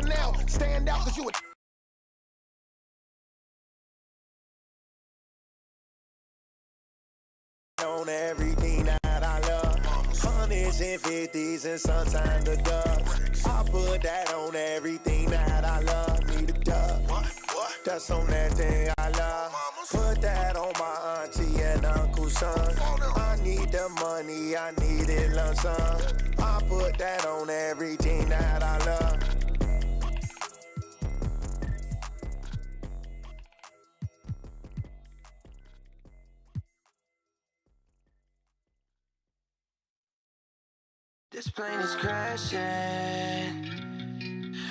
now. Stand out cause you a on everything that I love. Hundreds and fifties and sometimes the dubs. I put that on everything that I love. Need a dub. That's on that thing I love. Put that on my auntie and uncle's son. I need the money, I need it lump sum. I put that on everything that I love. This plane is crashing.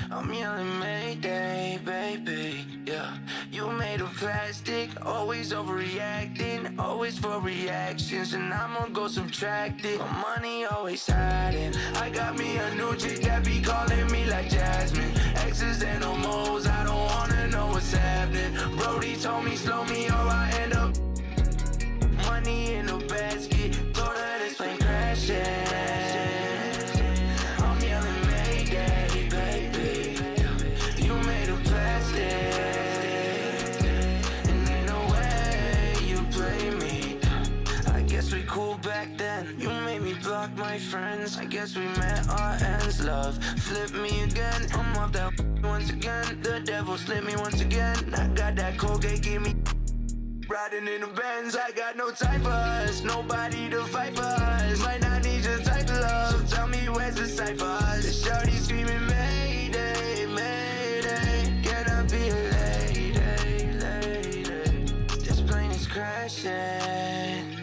I'm yelling Mayday, baby, yeah. You made of plastic, always overreacting, always for reactions, and I'ma go subtract it. My money always hiding. I got me a new chick that be calling me like Jasmine. X's and no mo's, I don't wanna know what's happening. Brody told me slow me or I end up money in a basket. Thought of this plane crashing. You made me block my friends. I guess we met our ends. Love flip me again. I'm off that once again. The devil slipped me once again. I got that Colgate, give me riding in the Benz. I got no time for us, nobody to fight for us. Might not need your type of love. Tell me where's the sight for us. The shorty screaming Mayday, Mayday. Can I be a lady, lady? This plane is crashing.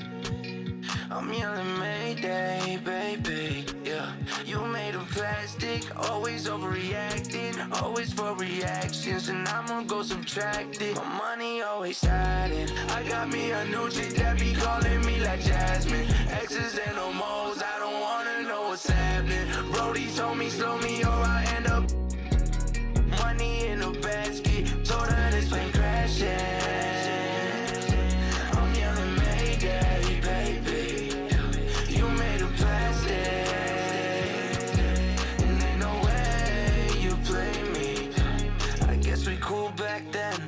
I'm yelling Mayday, baby, yeah. You made of plastic, always overreacting, always for reactions, and I'ma go subtract it. My money always hiding. I got me a new chick that be calling me like Jasmine. X's and no mo's, I don't wanna know what's happening. Brody told me slow me or I end up money in a basket. Told her this plane crashing. I'm yelling Mayday, baby. Back then,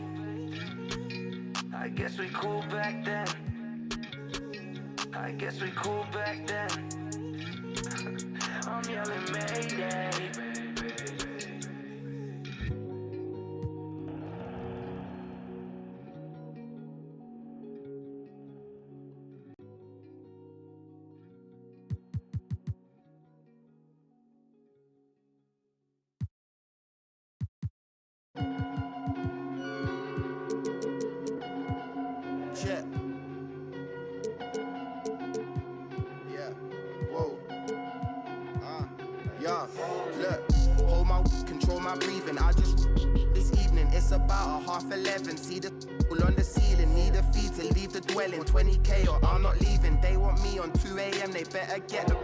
I guess we cool back then. I guess we cool back then. I'm yelling Mayday. About 11:30. See the on the ceiling, need a fee to leave the dwelling. 20k or I'm not leaving. They want me on 2 a.m. They better get the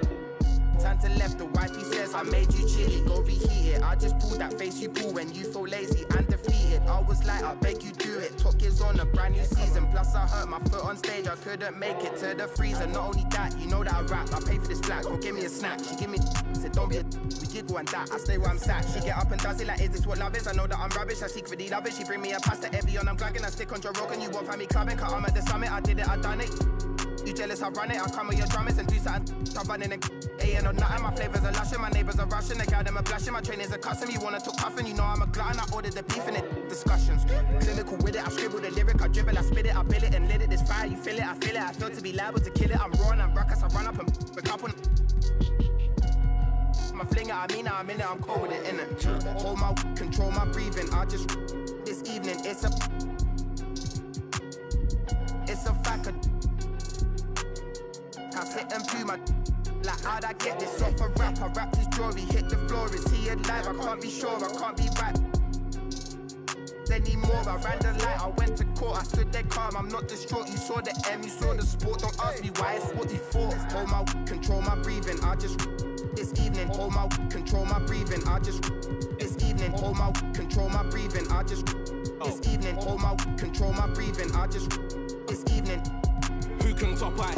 Santa left. The wifey says I made you chilly, go reheat it. I just pulled that face you pull when you feel lazy and defeated. I was like, I beg you do it. Talk is on a brand new season. Plus I hurt my foot on stage, I couldn't make it to the freezer. Not only that, you know that I rap. I pay for this flat, go give me a snack. She give me said don't be a we giggle and that. I stay where I'm sat. She get up and does it like, is this what love is? I know that I'm rubbish, I secretly love it. She bring me a pasta Evian, I'm glagging. I stick on Joe Rogan, you won't find me clubbing. Cause I'm at the summit, I did it, I done it. You jealous, I run it, I come with your drummers and do something. I'm running and ain't no nothing. My flavors are lushing, my neighbors are rushing. The guy them are blushing, my trainers are custom. You wanna talk cuffing, you know I'm a glutton. I ordered the beef in it, discussions. Clinical with it, I scribble the lyric, I dribble, I spit it, I bill it and lit it. This fire, you feel it, I feel it. I feel to be liable to kill it. I'm raw and I'm ruckus, I run up and pick up on. My fling it, I mean it, I'm in it, I'm cold with it, innit? Hold my, control my breathing. I just, this evening, it's a fact. I sit and do my like how'd I get this off a rap? I rapped his jewelry, hit the floor. Is he alive? I can't be sure, I can't be right anymore. I ran the light, I went to court, I stood there calm, I'm not distraught. You saw the M, you saw the sport. Don't ask me why, it's what you thought. Hold my, control my breathing. I just this evening, hold my, control my breathing. I just this evening, hold my, control my breathing. I just this evening, hold my, control my breathing. I just this evening. Who can top eye?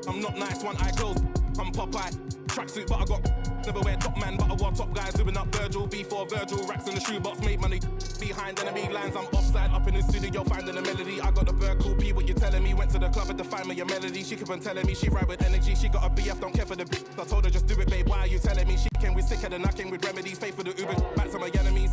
I'm not nice, one eye closed. I'm Popeye. Tracksuit, but I got never wear top man, but I wore top guys. Zooming up Virgil, before Virgil. Racks in the shoebox, made money. Behind enemy lines, I'm offside. Up in the studio, finding a melody. I got the bird, cool P, what you telling me? Went to the club and to find me a melody. She keep on telling me she ride with energy. She got a BF, don't care for the b. I told her just do it, babe. Why are you telling me? She came with sicker than I came with remedies. Pay for the Uber, back to my enemies.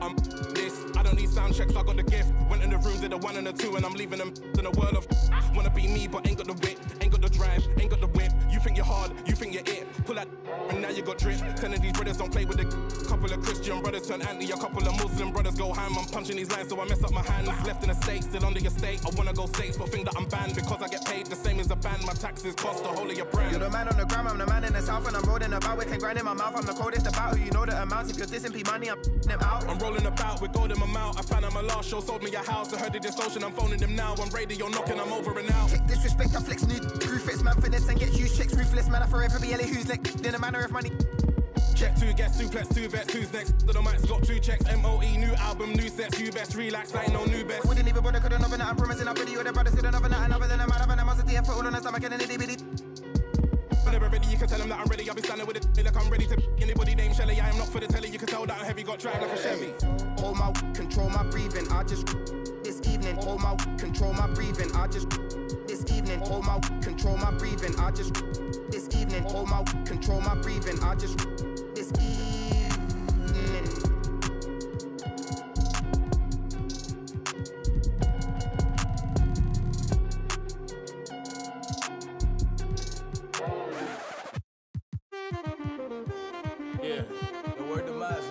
I'm this, I don't need sound checks, I got the gift. Went in the room, did a 1 and a 2, and I'm leaving them in a world of wanna be me, but ain't got the wit, ain't got the drive, ain't got the whip. You think you're hard, you think you're it. Pull that and now you got drip. Telling these brothers don't play with a couple of Christian brothers turn anti, a couple of Muslim brothers go ham. I'm punching these lines so I mess up my hands. Left in the States, still on the estate. I wanna go States, but think that I'm banned because I get paid the same as the band. My taxes cost the whole of your brand. You're the man on the gram, I'm the man in the south, and I'm rolling about with 10 grand in my mouth. I'm the coldest about who you know the amounts. If you're dissing P money, I'm them out. I'm rolling about with gold in my mouth. I found out my last show, sold me a house. I heard the distortion, I'm phoning them now. I'm radio knocking, I'm over and out. Kick disrespect, I flex new ruthless man finesse and get huge checks. Ruthless man, I forever be LA who's next. In a manner of money. Check 2 guests, suplex 2 vets, who's next? The mic's got 2 checks. MOE, new album, new sets. You best relax, I ain't no new best. Wouldn't even bother, couldn't open it. I'm promising I'll video the brothers, couldn't open it. Another than a man of animosity and foot all on the stomach and an itty bitty. Whenever ready, you can tell them that I'm ready. I'll be standing with it like I'm ready to anybody named Shelly. I am not for the telly. You can tell that I'm heavy, got drive like a Chevy. Hold my control my breathing. I just this evening. Hold my control my breathing. I just this evening. Hold my control my breathing. I just this evening. Hold my control my breathing. I just this evening. Yeah, the word demise.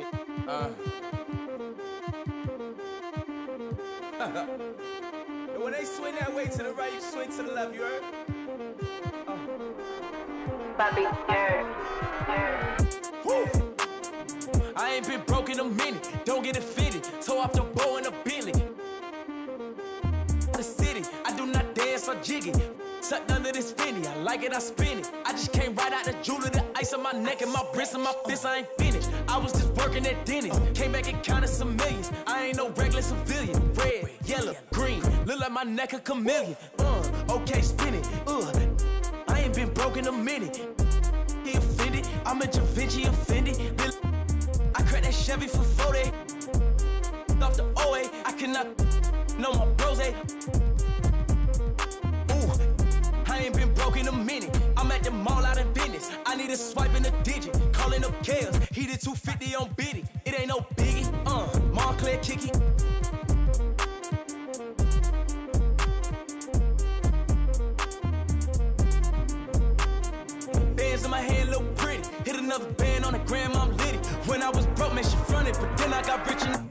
And when they swing that way to the right, you swing to the left, you heard? Bobby, yeah. Woo! I ain't been broke in a minute, don't get it fitted. Toe off the bow in a Bentley. The city, I do not dance or jiggy. Tucked under this Fendi, I like it, I spin it. I just came right out the jeweler, the ice on my neck and my wrist and my fist, I ain't finished. I was just working at Denny's, came back and counted some millions. I ain't no regular civilian. Red, yellow, green, look like my neck a chameleon. Okay, spin it, I ain't been broke in a minute. He offended, I'm a Da Vinci offended. I cracked that Chevy for 40. Off the OA, I cannot know my bros, I ain't been broke in a minute. I'm at the mall out in business. I need a swipe in a digit. Calling up Kales. He did 250 on Biddy. It ain't no biggie. Montclair kicky. Bands in my hand look pretty. Hit another band on the gram, I'm litty. When I was broke, man, she fronted. But then I got rich and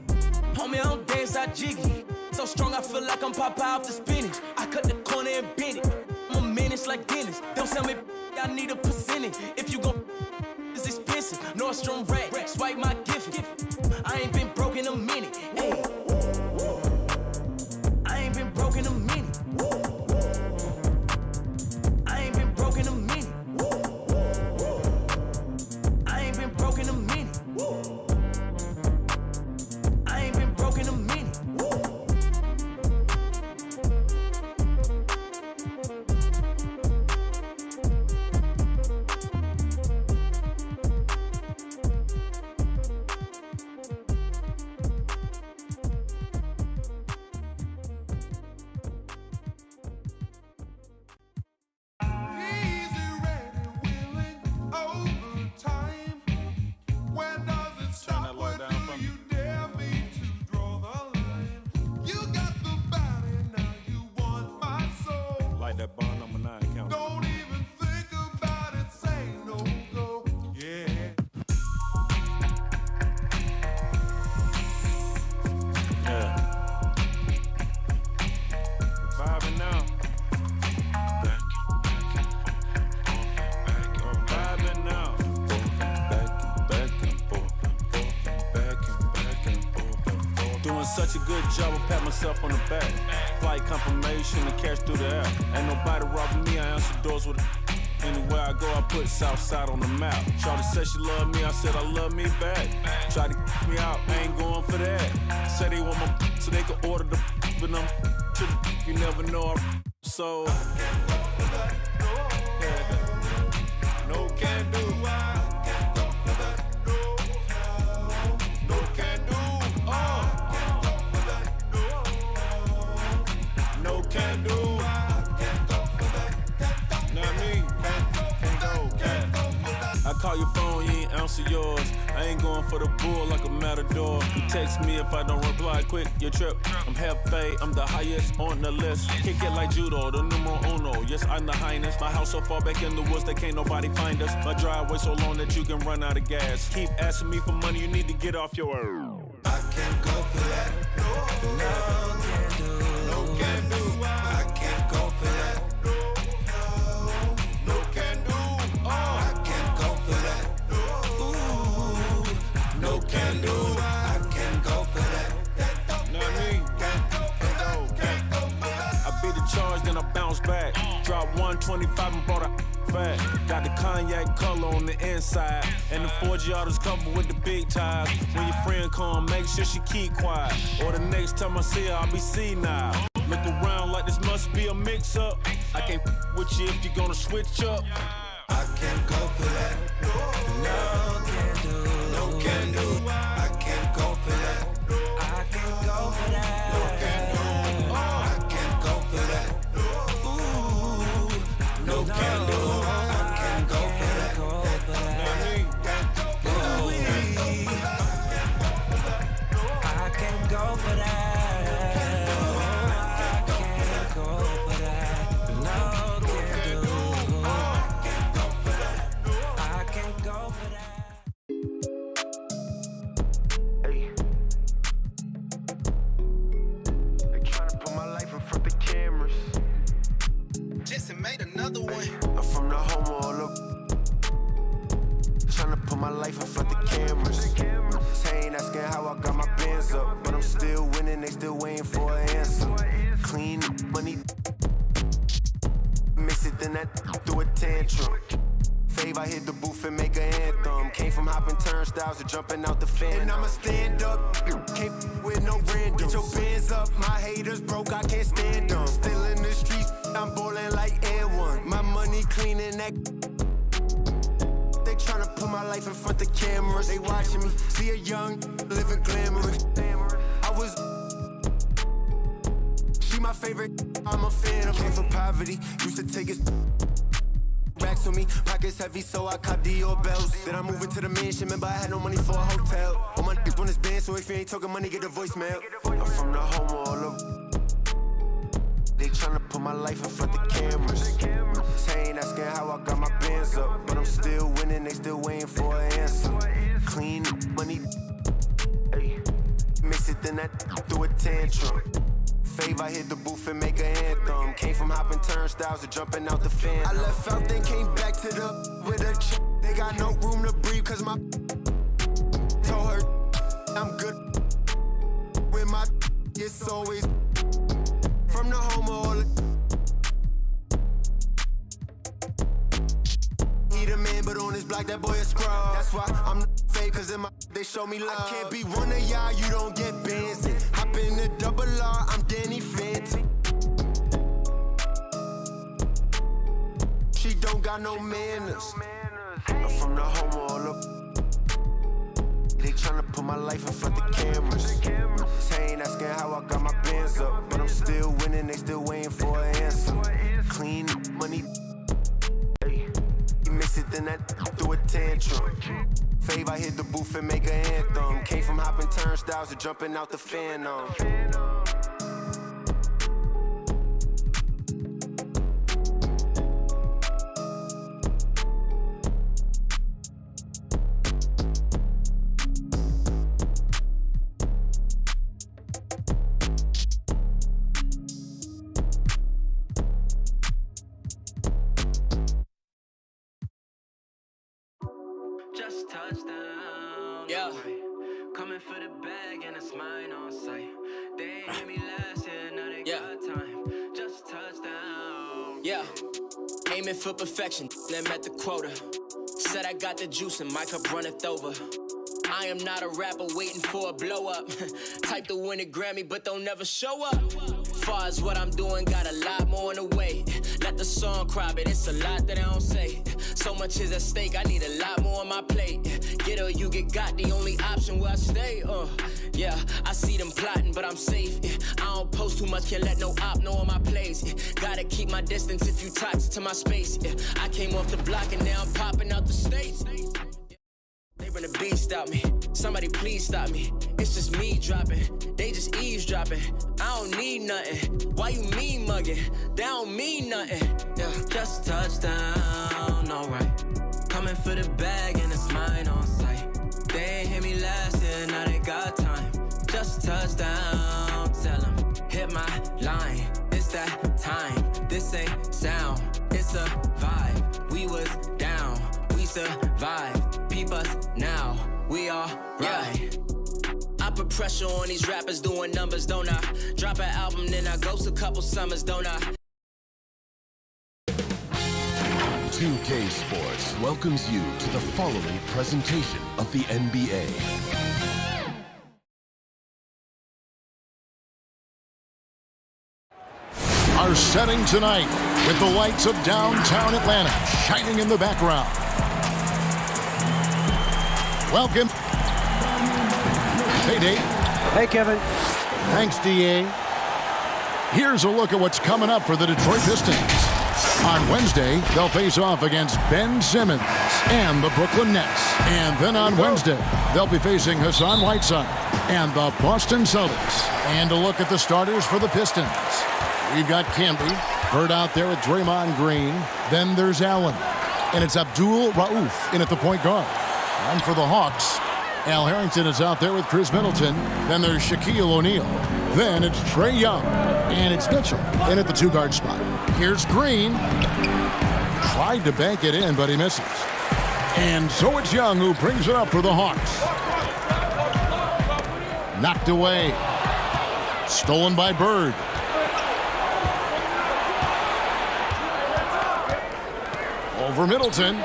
homie, I don't dance, I jiggy. So strong, I feel like I'm Popeye off the spinach. I cut the corner and bend it. I'm a menace like Dennis. Don't tell me I need a percentage. If you gon' it's expensive. Nordstrom rack, swipe my gift. I ain't been broke in a minute. Hey. I ain't been broke in a minute. I ain't been broke in a minute. I ain't been broke in a minute. I ain't been broke in a minute. Such a good job, I pat myself on the back. Flight confirmation, the cash through the app. Ain't nobody robbing me, I answer doors with a anywhere I go, I put Southside on the map. Shawty said she love me, I said I love me back. Try to kick me out, I ain't going for that. Said they want my so they could order the but I'm to the you never know I so No can do. No can do. No can do. Not me. I call your phone, you ain't answer yours. I ain't going for the bull like a matador. You text me if I don't reply quick, you trip. I'm Hefe, I'm the highest on the list. Kick it like judo, the numero uno. Yes, I'm the highness. My house so far back in the woods that can't nobody find us. My driveway so long that you can run out of gas. Keep asking me for money, you need to get off your I can't go for that. No can do. No can do. I can't go for that. No can do. I can't go for that. Ooh, no can do. I can't go for that. Not me. I beat the charge, then I bounce back. Drop 125 and brought a back. Got the cognac color on the inside, and the 4G autos covered with the big ties. When your friend come, make sure she keep quiet, or the next time I see her, I'll be senile. Look around like this must be a mix-up. I can't with you if you gonna switch up. I can't go for that. No can do. No can do. I can't go for that. I can't go for that. No can do. I can't go for that. Ooh, no can do. I can't go for that. Not me. I can't go for that. Another one. I'm from the home all up. Tryna put my life in front of the cameras. They ain't asking how I got my bands up, but I'm still winning, they still waiting for an answer. Clean money, mix it, then that through a tantrum. Fave, I hit the booth and make an anthem. Came from hopping turnstiles to jumping out the fan. And I'ma stand up, can't with no random. Get your bands up, my haters broke, I can't stand them. Still in the streets, I'm ballin' like Air One. My money clean and that. They tryna put my life in front of cameras. They watching me, see a young, living glamorous. I was. She my favorite, I'm a fan of. Came from poverty, used to take his racks on me, pockets heavy, so I cop Dior bells. Then I moved into the mansion, remember I had no money for a hotel. All my niggas on this band, so if you ain't talking money, get a voicemail. I'm from the home all of. They tryna put my life in front of cameras. They ain't asking how I got my bands up, but I'm still winning, they still waiting for an answer. Clean money, mix it, then that through a tantrum. Fave, I hit the booth and make an anthem. Came from hopping turnstiles to jumping out the fan. I left out, then came back to the with a chick. They got no room to breathe, cause my told her I'm good. With my it's always from the home of all. He the man, but on his block, that boy a scrub. That's why I'm fake, cause in my they show me love. I can't be one of y'all, you don't get bands in. Hop in the double R, I'm Danny Phantom. She don't got no manners. I'm from the home all up. They tryna put my life in front of cameras. They ain't asking how I got my bands up, but I'm still winning, they still waiting for an answer. Clean money, mix it, then that through a tantrum. Fave, I hit the booth and make an anthem. Came from hopping turnstiles to jumping out the Phantom. Just touchdown. Yeah. Coming for the bag and it's mine on sight. They ain't hear me last year, now they got time. Just touchdown. Yeah. Aiming for perfection, then met the quota. Said I got the juice and my cup runneth over. I am not a rapper waiting for a blow up. Type to win a Grammy, but don't never show up. far as what I'm doing, got a lot more in the way. Let the song cry, but it's a lot that I don't say. So much is at stake, I need a lot more on my plate. Get or you get got, the only option where I stay. Yeah, I see them plotting, but I'm safe. I don't post too much, can't let no op know on my place. Gotta keep my distance if you toxic to my space. I came off the block and now I'm popping out the States. They run the beast out me. Somebody please stop me. It's just me dropping. They just eavesdropping. I don't need nothing. Why you mean mugging? They don't mean nothing. Yeah, just touchdown, alright. Coming for the bag and it's mine on sight. They ain't hit me last year, now they got time. Just touchdown, tell them. Hit my line, it's that time. This ain't sound, it's a vibe. We was down, we survived. Peep us now, we all right. I put pressure on these rappers doing numbers, don't I? Drop an album, then I ghost a couple summers, don't I? 2K Sports welcomes you to the following presentation of the NBA. Our setting tonight with the lights of downtown Atlanta shining in the background. Welcome. Hey, Dave. Hey, Kevin. Thanks, DA. Here's a look at what's coming up for the Detroit Pistons. On Wednesday, they'll face off against Ben Simmons and the Brooklyn Nets. And then on Wednesday, they'll be facing Hassan Whiteside and the Boston Celtics. And a look at the starters for the Pistons. We've got Camby, Bird out there with Draymond Green. Then there's Allen. And it's Abdul Rauf in at the point guard. And for the Hawks, Al Harrington is out there with Chris Middleton. Then there's Shaquille O'Neal. Then it's Trae Young. And it's Mitchell in at the two-guard spot. Here's Green. Tried to bank it in, but he misses. And so it's Young who brings it up for the Hawks. Knocked away. Stolen by Bird. Over Middleton.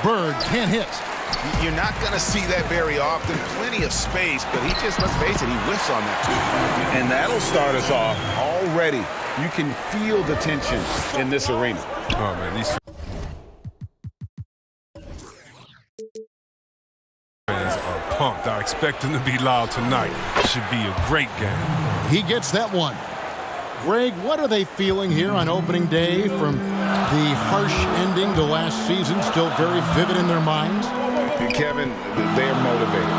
Bird can't hit. You're not going to see that very often. Plenty of space, but he just, let's face it, he whiffs on that. And that'll start us off already. You can feel the tension in this arena. Oh, man, these fans are pumped. I expect them to be loud tonight. It should be a great game. He gets that one. Greg, what are they feeling here on opening day from the harsh ending to last season, still very vivid in their minds? Kevin, they're motivated.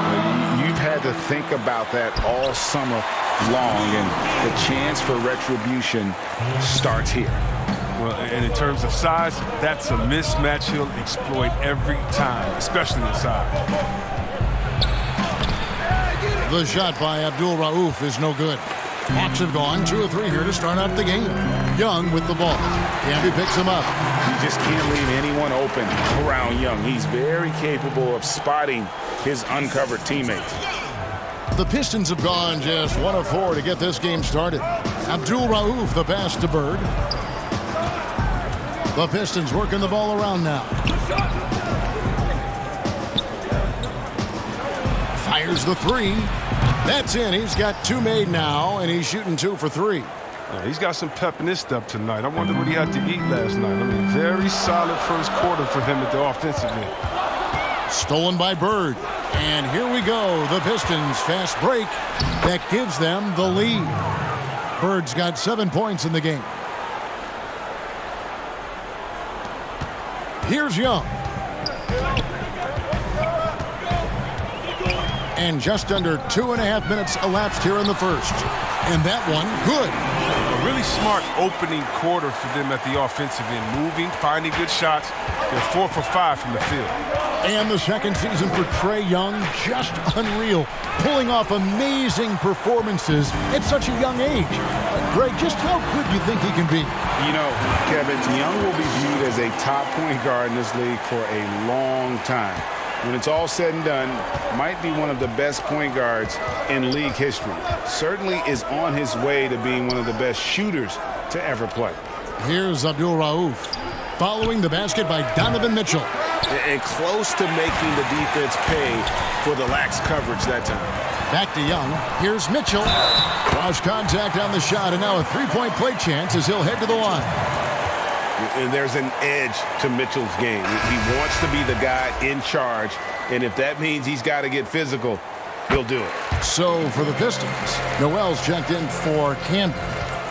You've had to think about that all summer long, and the chance for retribution starts here. Well, and in terms of size, that's a mismatch he'll exploit every time, especially inside. The shot by Abdul Rauf is no good. Hawks have gone 2 of 3 here to start out the game. Young with the ball. Camby picks him up. You just can't leave anyone open around Young. He's very capable of spotting his uncovered teammates. The Pistons have gone just 1 of 4 to get this game started. Abdul Rauf, the pass to Bird. The Pistons working the ball around now. Fires the 3. That's in. He's got 2 made now, and he's shooting 2 for 3. Yeah, he's got some pep in his step tonight. I wonder what he had to eat last night. I mean, very solid first quarter for him at the offensive end. Stolen by Bird. And here we go. The Pistons fast break that gives them the lead. Bird's got 7 points in the game. Here's Young. And just under 2.5 minutes elapsed here in the first. And that one, good. A really smart opening quarter for them at the offensive end. Moving, finding good shots. They're 4 for 5 from the field. And the second season for Trae Young, just unreal. Pulling off amazing performances at such a young age. Greg, just how good do you think he can be? You know, Kevin, Young will be viewed as a top point guard in this league for a long time. When it's all said and done, might be one of the best point guards in league history. Certainly is on his way to being one of the best shooters to ever play. Here's Abdul Rauf. Following the basket by Donovan Mitchell. and close to making the defense pay for the lax coverage that time. Back to Young. Here's Mitchell. Lost contact on the shot, and now a three-point play chance as he'll head to the line. And there's an edge to Mitchell's game. He wants to be the guy in charge, and if that means he's got to get physical, he'll do it. So for the Pistons, Noel's checked in for Camden.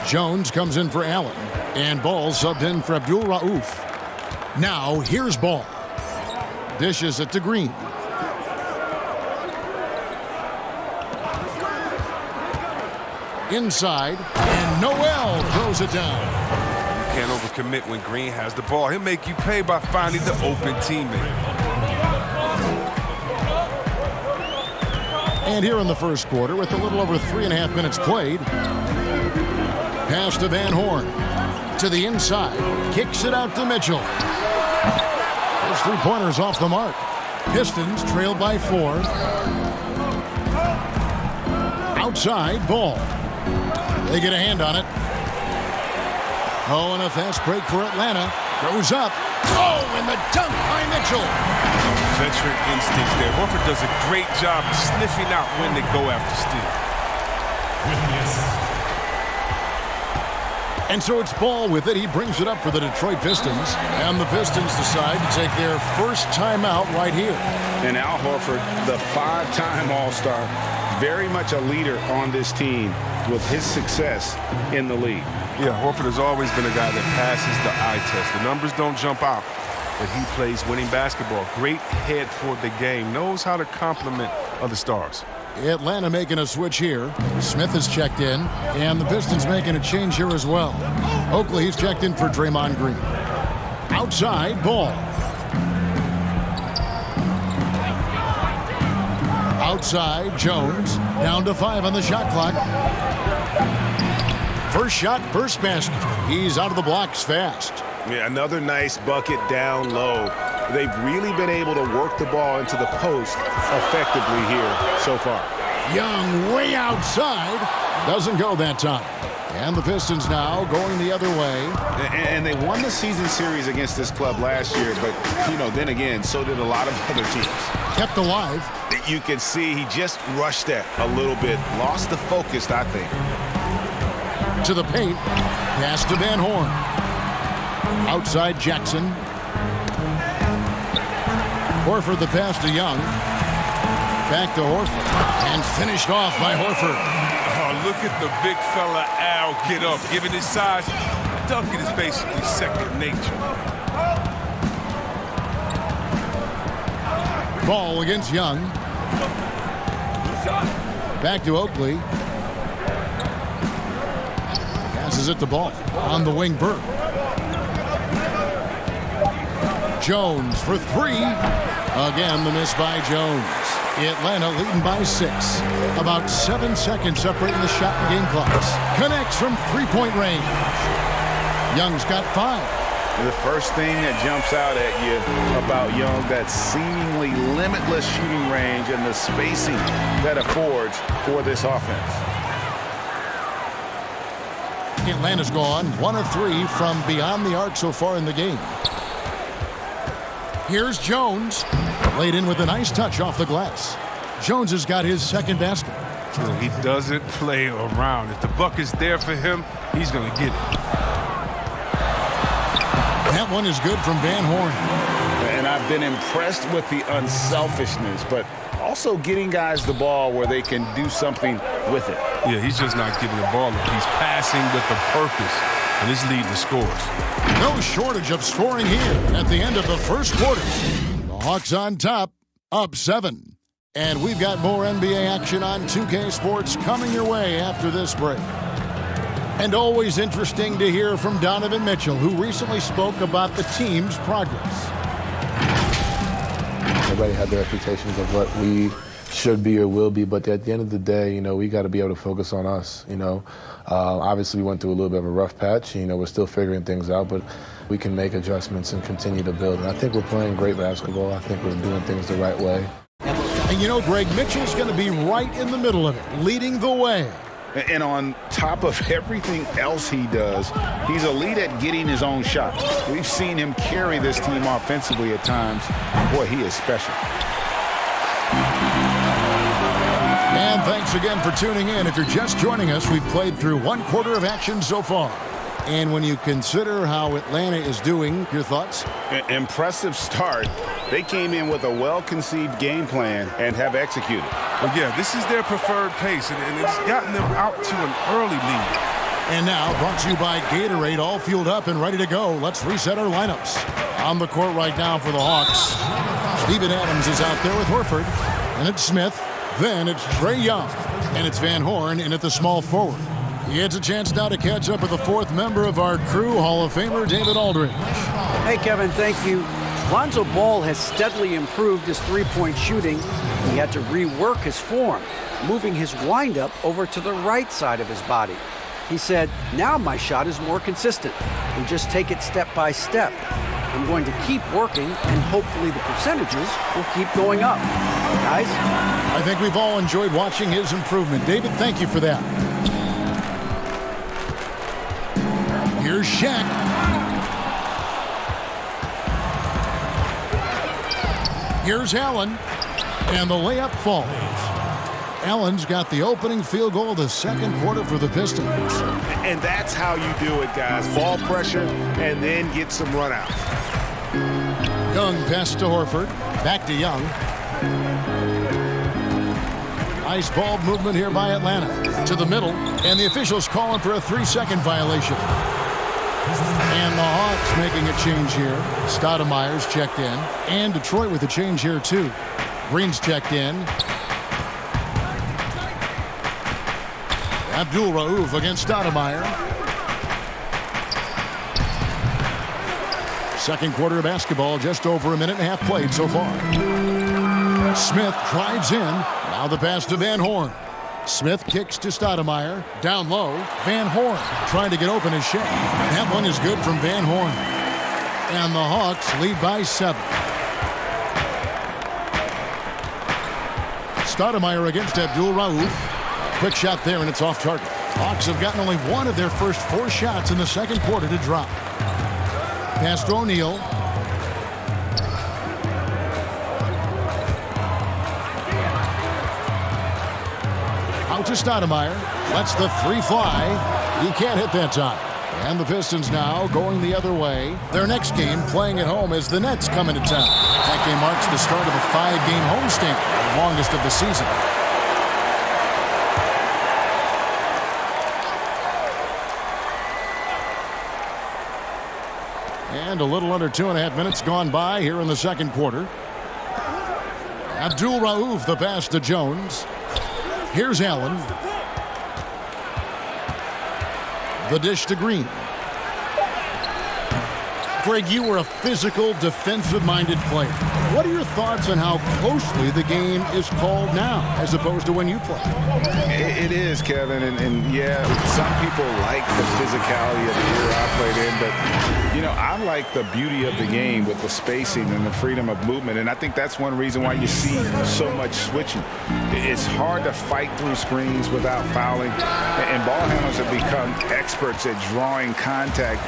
Jones comes in for Allen. And Ball subbed in for Abdul Rauf. Now here's Ball. Dishes it to Green. Inside, and Noel throws it down. You can't overcommit when Green has the ball. He'll make you pay by finding the open teammate. And here in the first quarter, with a little over 3.5 minutes played, pass to Van Horn. To the inside, kicks it out to Mitchell. Those three-pointers off the mark. Pistons trail by 4. Outside, Ball. They get a hand on it. Oh, and a fast break for Atlanta. Goes up. Oh, and the dunk by Mitchell. Veteran instincts there. Horford does a great job of sniffing out when they go after steal. And so it's Ball with it. He brings it up for the Detroit Pistons. And the Pistons decide to take their first timeout right here. And Al Horford, the 5-time All-Star, very much a leader on this team with his success in the league. Yeah, Horford has always been a guy that passes the eye test. The numbers don't jump out, but he plays winning basketball. Great head for the game. Knows how to complement other stars. Atlanta making a switch here. Smith is checked in, and the Pistons making a change here as well. Oakley's checked in for Draymond Green. Outside, Ball. Outside, Jones. Down to 5 on the shot clock. First shot, first basket. He's out of the blocks fast. Yeah, another nice bucket down low. They've really been able to work the ball into the post effectively here so far. Young way outside. Doesn't go that time. And the Pistons now going the other way. And they won the season series against this club last year, but, you know, then again, so did a lot of other teams. Kept alive. You can see he just rushed that a little bit. Lost the focus, I think. To the paint. Pass to Van Horn. Outside Jackson. Horford the pass to Young. Back to Horford. And finished off by Horford. Oh, look at the big fella Al get up. Given his size, dunking is basically second nature. Ball against Young. Back to Oakley. Passes it to Ball. On the wing, Burke. Jones for 3. Again, the miss by Jones. Atlanta leading by 6. About 7 seconds separating the shot and game clocks. Connects from three-point range. Young's got 5. The first thing that jumps out at you about Young, that seemingly limitless shooting range and the spacing that affords for this offense. Atlanta's gone 1 of 3 from beyond the arc so far in the game. Here's Jones. Laid in with a nice touch off the glass. Jones has got his second basket. He doesn't play around. If the bucket's there for him, he's going to get it. That one is good from Van Horn. And I've been impressed with the unselfishness, but also getting guys the ball where they can do something with it. Yeah, he's just not giving the ball up. He's passing with a purpose, and it's leading to scores. No shortage of scoring here at the end of the first quarter. The Hawks on top, up 7. And we've got more NBA action on 2K Sports coming your way after this break. And always interesting to hear from Donovan Mitchell, who recently spoke about the team's progress. Everybody had their expectations of what we should be or will be, but at the end of the day, you know, we got to be able to focus on us, you know. Obviously, we went through a little bit of a rough patch. You know, we're still figuring things out, but we can make adjustments and continue to build. And I think we're playing great basketball. I think we're doing things the right way. And you know, Greg, Mitchell's going to be right in the middle of it, leading the way. And on top of everything else he does, he's elite at getting his own shot. We've seen him carry this team offensively at times. Boy, he is special. And thanks again for tuning in. If you're just joining us, we've played through 1/4 of action so far. And when you consider how Atlanta is doing, your thoughts? Impressive start. They came in with a well-conceived game plan and have executed. Well, yeah, this is their preferred pace, and it's gotten them out to an early lead. And now, brought to you by Gatorade, all fueled up and ready to go. Let's reset our lineups. On the court right now for the Hawks, Steven Adams is out there with Horford. And it's Smith. Then it's Trae Young. And it's Van Horn in at the small forward. He gets a chance now to catch up with the fourth member of our crew, Hall of Famer David Aldridge. Hey, Kevin, thank you. Lonzo Ball has steadily improved his three-point shooting. He had to rework his form, moving his windup over to the right side of his body. He said, now my shot is more consistent and just take it step by step. I'm going to keep working, and hopefully the percentages will keep going up. Guys? I think we've all enjoyed watching his improvement. David, thank you for that. Here's Shaq. Here's Allen. And the layup falls. Allen's got the opening field goal of the second quarter for the Pistons. And that's how you do it, guys. Ball pressure and then get some runouts. Young pass to Horford. Back to Young. Nice ball movement here by Atlanta. To the middle. And the officials calling for a 3-second violation. And the Hawks making a change here. Stoudemire's checked in. And Detroit with a change here, too. Green's checked in. Abdul Rauf against Stoudemire. Second quarter of basketball, just over a minute and a half played so far. Smith drives in. Now the pass to Van Horn. Smith kicks to Stoudemire. Down low. Van Horn trying to get open his shot. That one is good from Van Horn. And the Hawks lead by 7. Stoudemire against Abdul Rauf. Quick shot there, and it's off target. Hawks have gotten only one of their first 4 shots in the second quarter to drop. Pass to O'Neal. Out to Stoudemire. Lets the 3 fly. He can't hit that time. And the Pistons now going the other way. Their next game playing at home as the Nets come into town. That game marks the start of a 5-game homestand, the longest of the season. And a little under 2.5 minutes gone by here in the second quarter. Abdul Rauf, the pass to Jones. Here's Allen. The dish to Green. Greg, you were a physical, defensive-minded player. What are your thoughts on how closely the game is called now, as opposed to when you played? It is, Kevin, and yeah, some people like the physicality of the era I played in, but, you know, I like the beauty of the game with the spacing and the freedom of movement, and I think that's one reason why you see so much switching. It's hard to fight through screens without fouling, and ball handlers have become experts at drawing contact,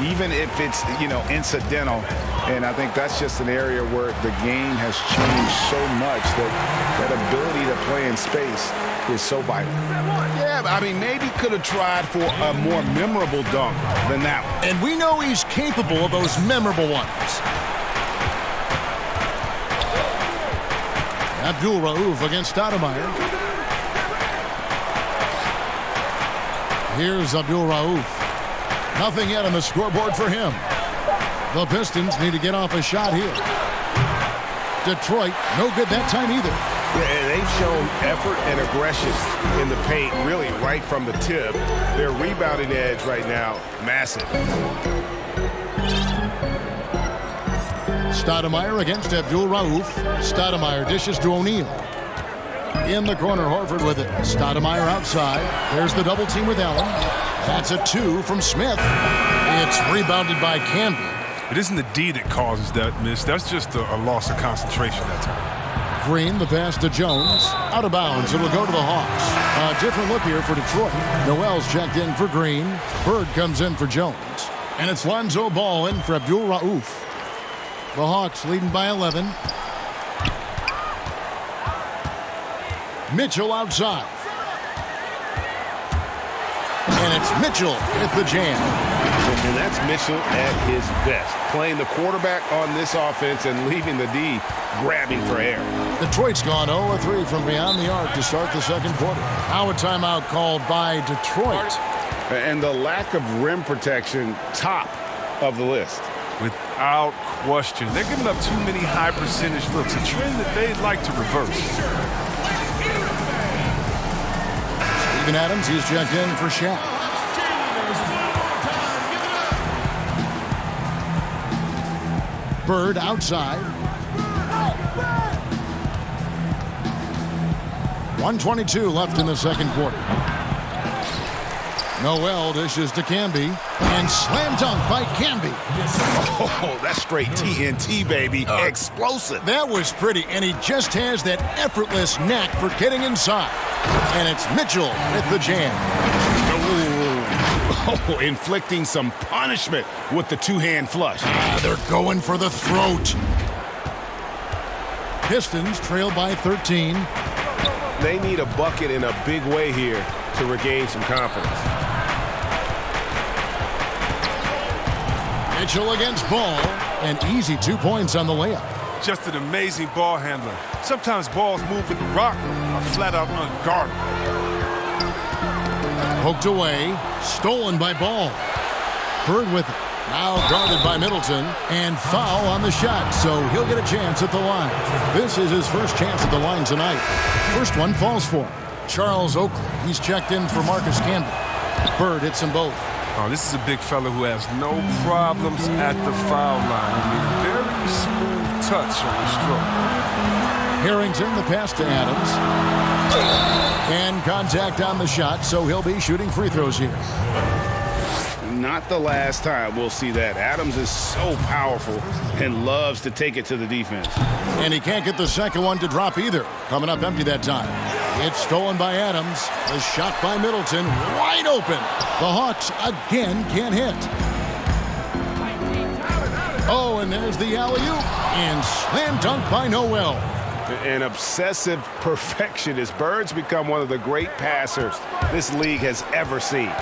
even if it's, you know, incidental. And I think that's just an area where the game has changed so much that that ability to play in space is so vital. Yeah, I mean, maybe could have tried for a more memorable dunk than that one. And we know he's capable of those memorable ones. Abdul Rauf against Stoudemire. Here's Abdul Rauf. Nothing yet on the scoreboard for him. The Pistons need to get off a shot here. Detroit, no good that time either. Yeah, they've shown effort and aggression in the paint, really right from the tip. Their rebounding edge right now, massive. Stoudemire against Abdul Rauf. Stoudemire dishes to O'Neal. In the corner, Horford with it. Stoudemire outside. There's the double team with Allen. That's a 2 from Smith. It's rebounded by Campbell. It isn't the D that causes that miss. That's just a loss of concentration that time. Green, the pass to Jones. Out of bounds. It'll go to the Hawks. A different look here for Detroit. Noel's checked in for Green. Bird comes in for Jones. And it's Lonzo Ball in for Abdul Rauf. The Hawks leading by 11. Mitchell outside. And it's Mitchell with the jam. And that's Mitchell at his best. Playing the quarterback on this offense and leaving the D grabbing for air. Detroit's gone 0-3 from beyond the arc to start the second quarter. Now a timeout called by Detroit. And the lack of rim protection, top of the list. Without question. They're giving up too many high percentage looks, a trend that they'd like to reverse. Steven Adams, he's checked in for Shaq. Bird outside. 1:22 left in the second quarter. Noel dishes to Camby, and slam dunk by Camby. Oh, that's straight TNT, baby. Explosive. That was pretty, and he just has that effortless knack for getting inside. And it's Mitchell with the jam. Oh, inflicting some punishment with the two-hand flush. They're going for the throat. Pistons trail by 13. They need a bucket in a big way here to regain some confidence. Mitchell against Ball, and easy 2 points on the layup. Just an amazing ball handler. Sometimes balls move with the rock or flat out unguarded. Poked away, stolen by Ball. Bird with it. Now guarded by Middleton, and foul on the shot, so he'll get a chance at the line. This is his first chance at the line tonight. First one falls for him. Charles Oakley, he's checked in for Marcus Campbell. Bird hits them both. Oh, this is a big fella who has no problems at the foul line. I mean, very smooth touch on the stroke. Harrington, the pass to Adams. And contact on the shot, so he'll be shooting free throws here. Not the last time we'll see that. Adams is so powerful and loves to take it to the defense. And he can't get the second one to drop either. Coming up empty that time. It's stolen by Adams. The shot by Middleton, wide open. The Hawks again can't hit. Oh, and there's the alley-oop. And slam dunk by Noel. An obsessive perfectionist. Bird's become one of the great passers this league has ever seen.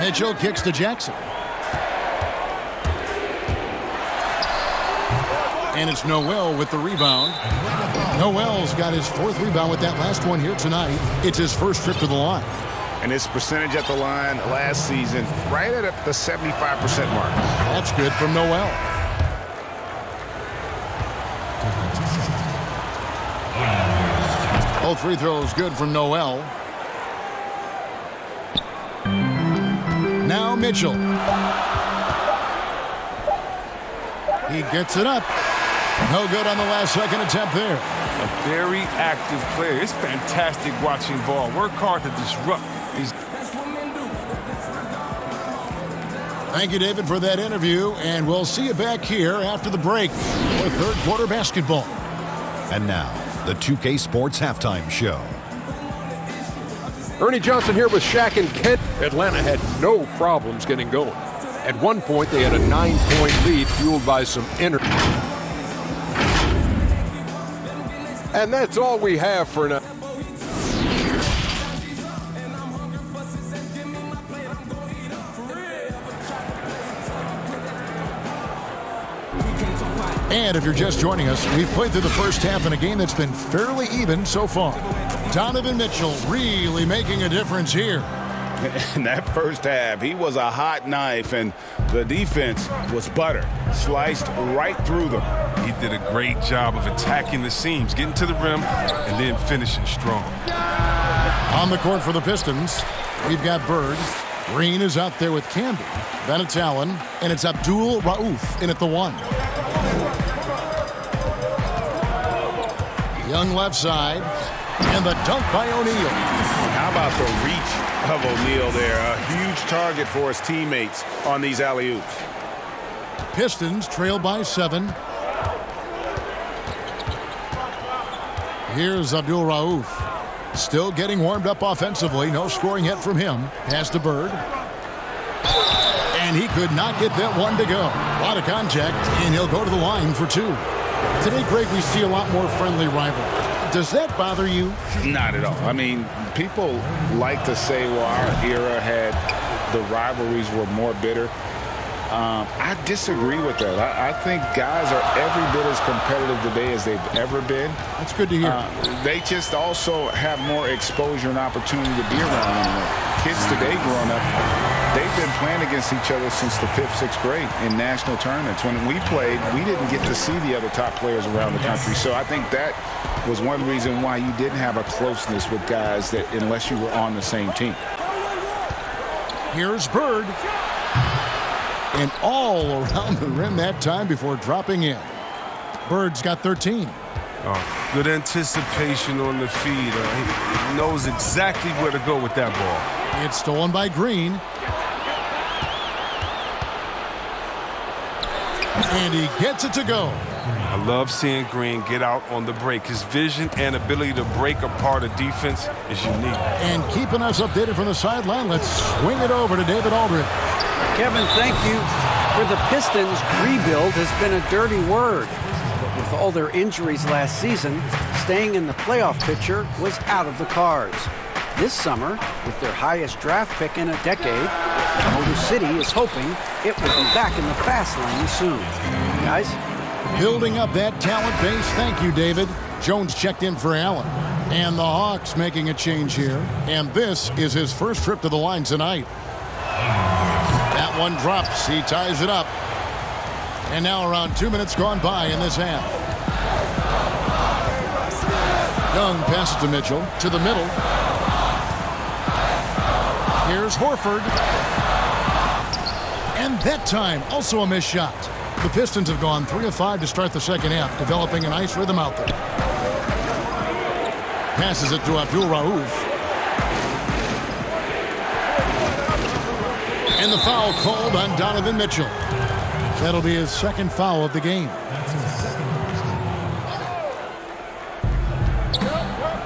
Mitchell kicks to Jackson. And it's Noel with the rebound. Noel's got his fourth rebound with that last one here tonight. It's his first trip to the line. And his percentage at the line last season, right at the 75% mark. That's good from Noel. Both free throws good from Noel. Now Mitchell. He gets it up. No good on the last second attempt there. A very active player. It's fantastic watching Ball. Work hard to disrupt. Thank you, David, for that interview, and we'll see you back here after the break for third quarter basketball. And now, the 2K Sports Halftime Show. Ernie Johnson here with Shaq and Kent. Atlanta had no problems getting going. At one point, they had a 9-point lead fueled by some energy. And that's all we have for now. And if you're just joining us, we've played through the first half in a game that's been fairly even so far. Donovan Mitchell really making a difference here. In that first half, he was a hot knife, and the defense was butter. Sliced right through them. He did a great job of attacking the seams, getting to the rim, and then finishing strong. On the court for the Pistons, we've got Bird. Green is out there with Camby. Then it's Allen, and it's Abdul Rauf in at the one. Young left side, and the dunk by O'Neal. How about the reach of O'Neal there? A huge target for his teammates on these alley-oops. Pistons trail by 7. Here's Abdul Rauf. Still getting warmed up offensively. No scoring yet from him. Pass to Bird. And he could not get that one to go. A lot of contact, and he'll go to the line for two. Today, Greg, we see a lot more friendly rivalry. Does that bother you? Not at all. I mean, people like to say, well, our era had the rivalries were more bitter. I disagree with that. I think guys are every bit as competitive today as they've ever been. That's good to hear. They just also have more exposure and opportunity to be around one another. Kids today growing up, they've been playing against each other since the 5th, 6th grade in national tournaments. When we played, we didn't get to see the other top players around the country. So I think that was one reason why you didn't have a closeness with guys that unless you were on the same team. Here's Bird. And all around the rim that time before dropping in. Bird's got 13. Oh, good anticipation on the feed. He knows exactly where to go with that ball. It's stolen by Green. And he gets it to go. I love seeing Green get out on the break. His vision and ability to break apart a defense is unique. And keeping us updated from the sideline, let's swing it over to David Aldridge. Kevin, thank you. For the Pistons, rebuild has been a dirty word. But with all their injuries last season, staying in the playoff picture was out of the cards. This summer, with their highest draft pick in a decade, Motor City is hoping it will be back in the fast lane soon. Guys? Building up that talent base. Thank you, David. Jones checked in for Allen. And the Hawks making a change here. And this is his first trip to the line tonight. That one drops. He ties it up. And now around 2 minutes gone by in this half. Young passes to Mitchell. To the middle. Here's Horford. And that time, also a missed shot. The Pistons have gone 3 of 5 to start the second half, developing a nice rhythm out there. Passes it to Abdul Rauf. And the foul called on Donovan Mitchell. That'll be his second foul of the game.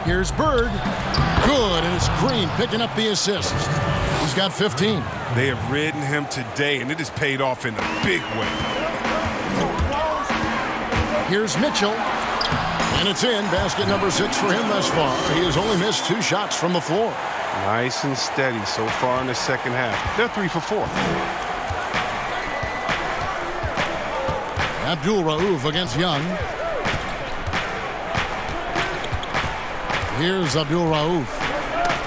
Here's Bird. Good, and it's Green picking up the assist. He's got 15. They have ridden him today, and it has paid off in a big way. Here's Mitchell. And it's in. Basket number 6 for him thus far. He has only missed 2 shots from the floor. Nice and steady so far in the second half. They're 3 for 4. Abdul Rauf against Young. Here's Abdul Rauf.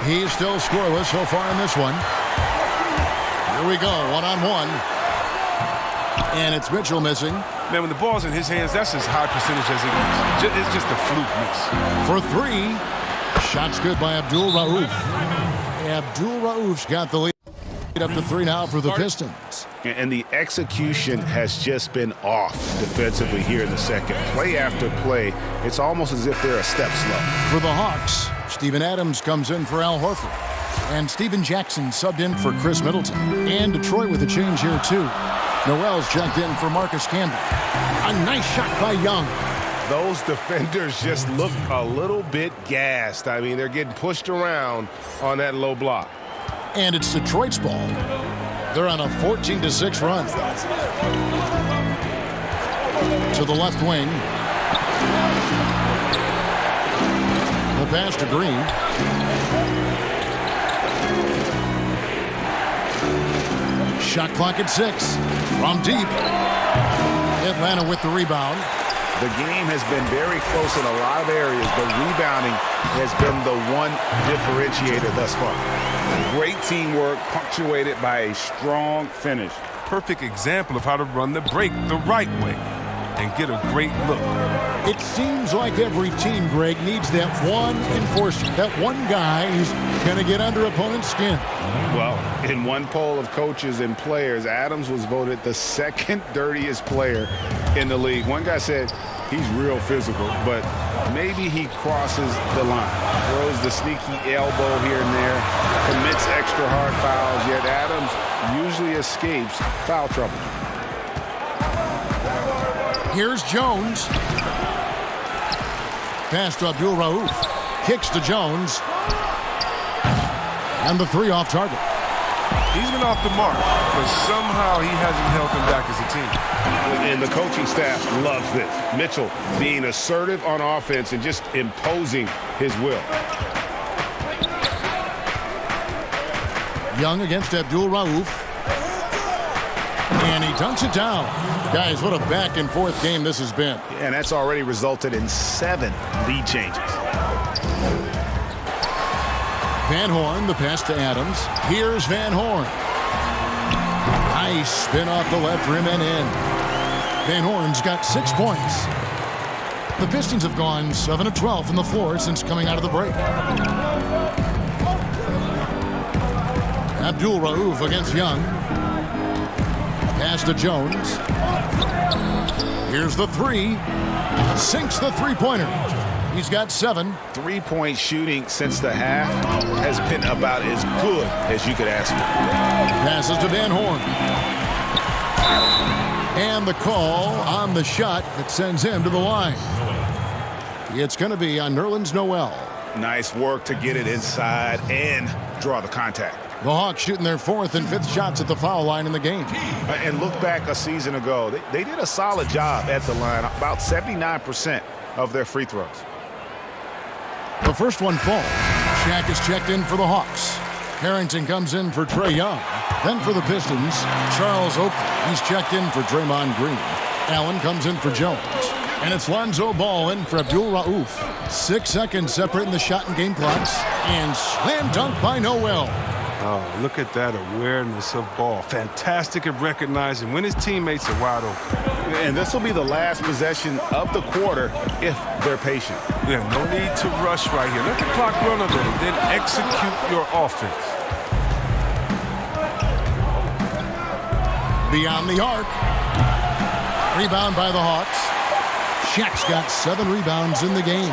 He's still scoreless so far in this one. Here we go, one-on-one. And it's Mitchell missing. Man, when the ball's in his hands, that's as high percentage as it is. It's just a fluke miss. For 3. Shots good by Abdul Rauf. Abdul Rauf's got the lead up to 3 now for the Pistons. And the execution has just been off defensively here in the second. Play after play, it's almost as if they're a step slow. For the Hawks, Steven Adams comes in for Al Horford. And Steven Jackson subbed in for Chris Middleton. And Detroit with a change here, too. Noel's checked in for Marcus Camby. A nice shot by Young. Those defenders just look a little bit gassed. I mean, they're getting pushed around on that low block. And it's Detroit's ball. They're on a 14-6 run. To the left wing. The pass to Green. Shot clock at 6. From deep. Atlanta with the rebound. The game has been very close in a lot of areas, but rebounding has been the one differentiator thus far. Great teamwork punctuated by a strong finish. Perfect example of how to run the break the right way and get a great look. It seems like every team, Greg, needs that one enforcer, that one guy who's going to get under opponent's skin. Well, in one poll of coaches and players, Adams was voted the second dirtiest player in the league. One guy said he's real physical, but maybe he crosses the line. Throws the sneaky elbow here and there, commits extra hard fouls, yet Adams usually escapes foul trouble. Here's Jones. Pass to Abdul Rauf. Kicks to Jones. And the three off target. He's been off the mark, but somehow he hasn't held them back as a team. And the coaching staff loves this. Mitchell being assertive on offense and just imposing his will. Young against Abdul Rauf. And he dunks it down. Guys, what a back and forth game this has been. And that's already resulted in 7 lead changes. Van Horn, the pass to Adams. Here's Van Horn. Nice spin off the left rim and in. Van Horn's got 6 points. The Pistons have gone 7 of 12 from the floor since coming out of the break. Abdul Rauf against Young. Pass to Jones. Here's the three. Sinks the three-pointer. He's got 7. 3-point shooting since the half has been about as good as you could ask for. Passes to Van Horn. And the call on the shot that sends him to the line. It's going to be on Nerlens Noel. Nice work to get it inside and draw the contact. The Hawks shooting their 4th and 5th shots at the foul line in the game. And look back a season ago. They did a solid job at the line, about 79% of their free throws. The first one falls. Shaq is checked in for the Hawks. Harrington comes in for Trae Young. Then for the Pistons, Charles Oakley. He's checked in for Draymond Green. Allen comes in for Jones. And it's Lonzo Ball in for Abdul Rauf. 6 seconds separating the shot and game clocks. And slam dunk by Noel. Oh, look at that awareness of Ball. Fantastic at recognizing when his teammates are wide open. And this will be the last possession of the quarter if they're patient. Yeah, no need to rush right here. Let the clock run a little, then execute your offense. Beyond the arc. Rebound by the Hawks. Shaq's got 7 rebounds in the game.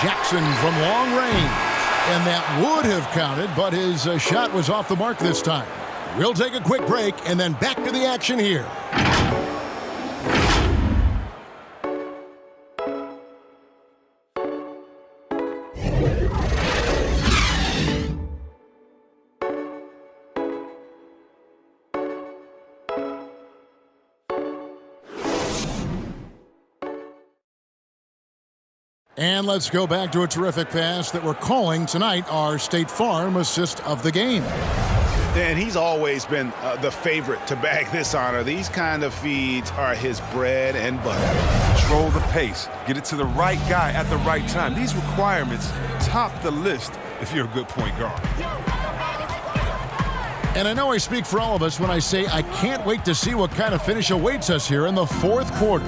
Jackson from long range. And that would have counted, but his shot was off the mark this time. We'll take a quick break and then back to the action here. And let's go back to a terrific pass that we're calling tonight our State Farm assist of the game. And he's always been the favorite to bag this honor. These kind of feeds are his bread and butter. Control the pace. Get it to the right guy at the right time. These requirements top the list if you're a good point guard. And I know I speak for all of us when I say I can't wait to see what kind of finish awaits us here in the 4th quarter.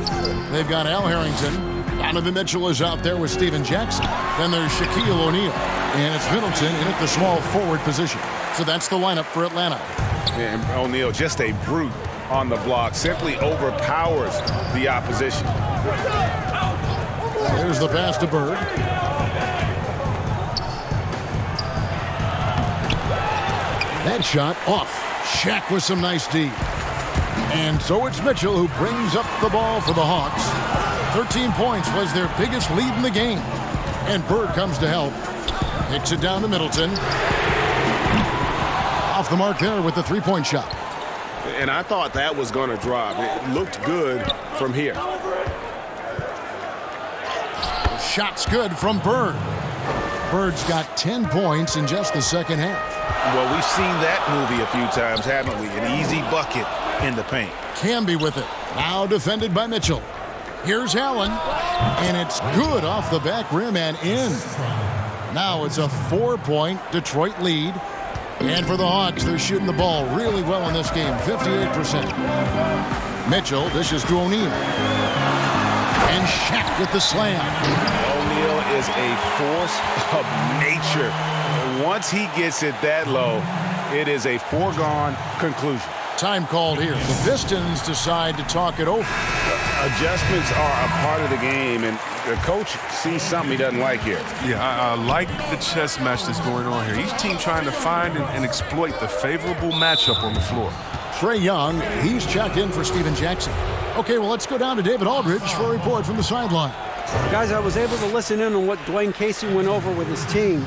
They've got Al Harrington. Donovan Mitchell is out there with Steven Jackson. Then there's Shaquille O'Neal. And it's Middleton in at the small forward position. So that's the lineup for Atlanta. And O'Neal, just a brute on the block, simply overpowers the opposition. There's the pass to Bird. That shot off. Shaq with some nice D. And so it's Mitchell who brings up the ball for the Hawks. 13 points was their biggest lead in the game. And Bird comes to help. Kicks it down to Middleton. Off the mark there with the 3-point shot. And I thought that was going to drop. It looked good from here. Shot's good from Bird. Bird's got 10 points in just the second half. Well, we've seen that movie a few times, haven't we? An easy bucket in the paint. Camby with it. Now defended by Mitchell. Here's Allen. And it's good off the back rim and in. Now it's a 4-point Detroit lead. And for the Hawks, they're shooting the ball really well in this game, 58%. Mitchell dishes to O'Neal. And Shaq with the slam. O'Neal is a force of nature. And once he gets it that low, it is a foregone conclusion. Time called here. The Pistons decide to talk it over. Adjustments are a part of the game, and the coach sees something he doesn't like here. Yeah, I like the chess match that's going on here. Each team trying to find and exploit the favorable matchup on the floor. Trae Young, he's checked in for Steven Jackson. Okay, well, let's go down to David Aldridge for a report from the sideline. Guys, I was able to listen in on what Dwayne Casey went over with his team.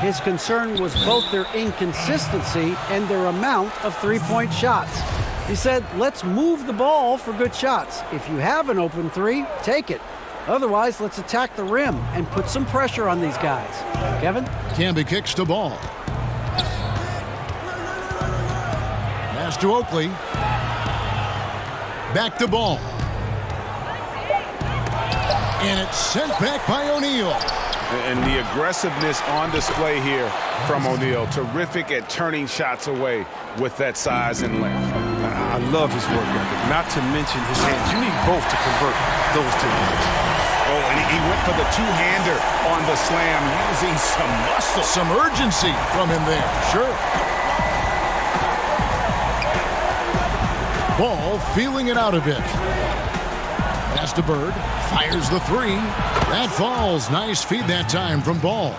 His concern was both their inconsistency and their amount of three-point shots. He said, let's move the ball for good shots. If you have an open three, take it. Otherwise, let's attack the rim and put some pressure on these guys. Kevin? Camby kicks the ball. Pass to Oakley. Back to ball. And it's sent back by O'Neal. And the aggressiveness on display here from O'Neal. Terrific at turning shots away with that size and length. I love his work ethic, not to mention his hands. You need both to convert those two points. Oh, and he went for the two-hander on the slam, using some muscle. Some urgency from him there, sure. Ball feeling it out a bit. Pass to Bird, fires the three. That falls. Nice feed that time from Ball.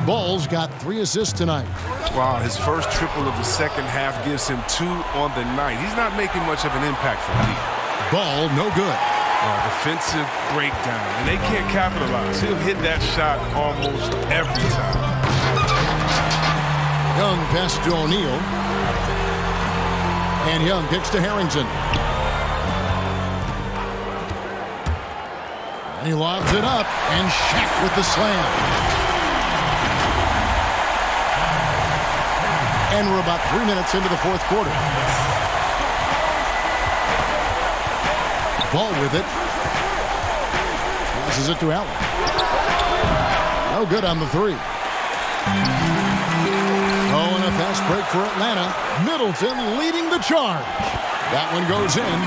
Ball's got 3 assists tonight. Wow, his first triple of the second half gives him 2 on the night. He's not making much of an impact for me. Ball, no good. Defensive breakdown, and they can't capitalize. He'll hit that shot almost every time. Young pass to O'Neal. And Young kicks to Harrington. He lobs it up, and Shaq with the slam. And we're about 3 minutes into the fourth quarter. Ball with it. Passes it to Allen. No good on the three. Oh, and a fast break for Atlanta. Middleton leading the charge. That one goes in.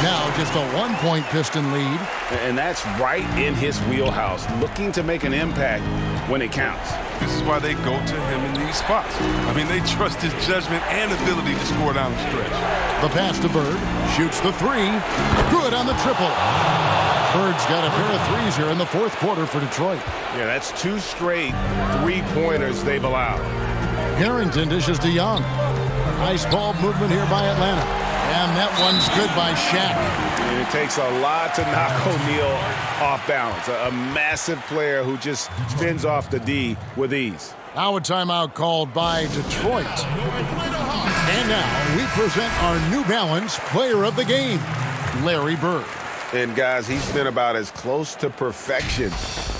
Now just a 1-point Piston lead. And that's right in his wheelhouse, looking to make an impact when it counts. This is why they go to him in these spots. I mean, they trust his judgment and ability to score down the stretch. The pass to Bird. Shoots the three. Good on the triple. Bird's got a pair of threes here in the fourth quarter for Detroit. Yeah, that's 2 straight three-pointers they've allowed. Harrington dishes to Young. Nice ball movement here by Atlanta. And that one's good by Shaq. And it takes a lot to knock O'Neal off balance. A massive player who just spins off the D with ease. Now a timeout called by Detroit. And now we present our New Balance Player of the Game, Larry Bird. And guys, he's been about as close to perfection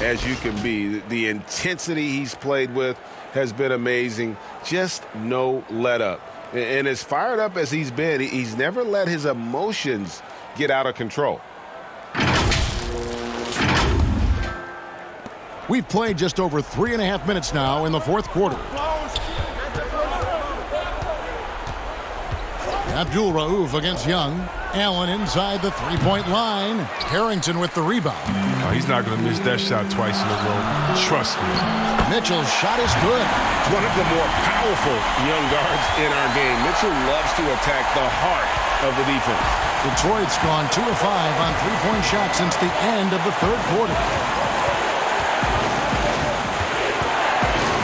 as you can be. The intensity he's played with has been amazing. Just no let up. And as fired up as he's been, he's never let his emotions get out of control. We've played just over 3.5 minutes now in the fourth quarter. Abdul Rauf against Young. Allen inside the three-point line. Harrington with the rebound. Oh, he's not going to miss that shot twice in a row. Trust me. Mitchell's shot is good. One of the more powerful young guards in our game. Mitchell loves to attack the heart of the defense. Detroit's gone 2 of 5 on three-point shots since the end of the third quarter.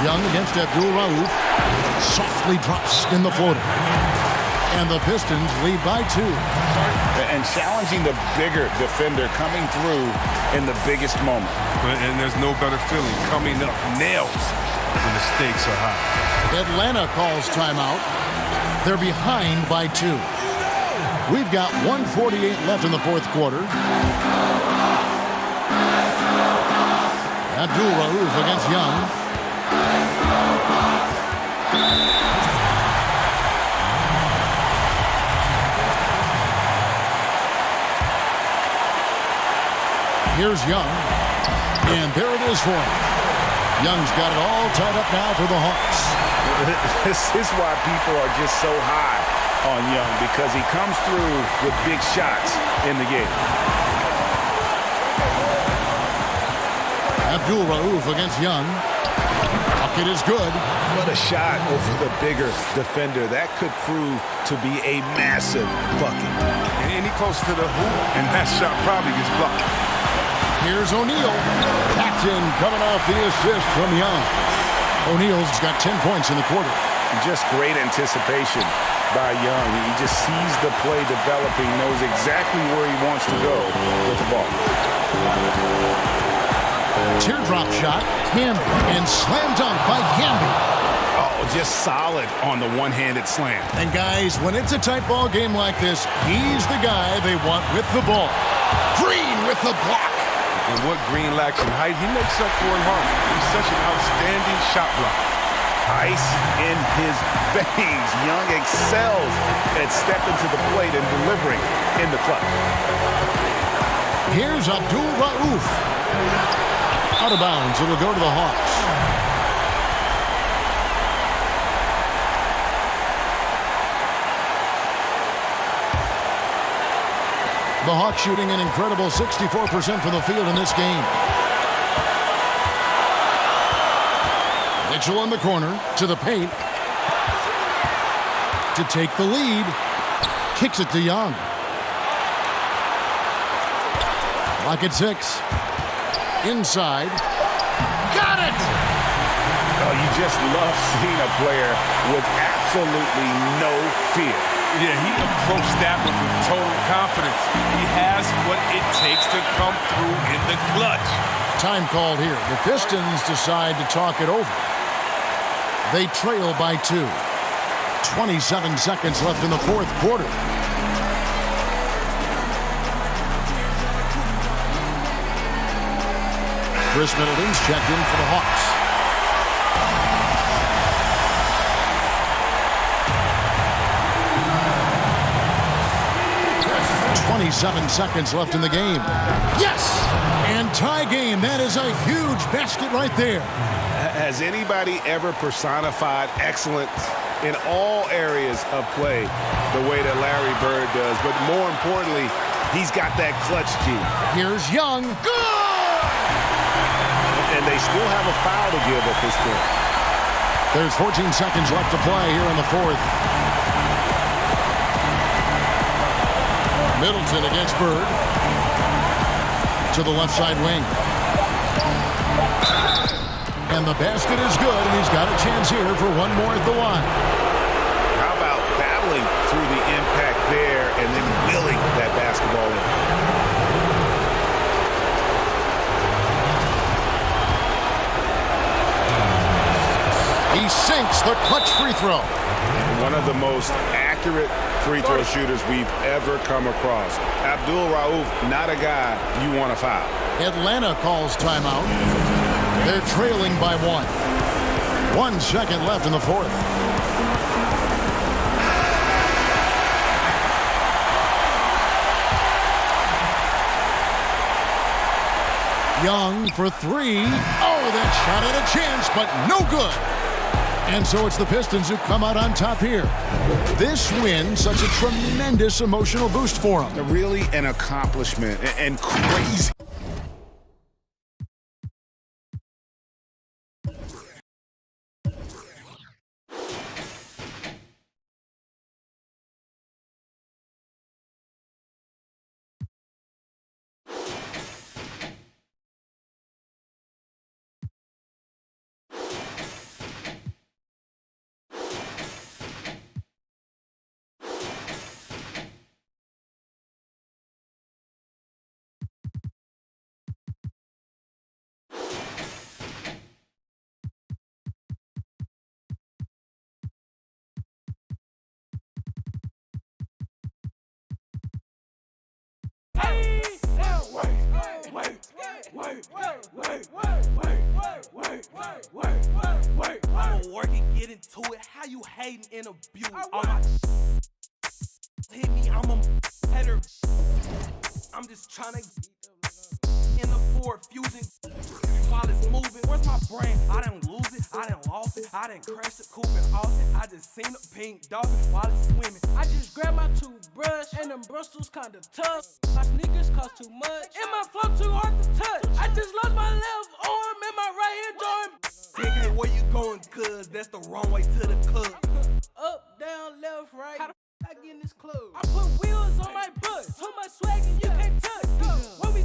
Young against Abdul Rauf. Softly drops in the floater. And the Pistons lead by 2. And challenging the bigger defender coming through in the biggest moment. And there's no better feeling coming up nails when the stakes are high. Atlanta calls timeout. They're behind by 2. We've got 1:48 left in the fourth quarter. Abdul Rauf against Young. Here's Young, and there it is for him. Young's got it all tied up now for the Hawks. This is why people are just so high on Young, because he comes through with big shots in the game. Abdul Rauf against Young. Bucket is good. What a shot over the bigger defender. That could prove to be a massive bucket. Any closer to the hoop, and that shot probably gets blocked. Here's O'Neal. Paxton coming off the assist from Young. O'Neal's got 10 points in the quarter. Just great anticipation by Young. He just sees the play developing, knows exactly where he wants to go with the ball. Teardrop shot, Camby, and slam dunk by Camby. Oh, just solid on the one-handed slam. And guys, when it's a tight ball game like this, he's the guy they want with the ball. Green with the block. And what Green lacks in height, he makes up for in heart. He's such an outstanding shot blocker. Ice in his veins. Young excels at stepping to the plate and delivering in the clutch. Here's Abdul Rauf. Out of bounds, it'll go to the Hawks. The Hawks shooting an incredible 64% from the field in this game. Mitchell in the corner, to the paint. To take the lead. Kicks it to Young. Lock at 6. Inside. Got it! Oh, you just love seeing a player with absolutely no fear. Yeah, he approached that one with total confidence. He has what it takes to come through in the clutch. Time called here. The Pistons decide to talk it over. They trail by 2. 27 seconds left in the fourth quarter. Chris Middleton's checked in for the Hawks. .27 seconds left in the game. Yes! And tie game. That is a huge basket right there. Has anybody ever personified excellence in all areas of play the way that Larry Bird does? But more importantly, he's got that clutch key. Here's Young. Good! And they still have a foul to give at this point. There's 14 seconds left to play here in the fourth. Middleton against Bird. To the left side wing. And the basket is good, and he's got a chance here for one more at the line. How about battling through the impact there and then willing that basketball in? He sinks the clutch free throw. One of the most accurate free throw shooters we've ever come across. Abdul Rauf, not a guy you want to foul. Atlanta calls timeout. They're trailing by 1. 1 second left in the fourth. Young for 3. Oh, that shot had a chance, but no good. And so it's the Pistons who come out on top here. This win, such a tremendous emotional boost for them. Really an accomplishment and crazy. I'ma work and get into it. How you hating and abuse? All my hit me, I'm a header. I'm just trying to in the Ford Fusion while it's moving. Where's my brain? I didn't lose it, I didn't lost it, I didn't crash the coupe in Austin. I just seen a pink dolphin while it's swimming. I just grabbed my toothbrush and them bristles kinda tough. My sneakers cost too much and my flow too hard to touch. I just lost my left arm and my right hand joint. Hey, where you going? Cuz that's the wrong way to the club. Up, down, left, right. How the f I get in this club? I put wheels on my butt, so much swag and you can't touch. When we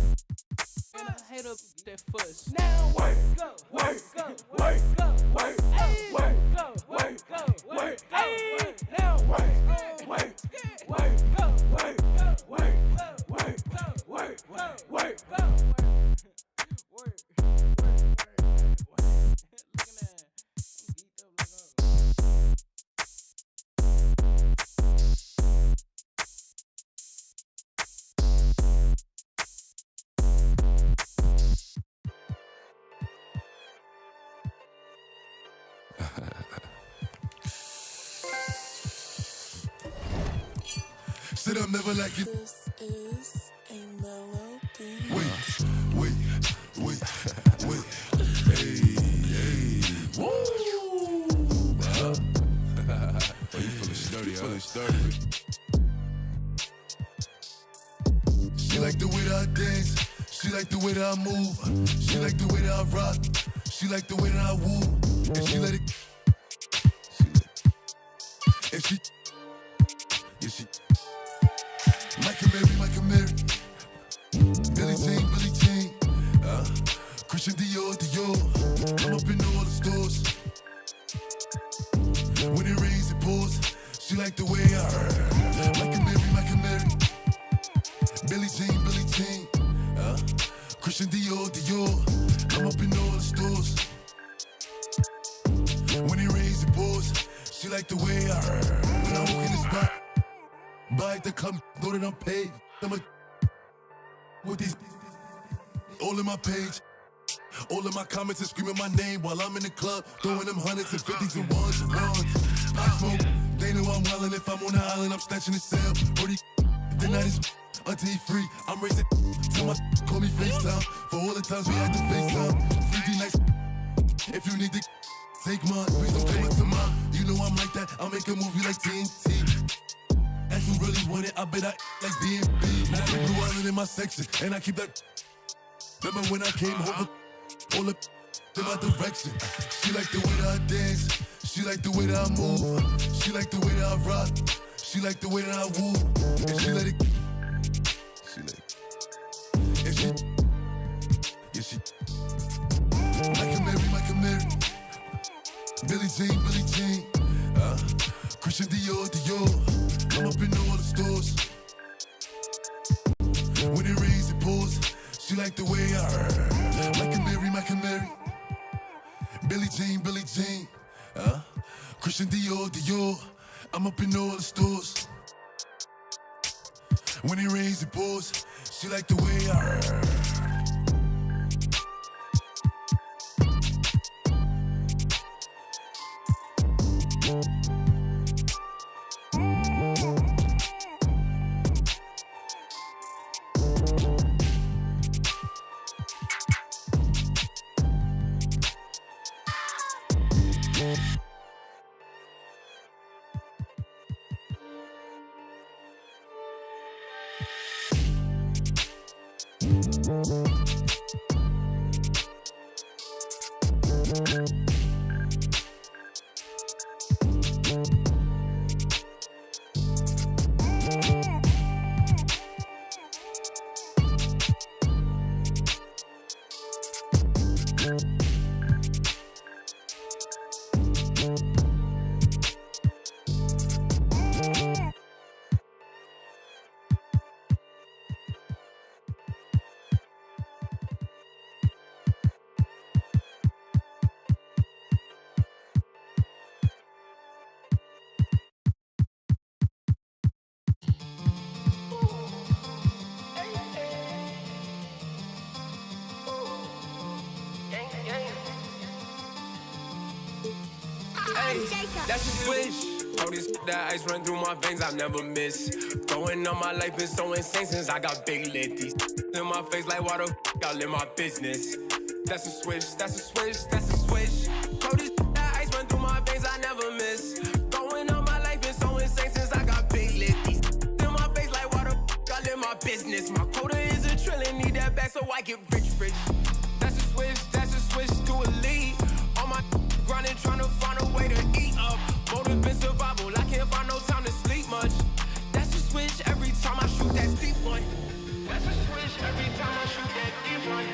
and I hate up that fuss. Now work, go, work, go, work, go, work, go, work, go, work, go, work, go, work. Now work. I'm never like you. This is a melody. Wait. Hey. Woo! Oh, you feeling sturdy, She like the way that I dance. She like the way that I move. She like the way that I rock. She like the way that I woo. And she let it. And she. Yeah, she. Michael Mary. Billie Jean. Christian Dior. I'm up in all the stores. When it rains, it pours. She like the way I heard. Michael Mary. Billie Jean. Christian Dior. I'm up in all the stores. When it rains, it pours. She like the way I heard. When I walk in the spot, buy it to come, know that I'm paid. I'm a with these all in my page. All of my comments are screaming my name while I'm in the club, throwing them hundreds and fifties and ones. I smoke, they know I'm wildin'. If I'm on the island, I'm snatching the cell. Brody, the night is until he free. I'm racing till my call me FaceTime. For all the times we had to FaceTime. 50 nights, if you need to take mine, please don't come up to mine. You know I'm like that, I'll make a movie like TNT. As you really want it, I bet I like B&B. Now I keep Blue Island in my section, and I keep that. Remember when I came over, all up in my direction. She like the way that I dance. She like the way that I move. She like the way that I rock. She like the way that I woo. And she let it. And she. Yeah, she. Michael Mary. Billie Jean. Christian Dior. I'm up in all the stores. When it rains, it pours. She like the way I heard. Michael Mary. Billie Jean. Christian Dior. I'm up in all the stores. When it rains, it pours. She like the way I heard. That's a switch. All this that ice run through my veins, I never miss. Going on my life is so insane since I got big lit. These in my face like why the y'all in my business. That's a switch. All this that ice run through my veins, I never miss. Going on my life is so insane since I got big lit. These in my face like why the y'all in my business. My quota is a trillion, need that back so I get rich. That's a switch to a lead. On my grinding, trying to find a way to eat up. Motive in survival, I can't find no time to sleep much. That's a switch every time I shoot that deep one. That's a switch every time I shoot that deep one.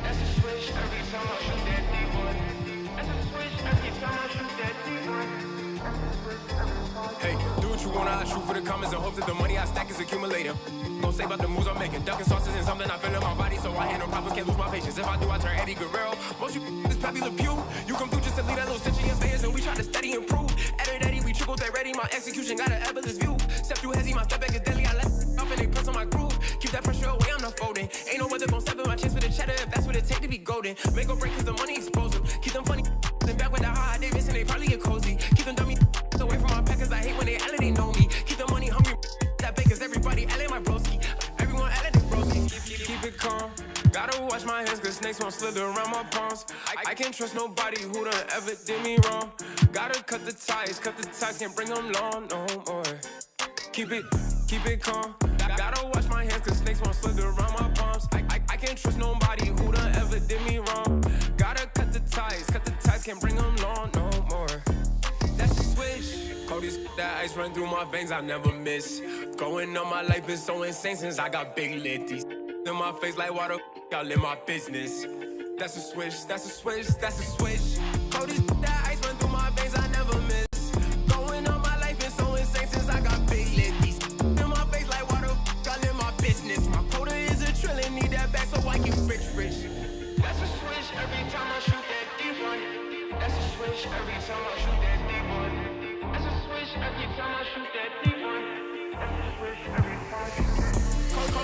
That's a switch every time I shoot that deep one. That's a switch every time I shoot that deep one. Hey, do what you wanna, I shoot for the comments and hope that the money I stack is accumulating. Don't say about the moves I'm making. Ducking sauces and something I feel in my body, so I handle problems, can't lose my patience. If I do, I turn Eddie Guerrero. Most you is Pepe Le Pew. You come through just to leave that little stitch in your face, and we try to steady improve. Eddie, we trickle that ready. My execution got an effortless view. Step through hezzy, my step back is deadly. I let off and they press on my groove. Keep that pressure away, I'm not folding. Ain't no weather gon' step in my chest for the cheddar if that's what it take to be golden. Make or break cause the money expose them. Keep them funny then back with the high Davis and they probably get cozy. Keep them dummy away from my pack cause I hate when they they know me. Keep the money hungry that bakers everybody slipped around my palms. I can't trust nobody who done ever did me wrong. Gotta cut the ties, can't bring them long no more. Keep it calm. Gotta wash my hands cause snakes won't slip around my palms. I can't trust nobody who done ever did me wrong. Gotta cut the ties, can't bring them long no more. That's the switch. Cody's that ice run through my veins, I never miss. Going on my life is so insane since I got big lit. These in my face like water, y'all in my business. That's a switch, that's a switch, that's a switch. Cody's that ice run through my veins, I never miss. Going on my life is so insane since I got big lit. These in my face like water, y'all in my business. My quota is a trillion, need that back so I get rich. That's a switch every time I shoot that deep one. That's a switch every time I shoot that deep one. That's a switch every time I shoot that deep one. That's a switch every time I shoot that.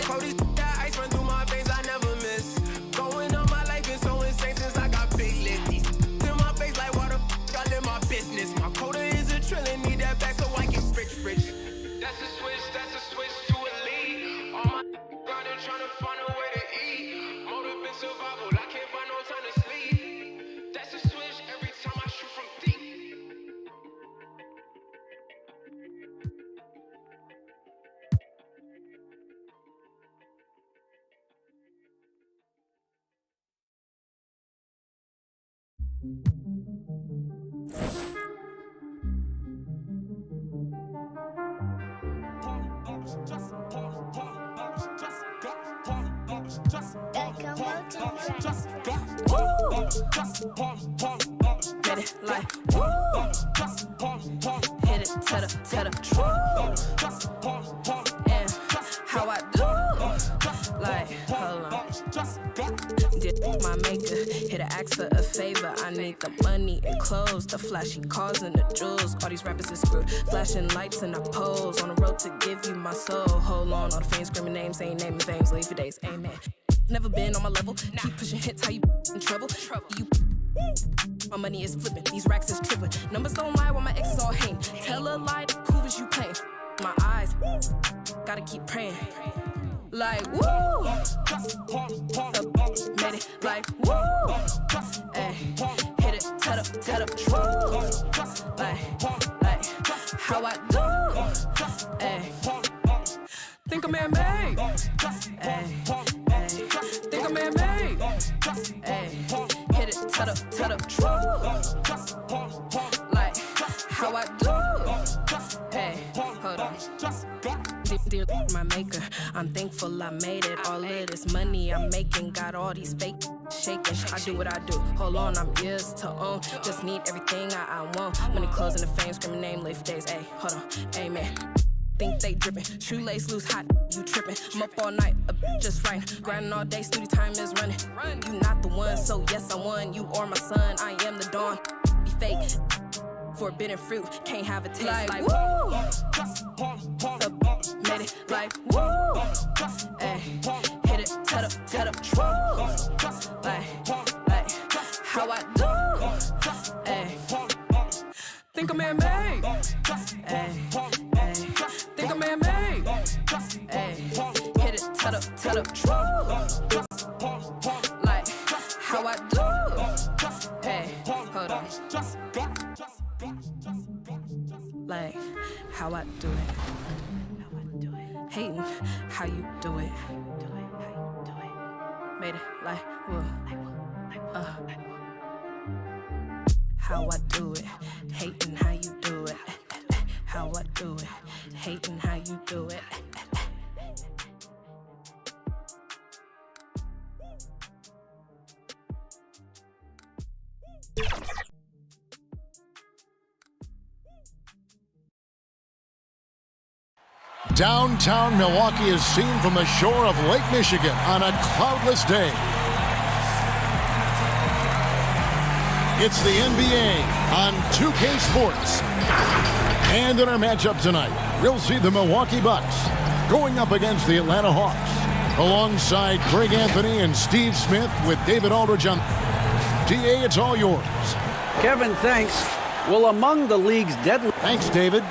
Cody's that ice run through my veins, I never miss. Going on my life is so insane since I got big lit. These in my face like water, y'all in my business. My quota is a trillion, need that back so I get rich. That's a switch to a lead. All my grinding trying to find a way to eat. Motive in survival, I can't find no time to sleep. That's a switch every time I shoot from deep. Get it like woo. Hit it to the true. And how I do, like hold on. Did my maker hit an ask for a favor? I need the money and clothes, the flashy cars and the jewels. All these rappers is screwed, flashing lights and I pose on the road to give you my soul. Hold on, all the fans screaming names, ain't naming names, leave for days, amen. Never been on my level, keep pushing hits, how you in trouble? You my money is flipping, these racks is tripping. Numbers don't lie while my exes all hang. Tell a lie to prove as you playing. My eyes, gotta keep praying. Like woo, made it like woo. Ay, hit it to the true. Like how I do. Ay, think I'm man-made. Ay, think I'm man-made. Ay, hit it to the true. Like how I do. Hey, hold on. Dear my maker, I'm thankful I made it. All of this money I'm making got all these fake shaking. I do what I do. Hold on, I'm years to own. Just need everything I want. Money, clothes, and the fame, screaming name, live for days. Hey, hold on, amen. Think they dripping, shoelace loose, hot, you tripping. I'm up all night, just right. Grinding all day, studio time is running. You not the one, so yes I won. You are my son, I am the dawn. Be fake, forbidden fruit, can't have a taste like woo. Made it like woo. Ay, hit it to the true. Like how I do. Ay, think I'm man-made. Ay, think I'm man-made. Ay, hit it to the true. Like how I do. Hey, hold on. Like how I do it. Hating how you do it. Made it like whoa. How I do it. Hating how you do it. How I do it. Hating how you do it. Downtown Milwaukee is seen from the shore of Lake Michigan on a cloudless day. It's the NBA on 2K Sports. And in our matchup tonight, we'll see the Milwaukee Bucks going up against the Atlanta Hawks. Alongside Greg Anthony and Steve Smith with David Aldridge on. DA, it's all yours. Kevin, thanks. Well, among the league's deadly... Thanks, David.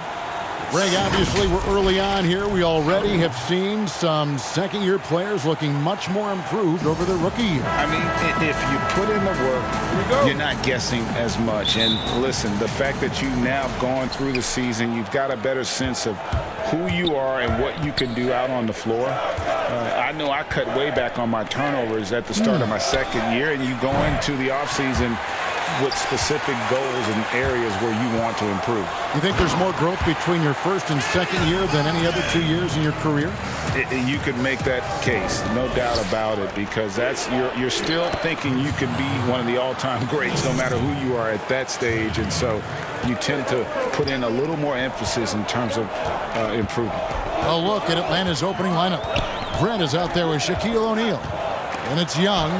Greg, obviously, we're early on here. We already have seen some second-year players looking much more improved over their rookie year. I mean, if you put in the work, you're not guessing as much. And listen, the fact that you've now gone through the season, you've got a better sense of who you are and what you can do out on the floor. I know I cut way back on my turnovers at the start of my second year, and you go into the offseason with specific goals and areas where you want to improve. You think there's more growth between your first and second year than any other 2 years in your career? You could make that case, no doubt about it, because you're still thinking you can be one of the all-time greats no matter who you are at that stage, and so you tend to put in a little more emphasis in terms of improvement. A look at Atlanta's opening lineup. Brent is out there with Shaquille O'Neal. And it's Young,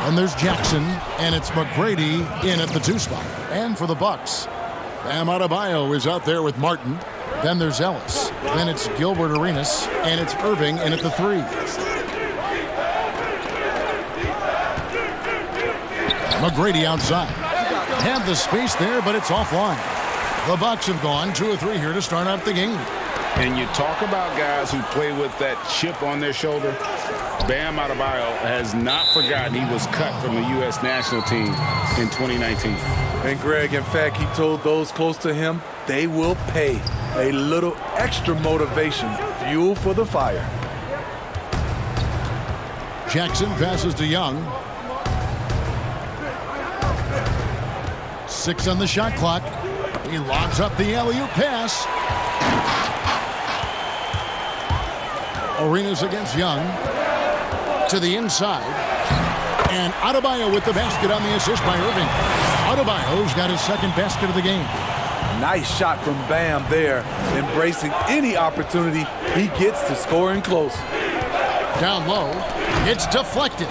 and there's Jackson, and it's McGrady in at the 2 spot. And for the Bucks, Bam Adebayo is out there with Martin. Then there's Ellis. Then it's Gilbert Arenas, and it's Irving in at the 3. McGrady outside. Had the space there, but it's offline. The Bucks have gone 2 or 3 here to start out the game. And you talk about guys who play with that chip on their shoulder. Bam Adebayo has not forgotten he was cut from the U.S. national team in 2019. And Greg, in fact, he told those close to him they will pay. A little extra motivation, fuel for the fire. Jackson passes to Young. 6 on the shot clock. He lobs up the alley-oop pass. Arenas against Young. To the inside. And Adebayo with the basket on the assist by Irving. Adebayo's got his second basket of the game. Nice shot from Bam there, embracing any opportunity he gets to scoring close. Down low. It's deflected.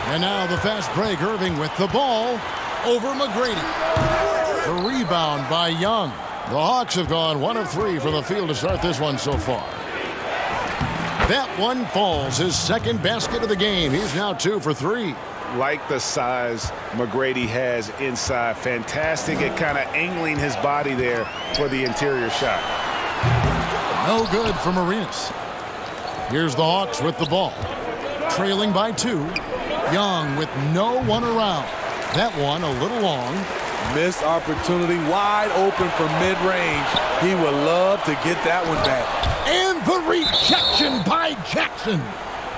And now the fast break. Irving with the ball over McGrady. The rebound by Young. The Hawks have gone 1 of 3 from the field to start this one so far. That one falls, his second basket of the game. He's now 2 for 3. Like the size McGrady has inside. Fantastic at kind of angling his body there for the interior shot. No good from Arenas. Here's the Hawks with the ball. Trailing by 2. Young with no one around. That one a little long. Missed opportunity, wide open for mid-range. He would love to get that one back. And the rejection by Jackson.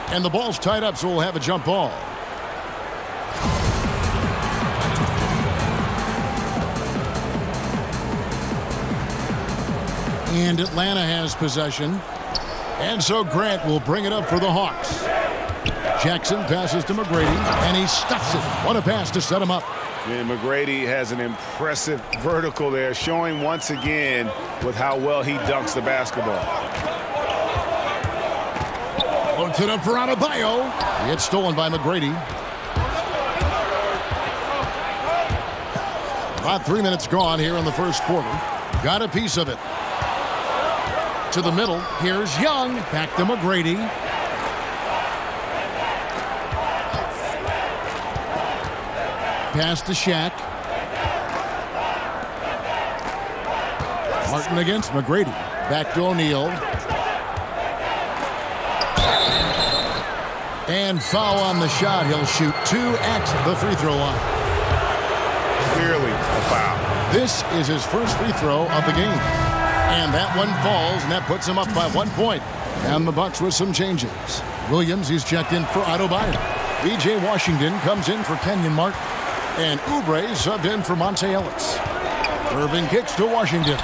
And the ball's tied up, so we'll have a jump ball. And Atlanta has possession. And so Grant will bring it up for the Hawks. Jackson passes to McGrady, and he stuffs it. What a pass to set him up. And McGrady has an impressive vertical there, showing once again with how well he dunks the basketball. Puts it up for Adebayo. It's stolen by McGrady. About 3 minutes gone here in the first quarter. Got a piece of it. To the middle. Here's Young. Back to McGrady. Pass to Shaq. Martin against McGrady. Back to O'Neal. And foul on the shot. He'll shoot 2 at the free throw line. Clearly a foul. This is his first free throw of the game. And that one falls, and that puts him up by 1 point. And the Bucks with some changes. Williams, he's checked in for Adebayo. B.J. Washington comes in for Kenyon Martin. And Oubre subbed in for Monte Ellis. Irving kicks to Washington.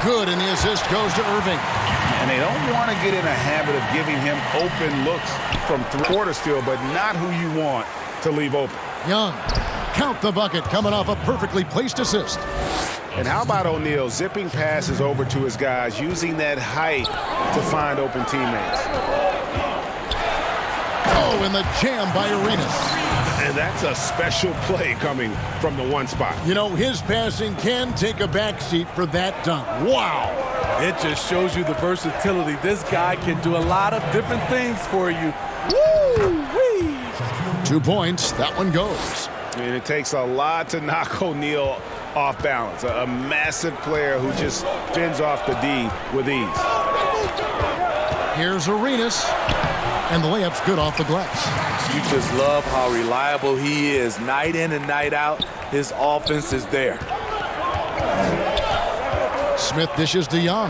Good, and the assist goes to Irving. And they don't want to get in a habit of giving him open looks from quarter still, but not who you want to leave open. Young, count the bucket, coming off a perfectly placed assist. And how about O'Neal zipping passes over to his guys, using that height to find open teammates. Oh, and the jam by Arenas. And that's a special play coming from the 1 spot. You know, his passing can take a backseat for that dunk. Wow. It just shows you the versatility. This guy can do a lot of different things for you. Woo-wee. 2 points. That one goes. And it takes a lot to knock O'Neal off balance. A massive player who just fends off the D with ease. Here's Arenas, and the layup's good off the glass. You just love how reliable he is. Night in and night out, his offense is there. Smith dishes to Young.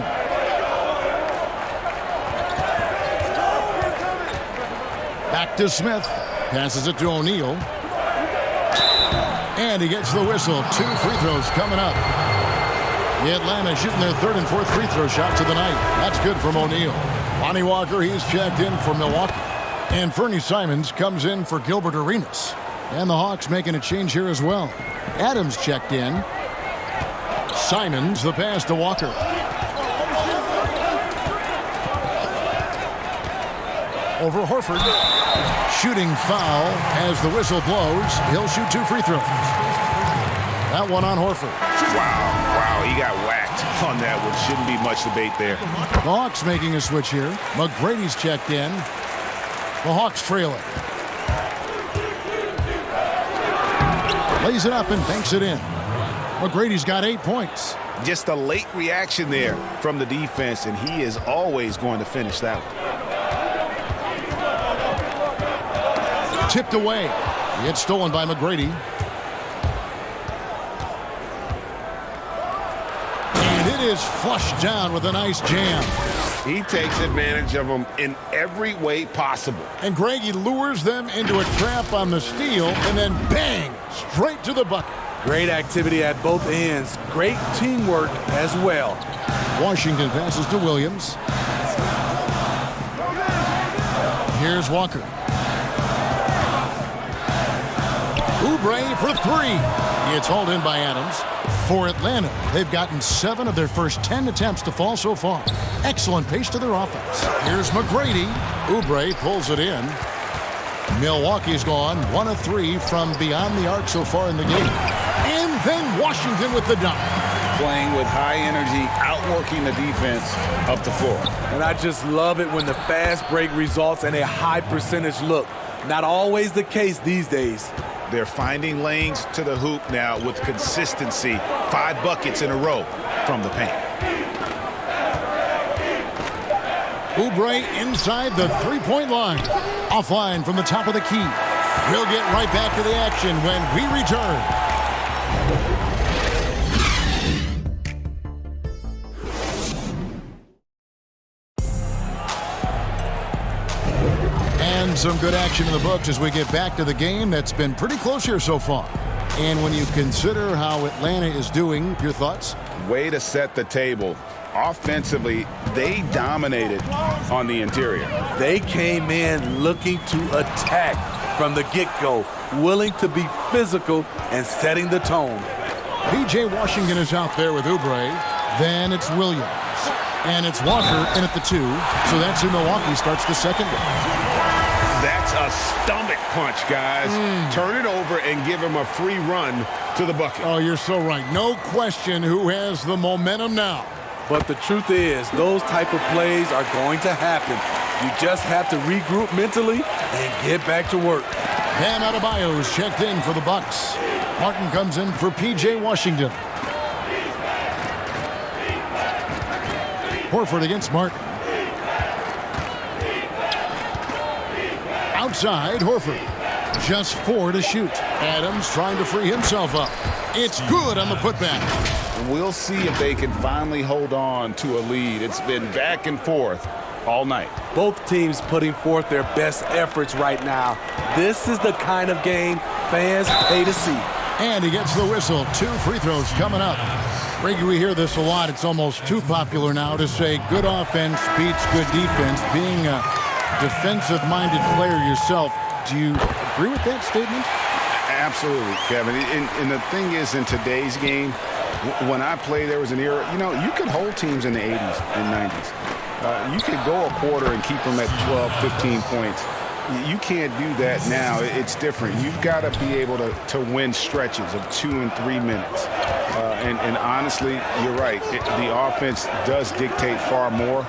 Back to Smith. Passes it to O'Neal. And he gets the whistle. 2 free throws coming up. Atlanta shooting their 3rd and 4th free throw shots of the night. That's good from O'Neal. Lonnie Walker, he's checked in for Milwaukee. And Fernie Simons comes in for Gilbert Arenas. And the Hawks making a change here as well. Adams checked in. Simons, the pass to Walker. Over Horford. Shooting foul as the whistle blows. He'll shoot 2 free throws. That one on Horford. Wow, he got whacked on that one. Shouldn't be much debate there. The Hawks making a switch here. McGrady's checked in. The Hawks trailing. Lays it up and banks it in. McGrady's got 8 points. Just a late reaction there from the defense, and he is always going to finish that one. Tipped away. It's stolen by McGrady. And it is flushed down with a nice jam. He takes advantage of them in every way possible. And Greg, he lures them into a trap on the steal, and then bang, straight to the bucket. Great activity at both ends. Great teamwork as well. Washington passes to Williams. Here's Walker. Oubre for 3. It's hauled in by Adams. For Atlanta, they've gotten 7 of their first 10 attempts to fall so far. Excellent pace to their offense. Here's McGrady. Oubre pulls it in. Milwaukee's gone 1 of 3 from beyond the arc so far in the game. And then Washington with the dunk. Playing with high energy, outworking the defense up the floor. And I just love it when the fast break results in a high percentage look. Not always the case these days. They're finding lanes to the hoop now with consistency. 5 buckets in a row from the paint. Oubre inside the 3-point line. Offline from the top of the key. We'll get right back to the action when we return. And some good action in the books as we get back to the game that's been pretty close here so far. And when you consider how Atlanta is doing, your thoughts? Way to set the table. Offensively, they dominated on the interior. They came in looking to attack from the get-go, willing to be physical and setting the tone. P.J. Washington is out there with Oubre. Then it's Williams. And it's Walker in at the 2. So that's who Milwaukee starts the second game. That's a stomach punch, guys. Turn it over and give him a free run to the bucket. Oh, you're so right. No question who has the momentum now. But the truth is, those type of plays are going to happen. You just have to regroup mentally and get back to work. Bam Adebayo's checked in for the Bucks. Martin comes in for P.J. Washington. Horford against Martin. Outside, Horford. Just 4 to shoot. Adams trying to free himself up. It's good on the putback. We'll see if they can finally hold on to a lead. It's been back and forth all night. Both teams putting forth their best efforts right now. This is the kind of game fans pay to see. And he gets the whistle. 2 free throws coming up. Greg, we hear this a lot. It's almost too popular now to say good offense beats good defense. Being a defensive-minded player yourself, do you agree with that statement? Absolutely, Kevin. And the thing is, in today's game, when I played, there was an era, you could hold teams in the 80s and 90s. You could go a quarter and keep them at 12, 15 points. You can't do that now. It's different. You've got to be able to win stretches of 2 and 3 minutes. And honestly, you're right. The offense does dictate far more,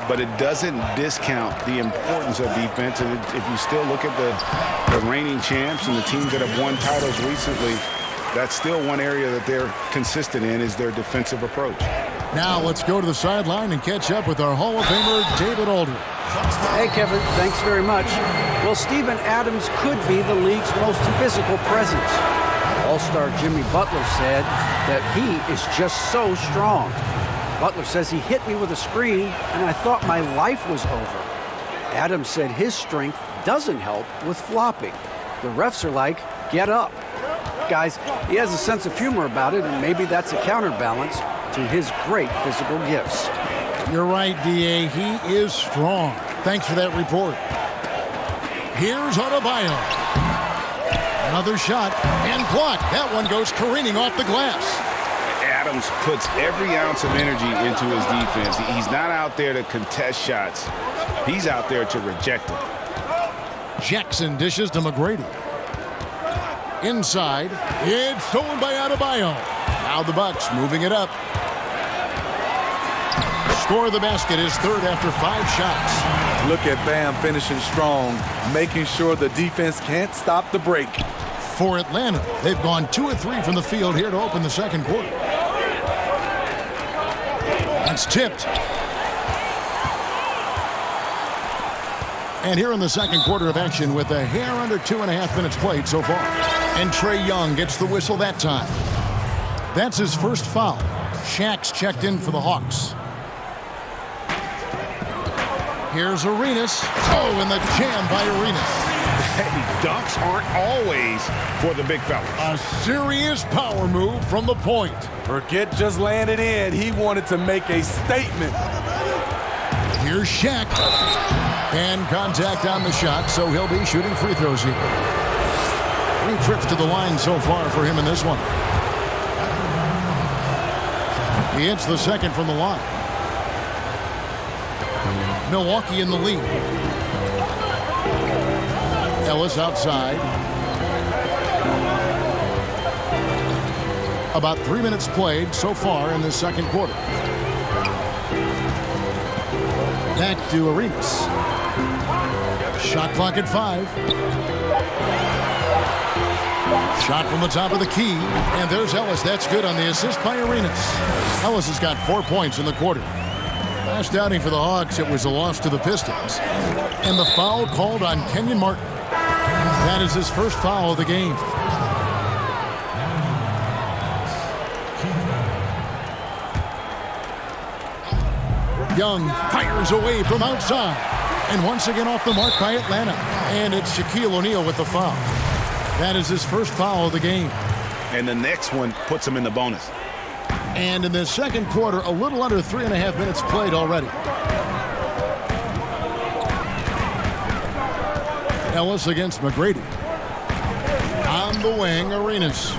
but it doesn't discount the importance of defense. And if you still look at the reigning champs and the teams that have won titles recently, that's still one area that they're consistent in is their defensive approach. Now let's go to the sideline and catch up with our Hall of Famer, David Aldridge. Hey, Kevin, thanks very much. Well, Steven Adams could be the league's most physical presence. All-star Jimmy Butler said that he is just so strong. Butler says he hit me with a screen, and I thought my life was over. Adams said his strength doesn't help with flopping. The refs are like, get up. Guys, he has a sense of humor about it, and maybe that's a counterbalance to his great physical gifts. You're right, D.A. He is strong. Thanks for that report. Here's Adebayo. Another shot and blocked. That one goes careening off the glass. Adams puts every ounce of energy into his defense. He's not out there to contest shots. He's out there to reject them. Jackson dishes to McGrady. Inside, it's stolen by Adebayo. Now the Bucks moving it up. Score of the basket is third after 5 shots. Look at Bam finishing strong, making sure the defense can't stop the break. For Atlanta, they've gone 2 of 3 from the field here to open the second quarter. That's tipped. And here in the second quarter of action with a hair under 2.5 minutes played so far. And Trae Young gets the whistle that time. That's his first foul. Shaq's checked in for the Hawks. Here's Arenas. Oh, and the jam by Arenas. Hey, dunks aren't always for the big fellas. A serious power move from the point. Forget just laying it in. He wanted to make a statement. Here's Shaq. And contact on the shot, so he'll be shooting free throws here. 3 trips to the line so far for him in this one. He hits the second from the line. Milwaukee in the lead. Ellis outside. About 3 minutes played so far in the second quarter. Back to Arenas. Shot clock at 5. Shot from the top of the key. And there's Ellis. That's good on the assist by Arenas. Ellis has got 4 points in the quarter. Last outing for the Hawks, it was a loss to the Pistons. And the foul called on Kenyon Martin. That is his first foul of the game. Young fires away from outside. And once again off the mark by Atlanta. And it's Shaquille O'Neal with the foul. That is his first foul of the game. And the next one puts him in the bonus. And in the second quarter, a little under 3.5 minutes played already. Ellis against McGrady. On the wing, Arenas.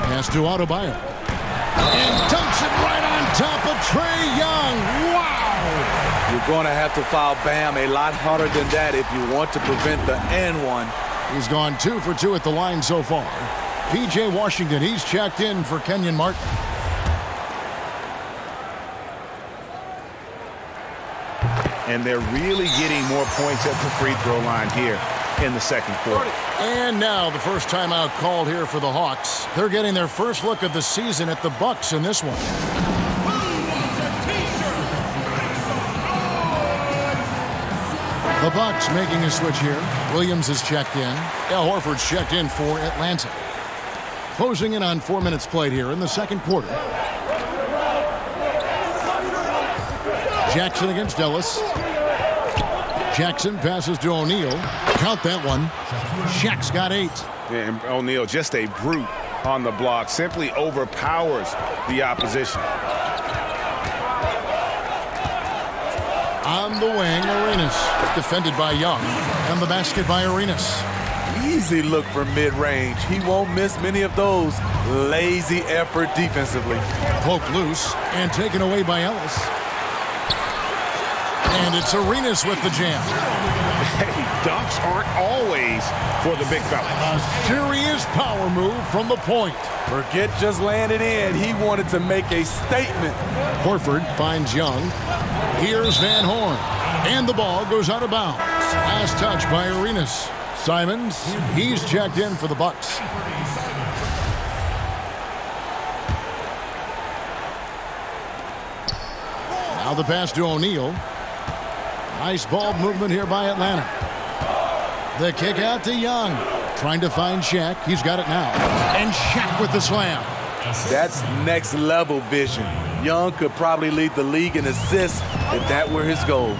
Pass to Adebayo. And dunks it right on top of Trae Young. Wow! You're going to have to foul Bam a lot harder than that if you want to prevent the and one. He's gone 2 for 2 at the line so far. P.J. Washington, he's checked in for Kenyon Martin. And they're really getting more points at the free throw line here in the second quarter. And now the first timeout called here for the Hawks. They're getting their first look of the season at the Bucks in this one. The Bucks making a switch here. Williams is checked in. Al Horford's checked in for Atlanta. Closing in on 4 minutes played here in the second quarter. Jackson against Ellis. Jackson passes to O'Neal. Count that one. Shaq's got 8. And O'Neal, just a brute on the block, simply overpowers the opposition. On the wing, Arenas. Defended by Young. And the basket by Arenas. Easy look for mid-range. He won't miss many of those. Lazy effort defensively. Poked loose and taken away by Ellis. And it's Arenas with the jam. Hey, dunks aren't always for the big fella. A serious power move from the point. Forget just laying it in. He wanted to make a statement. Horford finds Young. Here's Van Horn. And the ball goes out of bounds. Last touch by Arenas. Simons, he's checked in for the Bucks. Now the pass to O'Neal. Nice ball movement here by Atlanta. The kick out to Young. Trying to find Shaq. He's got it now. And Shaq with the slam. That's next level vision. Young could probably lead the league in assists if that were his goal.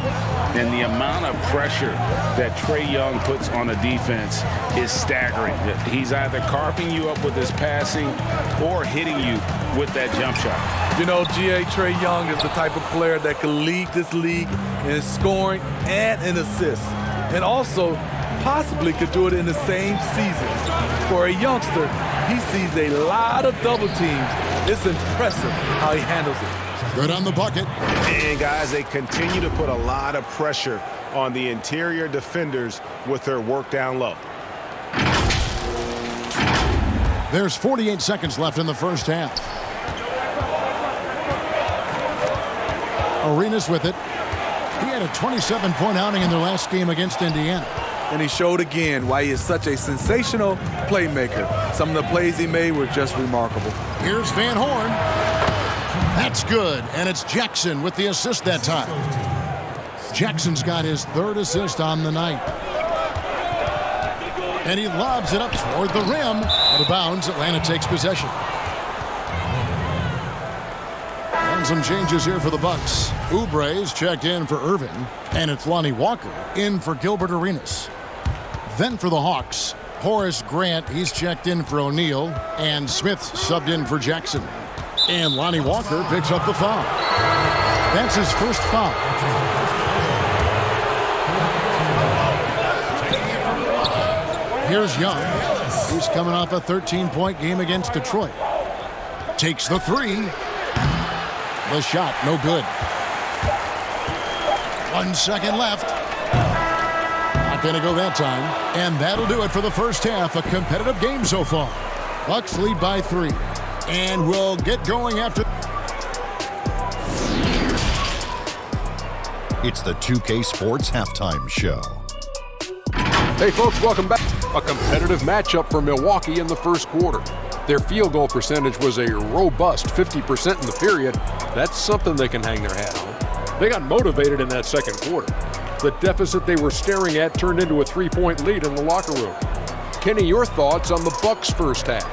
And the amount of pressure that Trae Young puts on a defense is staggering. He's either carving you up with his passing or hitting you with that jump shot. You know, Trae Young is the type of player that can lead this league in scoring and in assists. And also possibly could do it in the same season. For a youngster, he sees a lot of double teams. It's impressive how he handles it. Good on the bucket. And guys, they continue to put a lot of pressure on the interior defenders with their work down low. There's 48 seconds left in the first half. Arenas with it. He had a 27-point outing in their last game against Indiana. And he showed again why he is such a sensational playmaker. Some of the plays he made were just remarkable. Here's Van Horn. That's good, and it's Jackson with the assist that time. Jackson's got his third assist on the night. And he lobs it up toward the rim. Out of bounds, Atlanta takes possession. And some changes here for the Bucks. Oubre's checked in for Irvin, and it's Lonnie Walker in for Gilbert Arenas. Then for the Hawks, Horace Grant, he's checked in for O'Neal, and Smith subbed in for Jackson. And Lonnie Walker picks up the foul. That's his first foul. Here's Young. He's coming off a 13-point game against Detroit. Takes the three. The shot, no good. 1 second left. Not going to go that time. And that'll do it for the first half. A competitive game so far. Bucks lead by 3. And we'll get going after. It's the 2K Sports Halftime Show. Hey folks, welcome back. A competitive matchup for Milwaukee in the first quarter. Their field goal percentage was a robust 50% in the period. That's something they can hang their hat on. They got motivated in that second quarter. The deficit they were staring at turned into a 3-point lead in the locker room. Kenny, your thoughts on the Bucks' first half?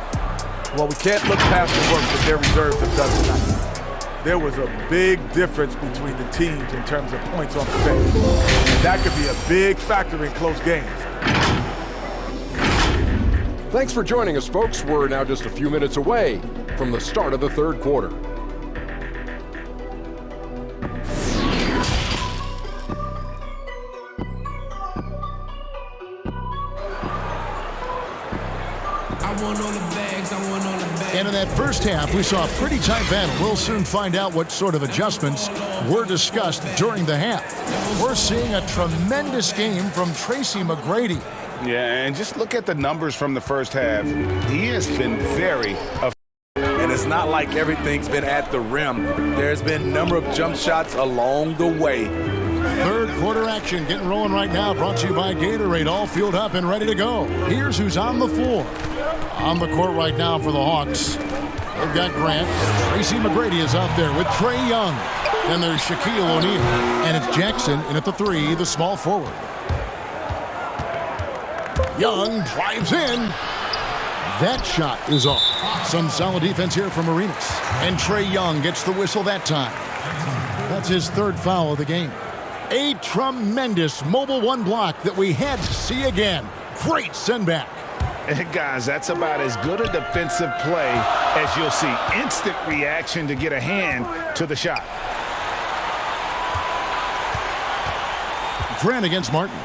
Well, we can't look past the work that their reserves have done tonight. There was a big difference between the teams in terms of points on the bench. And that could be a big factor in close games. Thanks for joining us, folks. We're now just a few minutes away from the start of the third quarter. And in that first half, we saw a pretty tight battle. We'll soon find out what sort of adjustments were discussed during the half. We're seeing a tremendous game from Tracy McGrady. Yeah, and just look at the numbers from the first half. He has been very effective. And it's not like everything's been at the rim. There's been a number of jump shots along the way. Third quarter action getting rolling right now. Brought to you by Gatorade. All fueled up and ready to go. Here's who's on the floor. On the court right now for the Hawks. They've got Grant. Tracy McGrady is out there with Trae Young. Then there's Shaquille O'Neal. And it's Jackson in at the 3, the small forward. Young drives in. That shot is off. Some solid defense here from Arenas. And Trae Young gets the whistle that time. That's his third foul of the game. A tremendous mobile one block that we had to see again. Great send back. And guys, that's about as good a defensive play as you'll see. Instant reaction to get a hand to the shot. Grant against Martin.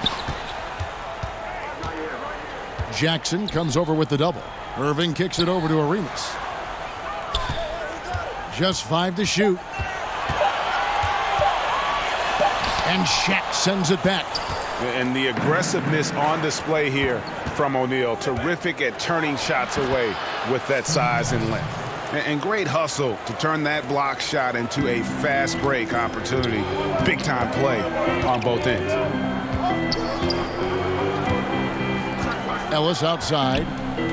Jackson comes over with the double. Irving kicks it over to Arenas. Just 5 to shoot. And Shaq sends it back. And the aggressiveness on display here from O'Neal. Terrific at turning shots away with that size and length. And great hustle to turn that block shot into a fast break opportunity. Big time play on both ends. Ellis outside.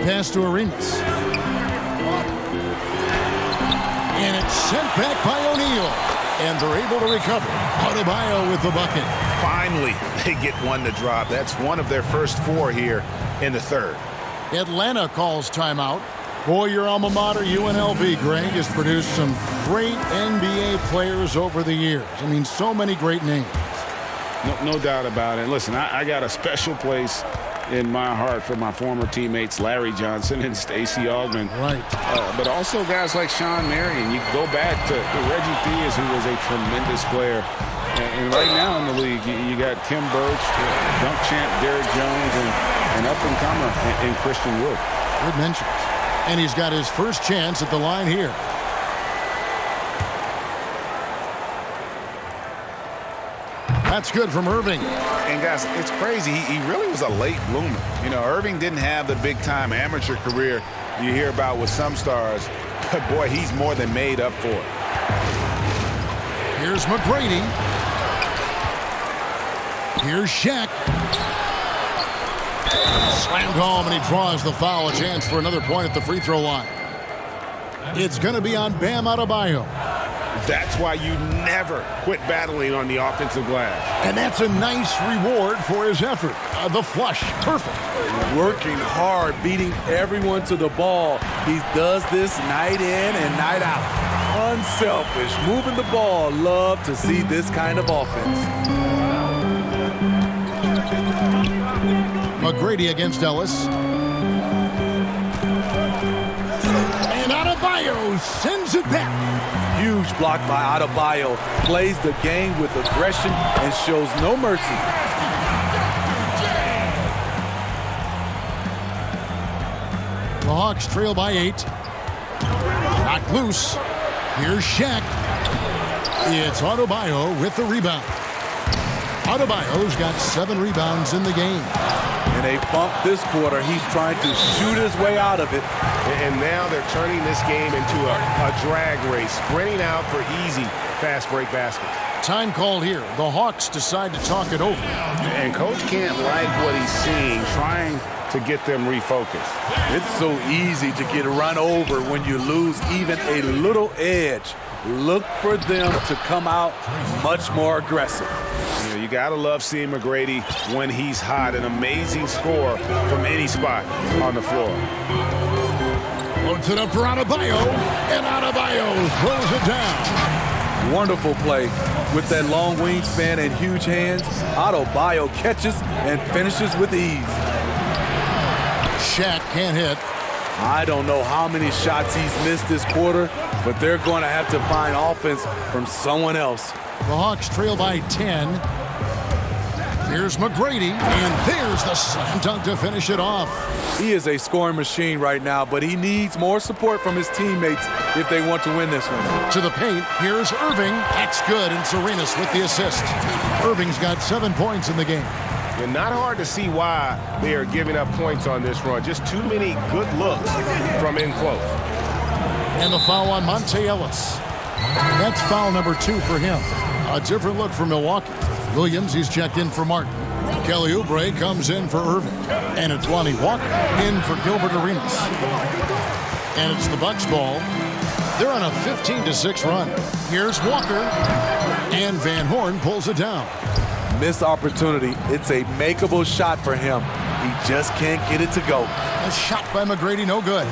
Pass to Arenas. And it's sent back by O'Neal. And they're able to recover. Adebayo with the bucket. Finally, they get one to drop. That's one of their first 4 here in the third. Atlanta calls timeout. Boy, your alma mater, UNLV, Greg, has produced some great NBA players over the years. I mean, so many great names. No doubt about it. Listen, I got a special place in my heart for my former teammates Larry Johnson and Stacey Augmon. Right. But also guys like Sean Marion. You go back to Reggie Theus, who was a tremendous player. And right now in the league, you got Tim Birch, dunk champ Derrick Jones, and up-and-comer in Christian Wood. Good mentions. And he's got his first chance at the line here. That's good from Irving. And guys, it's crazy. He really was a late bloomer. You know, Irving didn't have the big-time amateur career you hear about with some stars. But, boy, he's more than made up for it. Here's McGrady. Here's Shaq. Slammed home, and he draws the foul. A chance for another point at the free throw line. It's going to be on Bam Adebayo. That's why you never quit battling on the offensive glass. And that's a nice reward for his effort. The flush, perfect. Working hard, beating everyone to the ball. He does this night in and night out. Unselfish, moving the ball. Love to see this kind of offense. McGrady against Ellis. And Adebayo sends it back. Huge block by Adebayo. Plays the game with aggression and shows no mercy. The Hawks trail by 8. Knocked loose. Here's Shaq. It's Adebayo with the rebound. Adebayo's got 7 rebounds in the game. In a bump this quarter, he's trying to shoot his way out of it. And now they're turning this game into a drag race, sprinting out for easy fast break baskets. Time called here. The Hawks decide to talk it over. And coach can't like what he's seeing, trying to get them refocused. It's so easy to get run over when you lose even a little edge. Look for them to come out much more aggressive. You gotta love seeing McGrady when he's hot. An amazing score from any spot on the floor. Loads it up for Adebayo, and Adebayo throws it down. Wonderful play. With that long wingspan and huge hands, Adebayo catches and finishes with ease. Shaq can't hit. I don't know how many shots he's missed this quarter, but they're going to have to find offense from someone else. The Hawks trail by 10. Here's McGrady, and there's the slam dunk to finish it off. He is a scoring machine right now, but he needs more support from his teammates if they want to win this one. To the paint, here's Irving. That's good, and Serenas with the assist. Irving's got 7 points in the game. And not hard to see why they are giving up points on this run. Just too many good looks from in close. And the foul on Monte Ellis. That's foul number 2 for him. A different look for Milwaukee. Williams, he's checked in for Martin. Kelly Oubre comes in for Irving. And it's Lonnie Walker in for Gilbert Arenas. And it's the Bucks ball. They're on a 15-6 run. Here's Walker. And Van Horn pulls it down. Missed opportunity. It's a makeable shot for him. He just can't get it to go. A shot by McGrady, no good.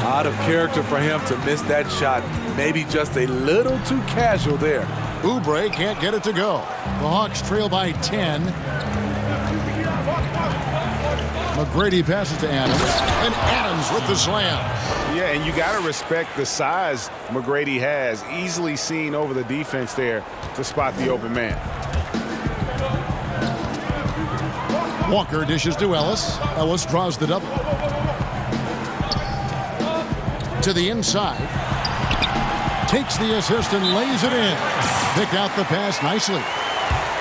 Out of character for him to miss that shot. Maybe just a little too casual there. Oubre can't get it to go. The Hawks trail by 10. McGrady passes to Adams, and Adams with the slam. Yeah, and you got to respect the size McGrady has. Easily seen over the defense there to spot the open man. Walker dishes to Ellis. Ellis draws the double. To the inside. Takes the assist and lays it in. Picked out the pass nicely.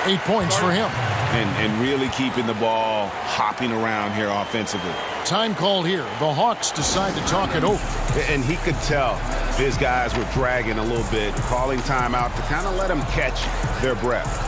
8 points for him. And really keeping the ball hopping around here offensively. Time called here. The Hawks decide to talk it over. And he could tell his guys were dragging a little bit, calling timeout to kind of let them catch their breath.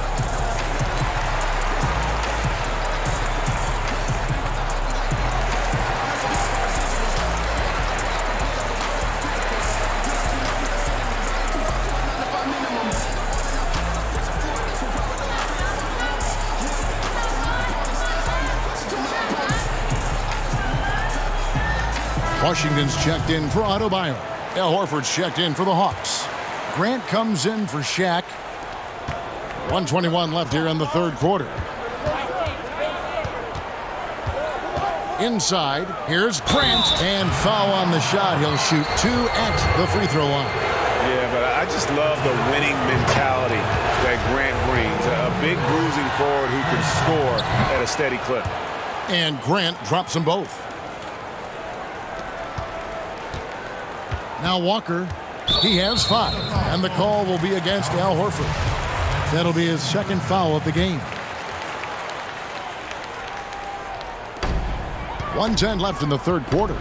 Washington's checked in for Adebayo. Al Horford's checked in for the Hawks. Grant comes in for Shaq. 1:21 left here in the third quarter. Inside, here's Grant, and foul on the shot. He'll shoot 2 at the free throw line. Yeah, but I just love the winning mentality that Grant brings. A big bruising forward who can score at a steady clip. And Grant drops them both. Now Walker, he has 5, and the call will be against Al Horford. That'll be his second foul of the game. 1:10 left in the third quarter.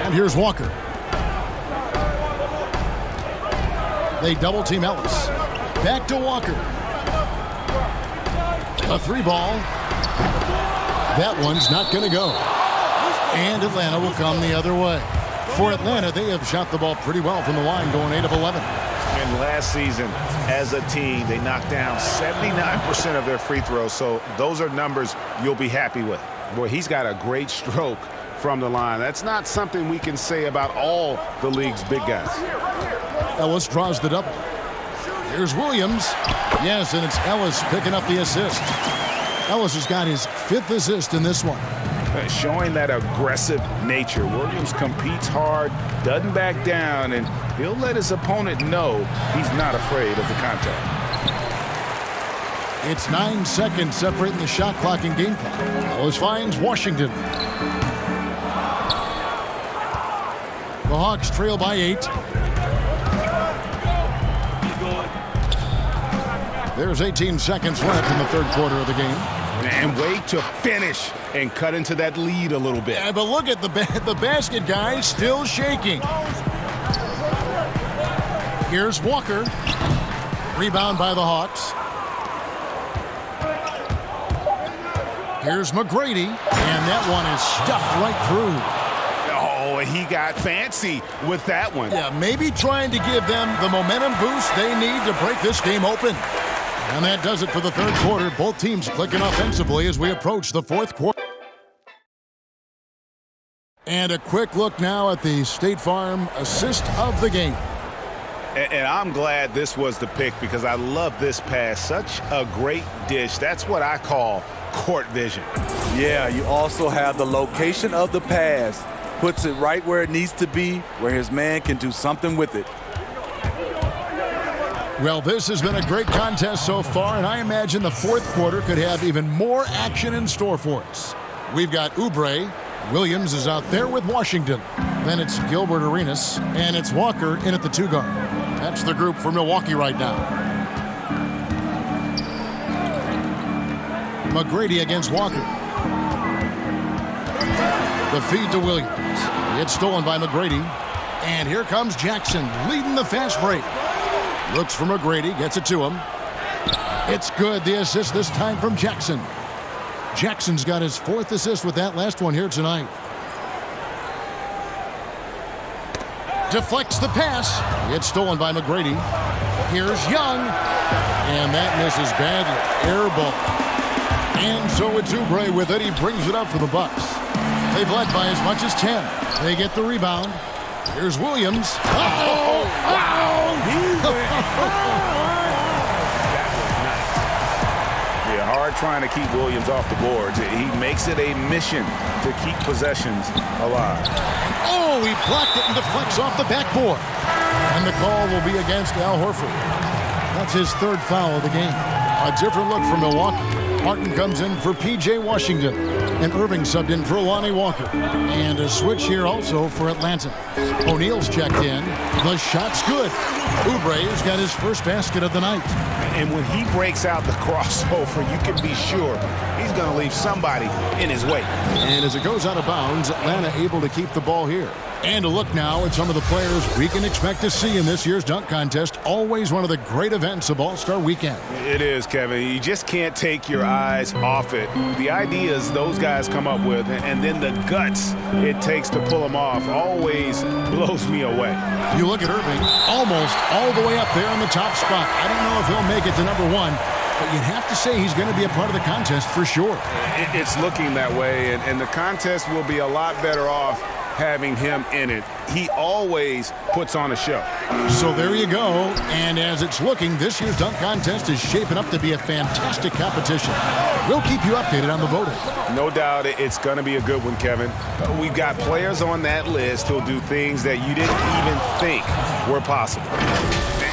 And here's Walker. They double team Ellis. Back to Walker. A 3-ball. That one's not going to go. And Atlanta will come the other way. For Atlanta, they have shot the ball pretty well from the line, going 8 of 11. And last season, as a team, they knocked down 79% of their free throws, so those are numbers you'll be happy with. Boy, he's got a great stroke from the line. That's not something we can say about all the league's big guys. Ellis draws the double. Here's Williams. Yes, and it's Ellis picking up the assist. Ellis has got his 5th assist in this one. Showing that aggressive nature. Williams competes hard, doesn't back down, and he'll let his opponent know he's not afraid of the contact. It's 9 seconds separating the shot clock and game clock. Ellis finds Washington. The Hawks trail by 8. There's 18 seconds left in the third quarter of the game. And wait to finish and cut into that lead a little bit. Yeah, but look at the basket, guys, still shaking. Here's Walker. Rebound by the Hawks. Here's McGrady, and that one is stuffed right through. Oh, he got fancy with that one. Yeah, maybe trying to give them the momentum boost they need to break this game open. And that does it for the third quarter. Both teams clicking offensively as we approach the fourth quarter. And a quick look now at the State Farm assist of the game. And I'm glad this was the pick because I love this pass. Such a great dish. That's what I call court vision. Yeah, you also have the location of the pass. Puts it right where it needs to be, where his man can do something with it. Well, this has been a great contest so far, and I imagine the fourth quarter could have even more action in store for us. We've got Oubre. Williams is out there with Washington. Then it's Gilbert Arenas, and it's Walker in at the 2 guard. That's the group for Milwaukee right now. McGrady against Walker. The feed to Williams. It's stolen by McGrady. And here comes Jackson leading the fast break. Looks for McGrady, gets it to him. It's good, the assist this time from Jackson. Jackson's got his 4th assist with that last one here tonight. Deflects the pass. It's stolen by McGrady. Here's Young. And that misses badly. Air ball. And so it's Oubre with it. He brings it up for the Bucks. They've led by as much as 10. They get the rebound. Here's Williams. Uh-oh! Yeah, hard trying to keep Williams off the boards. He makes it a mission to keep possessions alive. Oh, he blocked it and deflects off the backboard. And the call will be against Al Horford. That's his 3rd foul of the game. A different look for Milwaukee. Martin comes in for P.J. Washington. And Irving subbed in for Lonnie Walker. And a switch here also for Atlanta. O'Neal's checked in. The shot's good. Oubre's got his first basket of the night. And when he breaks out the crossover, you can be sure he's going to leave somebody in his way. And as it goes out of bounds, Atlanta able to keep the ball here. And a look now at some of the players we can expect to see in this year's dunk contest. Always one of the great events of All-Star Weekend. It is, Kevin. You just can't take your eyes off it. The ideas those guys come up with and then the guts it takes to pull them off always blows me away. You look at Irving, almost all the way up there in the top spot. I don't know if he'll make it to number 1, but you'd have to say he's going to be a part of the contest for sure. It's looking that way, and the contest will be a lot better off having him in it. He always puts on a show. So there you go. And as it's looking, this year's dunk contest is shaping up to be a fantastic competition. We'll keep you updated on the voting. No doubt it's going to be a good one, Kevin. We've got players on that list who'll do things that you didn't even think were possible.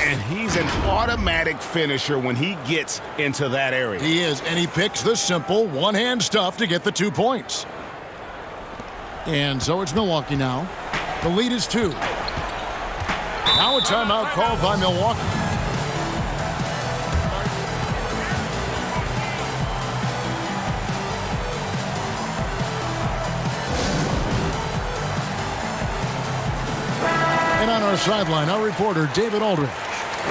And he's an automatic finisher when he gets into that area. He is, and he picks the simple one-hand stuff to get the 2 points. And so it's Milwaukee now. The lead is 2. Now a timeout called by Milwaukee. And on our sideline, our reporter, David Aldridge.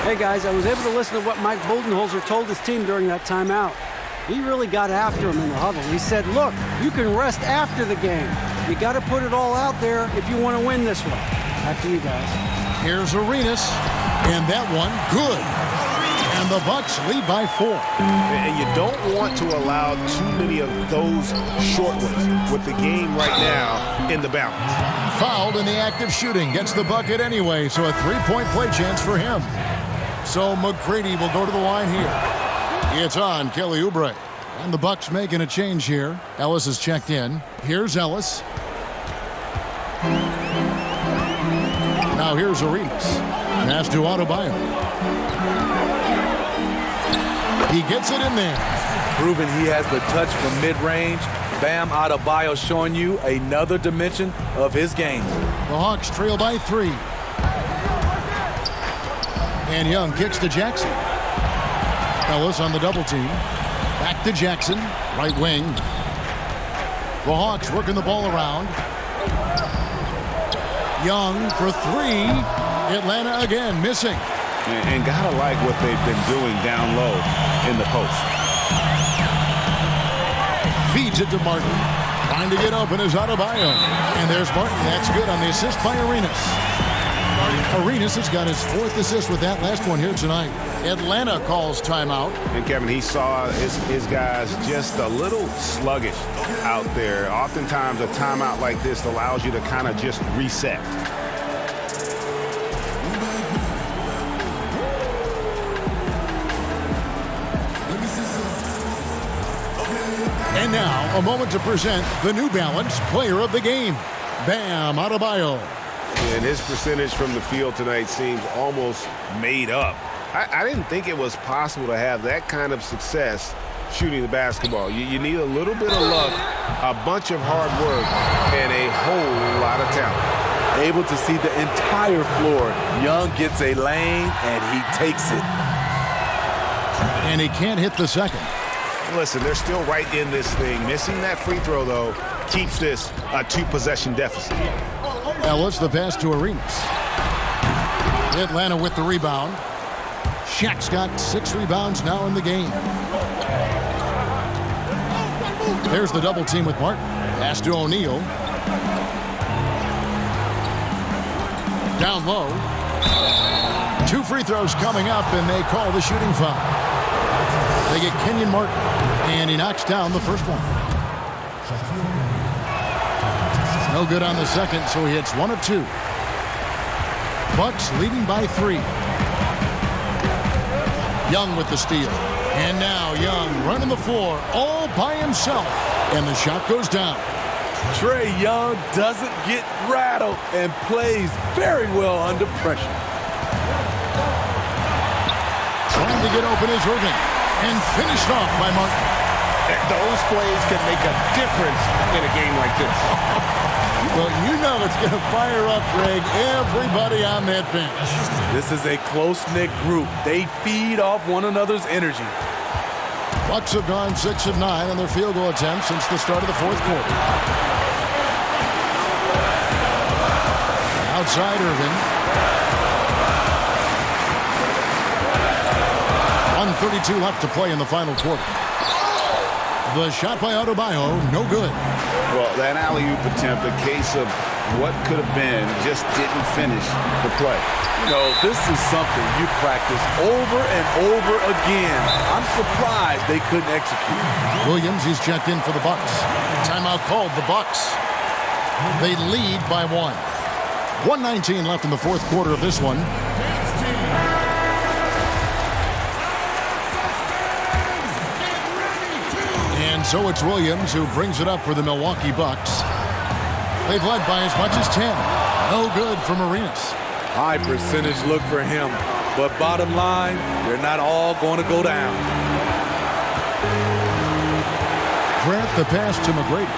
Hey, guys, I was able to listen to what Mike Budenholzer told his team during that timeout. He really got after him in the huddle. He said, look, you can rest after the game. You got to put it all out there if you want to win this one. Back to you guys. Here's Arenas, and that one good. And the Bucks lead by 4. And you don't want to allow too many of those short ones with the game right now in the balance. Fouled in the act of shooting, gets the bucket anyway, so a 3-point play chance for him. So McGrady will go to the line here. It's on Kelly Oubre. And the Bucks making a change here. Ellis is checked in. Here's Ellis. Now here's Arenas. Pass to Adebayo. He gets it in there. Proving he has the touch from mid-range. Bam Adebayo showing you another dimension of his game. The Hawks trail by 3. And Young kicks to Jackson. Ellis on the double team. Back to Jackson, right wing. The Hawks working the ball around. Young for 3. Atlanta again missing. And gotta like what they've been doing down low in the post. Feeds it to Martin. Trying to get open is Adebayo. And there's Martin. That's good on the assist by Arenas. Arenas has got his 4th assist with that last one here tonight. Atlanta calls timeout. And Kevin, he saw his guys just a little sluggish out there. Oftentimes a timeout like this allows you to kind of just reset. And now, a moment to present the New Balance Player of the Game, Bam Adebayo. And his percentage from the field tonight seems almost made up. I didn't think it was possible to have that kind of success shooting the basketball. You need a little bit of luck, a bunch of hard work, and a whole lot of talent. Able to see the entire floor. Young gets a lane, and he takes it. And he can't hit the second. Listen, they're still right in this thing. Missing that free throw, though, keeps this a 2-possession deficit. Ellis, the pass to Arenas. Atlanta with the rebound. Shaq's got 6 rebounds now in the game. There's the double team with Martin. Pass to O'Neal. Down low. 2 free throws coming up, and they call the shooting foul. They get Kenyon Martin, and he knocks down the first one. No good on the second, so he hits 1 of 2. Bucks leading by 3. Young with the steal. And now Young running the floor all by himself. And the shot goes down. Trae Young doesn't get rattled and plays very well under pressure. Trying to get open is Irving. And finished off by Martin. Those plays can make a difference in a game like this. Well, you know it's going to fire up, Greg, everybody on that bench. This is a close-knit group. They feed off one another's energy. Bucks have gone 6 of 9 on their field goal attempts since the start of the 4th quarter. Outside Irving. 1:32 left to play in the final quarter. The shot by Adebayo, no good. Well, that alley-oop attempt, a case of what could have been, just didn't finish the play. You know, this is something you practice over and over again. I'm surprised they couldn't execute. Williams is checked in for the Bucks. Timeout called the Bucks. They lead by 1. 1:19 left in the fourth quarter of this one. And so it's Williams who brings it up for the Milwaukee Bucks. They've led by as much as 10. No good from Arenas. High percentage look for him. But bottom line, they're not all going to go down. Grant the pass to McGrady.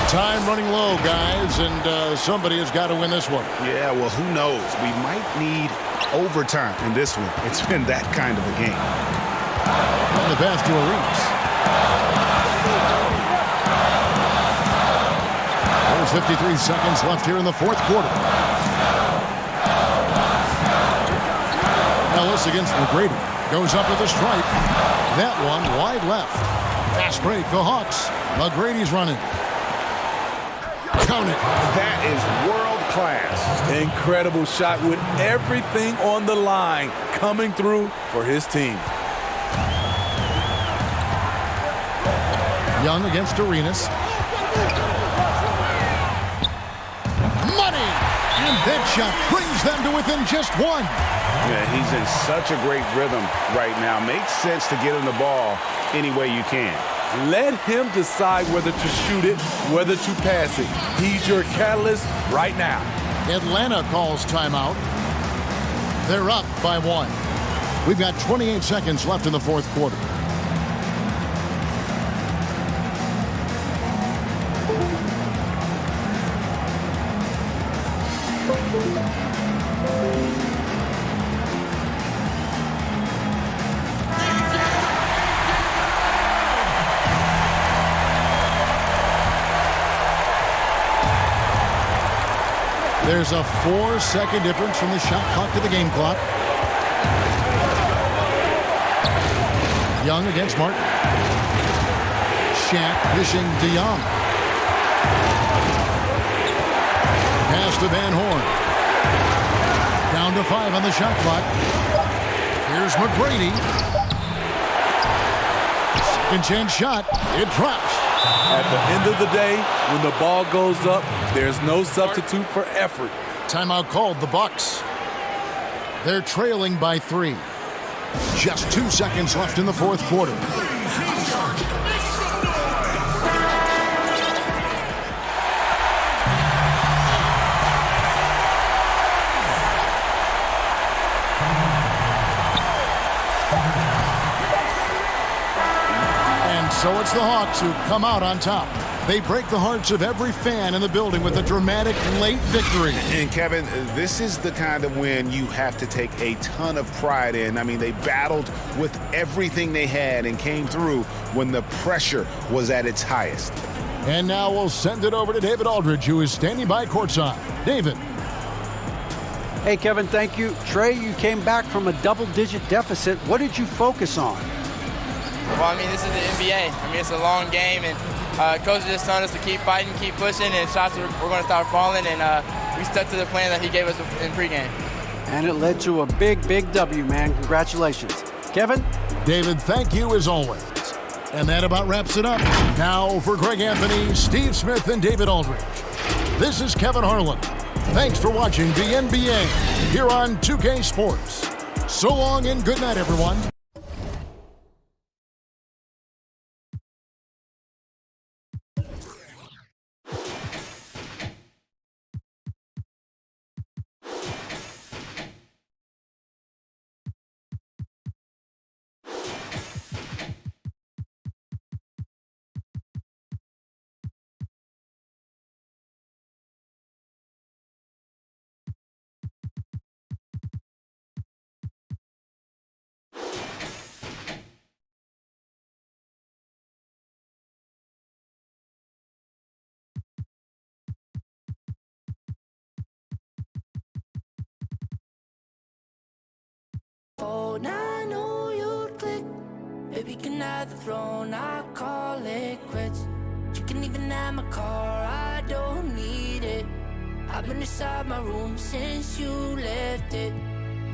Time running low, guys, and somebody has got to win this one. Yeah, well, who knows? We might need overtime in this one. It's been that kind of a game. And the pass to Arenas. There's 53 seconds left here in the fourth quarter. Ellis against McGrady. Goes up with a strike. That one wide left. Fast break, the Hawks. McGrady's running. Count it. That is world class. Incredible shot with everything on the line coming through for his team. Young against Arenas. Money! And that shot brings them to within just 1. Yeah, he's in such a great rhythm right now. Makes sense to get him the ball any way you can. Let him decide whether to shoot it, whether to pass it. He's your catalyst right now. Atlanta calls timeout. They're up by 1. We've got 28 seconds left in the fourth quarter. There's a 4-second difference from the shot clock to the game clock. Young against Martin. Shaq pushing DeYoung. Pass to Van Horn. Down to 5 on the shot clock. Here's McGrady. Second chance shot. It drops. At the end of the day, when the ball goes up, there's no substitute for effort. Timeout called the Bucks. They're trailing by 3. Just 2 seconds left in the fourth quarter. And so it's the Hawks who come out on top. They break the hearts of every fan in the building with a dramatic late victory. And Kevin, this is the kind of win you have to take a ton of pride in. I mean, they battled with everything they had and came through when the pressure was at its highest. And now we'll send it over to David Aldridge, who is standing by courtside. David. Hey, Kevin, thank you. Trey, you came back from a double-digit deficit. What did you focus on? Well, I mean, this is the NBA. I mean, it's a long game, and Coach just told us to keep fighting, keep pushing, and shots we're going to start falling, and we stuck to the plan that he gave us in pregame. And it led to a big, big W, man. Congratulations. Kevin? David, thank you as always. And that about wraps it up. Now for Greg Anthony, Steve Smith, and David Aldridge. This is Kevin Harlan. Thanks for watching the NBA here on 2K Sports. So long and good night, everyone. Oh, now I know you'd click. Baby, can I the throne? I call it quits. You can even have my car, I don't need it. I've been inside my room since you left it,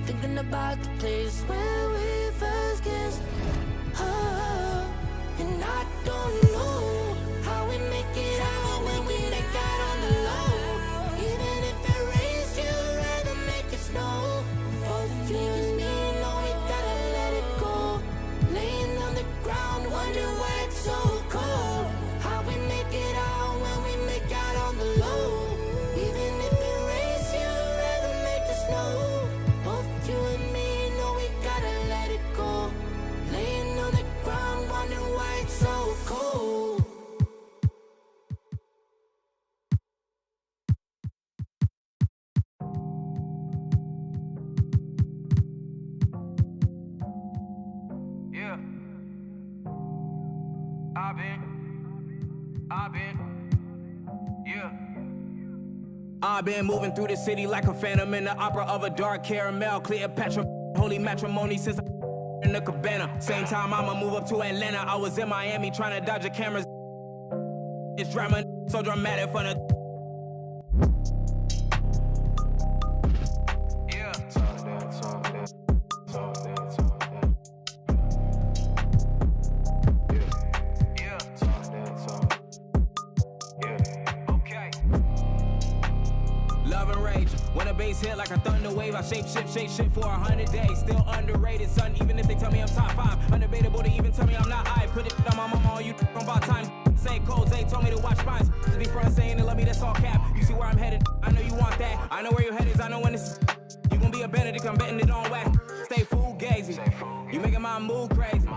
thinking about the place where we first kissed. Oh, and I don't know how we make it out when we make out on the low. Even if it rains, you'd rather make it snow. Both you and me know we gotta let it go. Laying on the ground, wonder why it's so cold. How we make it out when we make out on the low. Even if it rains, you'd rather make it snow. Both you and me know we gotta let it go. Laying on the ground, wonder why it's so cold. Yeah. I've been moving through the city like a phantom in the opera of a dark caramel. Cleopatra, holy matrimony since in the cabana. Same time I'ma move up to Atlanta. I was in Miami trying to dodge the cameras. It's drama, so dramatic for the. Yeah. Love and rage. When a bass hit like a thunder wave, I shape shift for 100 days. Still underrated, son, even if they tell me I'm top 5. Undebatable to even tell me I'm not. I put it on my mama, all you on about time. Say codes, they told me to watch spines. Just be front saying they love me, that's all cap. You see where I'm headed, I know you want that. I know where your head is, I know when this is. You gon' be a Benedict, I'm betting it on wax. Stay fool gazing. You making my mood crazy.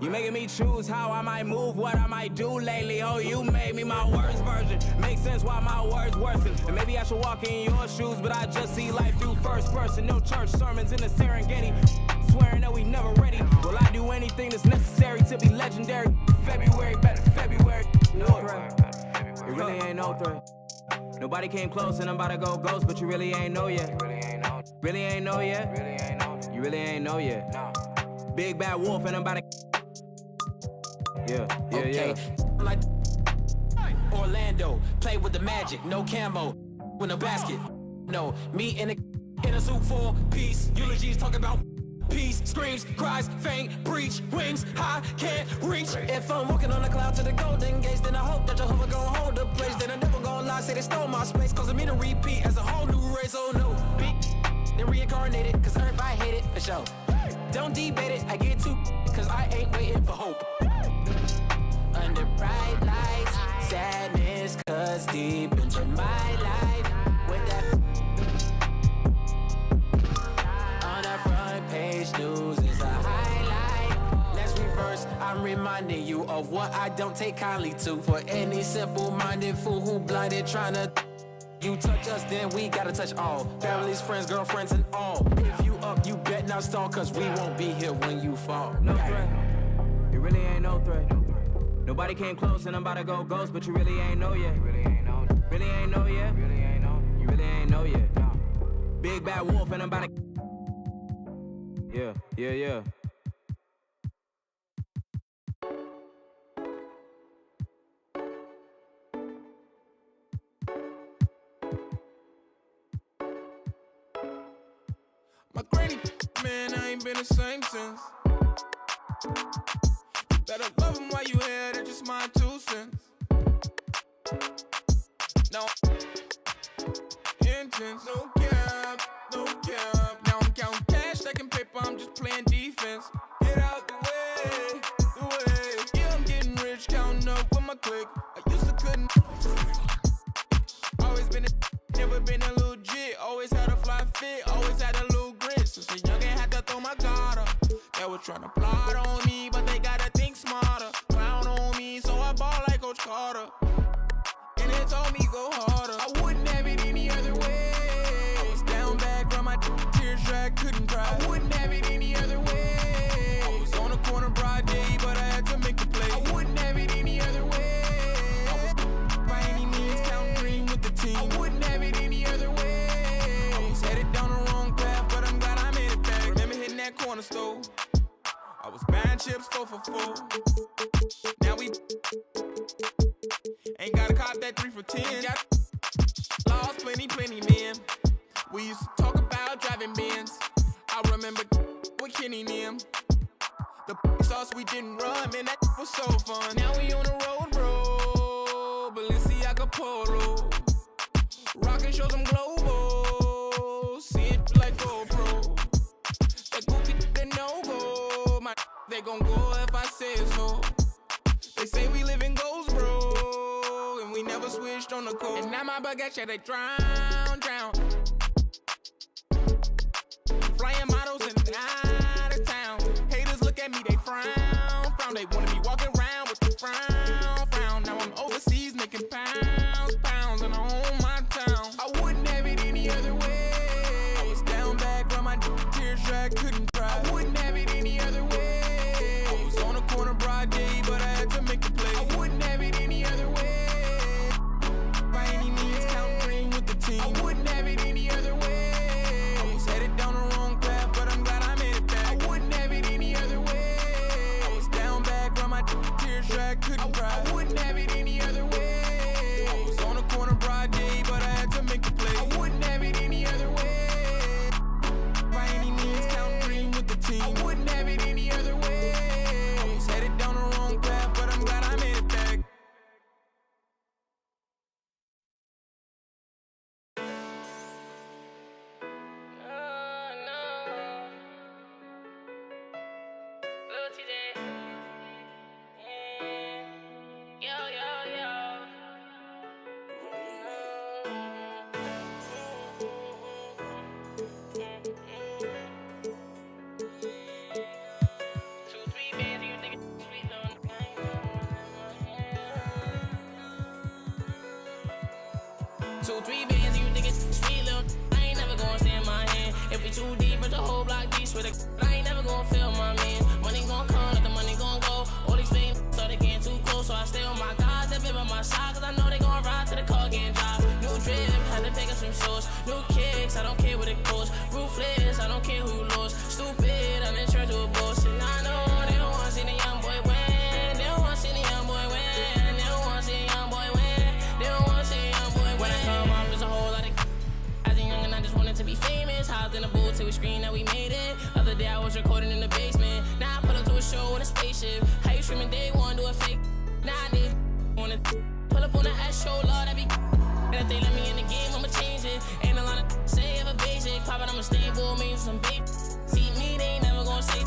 You making me choose how I might move, what I might do lately. Oh, you made me my worst version. Makes sense why my words worsen. And maybe I should walk in your shoes, but I just see life through first person. No church sermons in the Serengeti. Swearing that we never ready. Will I do anything that's necessary to be legendary? February, better February. No threat. It really ain't no threat. Nobody came close and I'm about to go ghost, but you really ain't know yet. Really ain't know yet. You really ain't know yet. Big bad wolf and I'm about to. Yeah. Like Orlando, play with the magic, no camo, with no basket. No, me in a suit for peace. Eulogies talking about peace, screams, cries, faint, breach, wings, high, can't reach. If I'm walking on a cloud to the golden gates, then I hope that Jehovah gon' hold the place. Then I never gon' lie, say they stole my space, causing me to repeat as a whole new race. Oh no, then reincarnated, cause Earth I hate it for sure. Don't debate it, I get too, cause I ain't waiting for hope. Under bright lights, sadness cuts deep into my life. With that on the front page news is a highlight. Let's reverse, I'm reminding you of what I don't take kindly to. For any simple-minded fool who blinded trying to. You touch us, then we gotta touch all. Families, friends, girlfriends, and all. If you up, you bet not stall, cause we won't be here when you fall. No threat. It really ain't no threat. Nobody came close and I'm about to go ghost, but you really ain't know yet. Really ain't know yet. You really ain't know yet. Big bad wolf and I'm about to. Yeah. My granny, man, I ain't been the same since. Better love him while you here, that's just my 2 cents. No intense, no cap. Now I'm counting cash, stacking paper, I'm just playing defense. Get out the way. Yeah, I'm getting rich, counting up with my clique. I used to couldn't. Always been never been a little jit. Always had a fly fit, always had a little grit. Since a youngin' had to throw my guard up. They were tryna plot on me, but they gotta think smarter. Clown on me, so I ball like Coach Carter. And they told me go harder. I wouldn't have it any other way. I was down bad, from my tears dry, couldn't cry. I wouldn't have it any other way. I was on the corner broad day, but I had to make the play. I wouldn't have it any other way. I was by any means counting green with the team. I wouldn't have it any other way. I was headed down the wrong path, but I'm glad I made it back. Remember hitting that corner store. I was buying chips 4 for $4. Now we that 3 for 10. Got lost plenty men. We used to talk about driving Benz. I remember with Kenny and them. The sauce we didn't run, man, that was so fun. Now we on the road, bro. Balenciaga Polo. Rockin' shows them global. See it like GoPro. That goofy, they no-go. My they gon' go if I say so. They say we live in goals, bro. And we never switched on the code. And now my baguette, yeah, they drown. Flying models and out of town. Haters look at me, they frown. They wanna be walking around with the frown. Now I'm overseas making pounds, and I own my town. I wouldn't have it any other way. I was down back on my tears dry, couldn't cry. I wouldn't have it any other way. I was on the corner broad day, but I had to make a play. I wouldn't have it any other way. By any means, count green with the team. I wouldn't have it any other way. I was headed down the wrong path, but I'm glad I made it back. I wouldn't have it any other way. Tears dry, couldn't cry. I wouldn't have it any other way. I was on the corner broad day, but I had to make a play. I wouldn't have it any other way. By any means, count green with the team. I wouldn't have it any other way. I was headed down the wrong path, but I'm glad I made it back. Too deep, but the whole block deep. Swear to I ain't never gonna feel my man. Money gon' come, let the money gon' go. All these things, so they getting too close. So I stay on my guys that been by my side, cause I know they gon' ride to the car getting dropped. New drip, had to pick up some shows. New kicks, I don't care what it costs. Ruthless, I don't care who lost. Stupid, I'm in church with a bullshit. I know they don't wanna see the young boy win. They don't wanna see the young boy win. They don't wanna see the young boy win. They don't wanna see the young boy win. When I come up, there's a whole lot of as a young and I just wanted to be famous. Housed in a booth till we screamed that we made it. Other day I was recording in the basement. Now I pull up to a show in a spaceship. How you streaming day one, do a fake. Now I need wanna pull up on the S show, Lord, that be. And if they let me in the game, I'ma change it. Ain't a lot of say ever basic. Poppin', I'ma stay bull, me some baby. See me, they ain't never gonna say.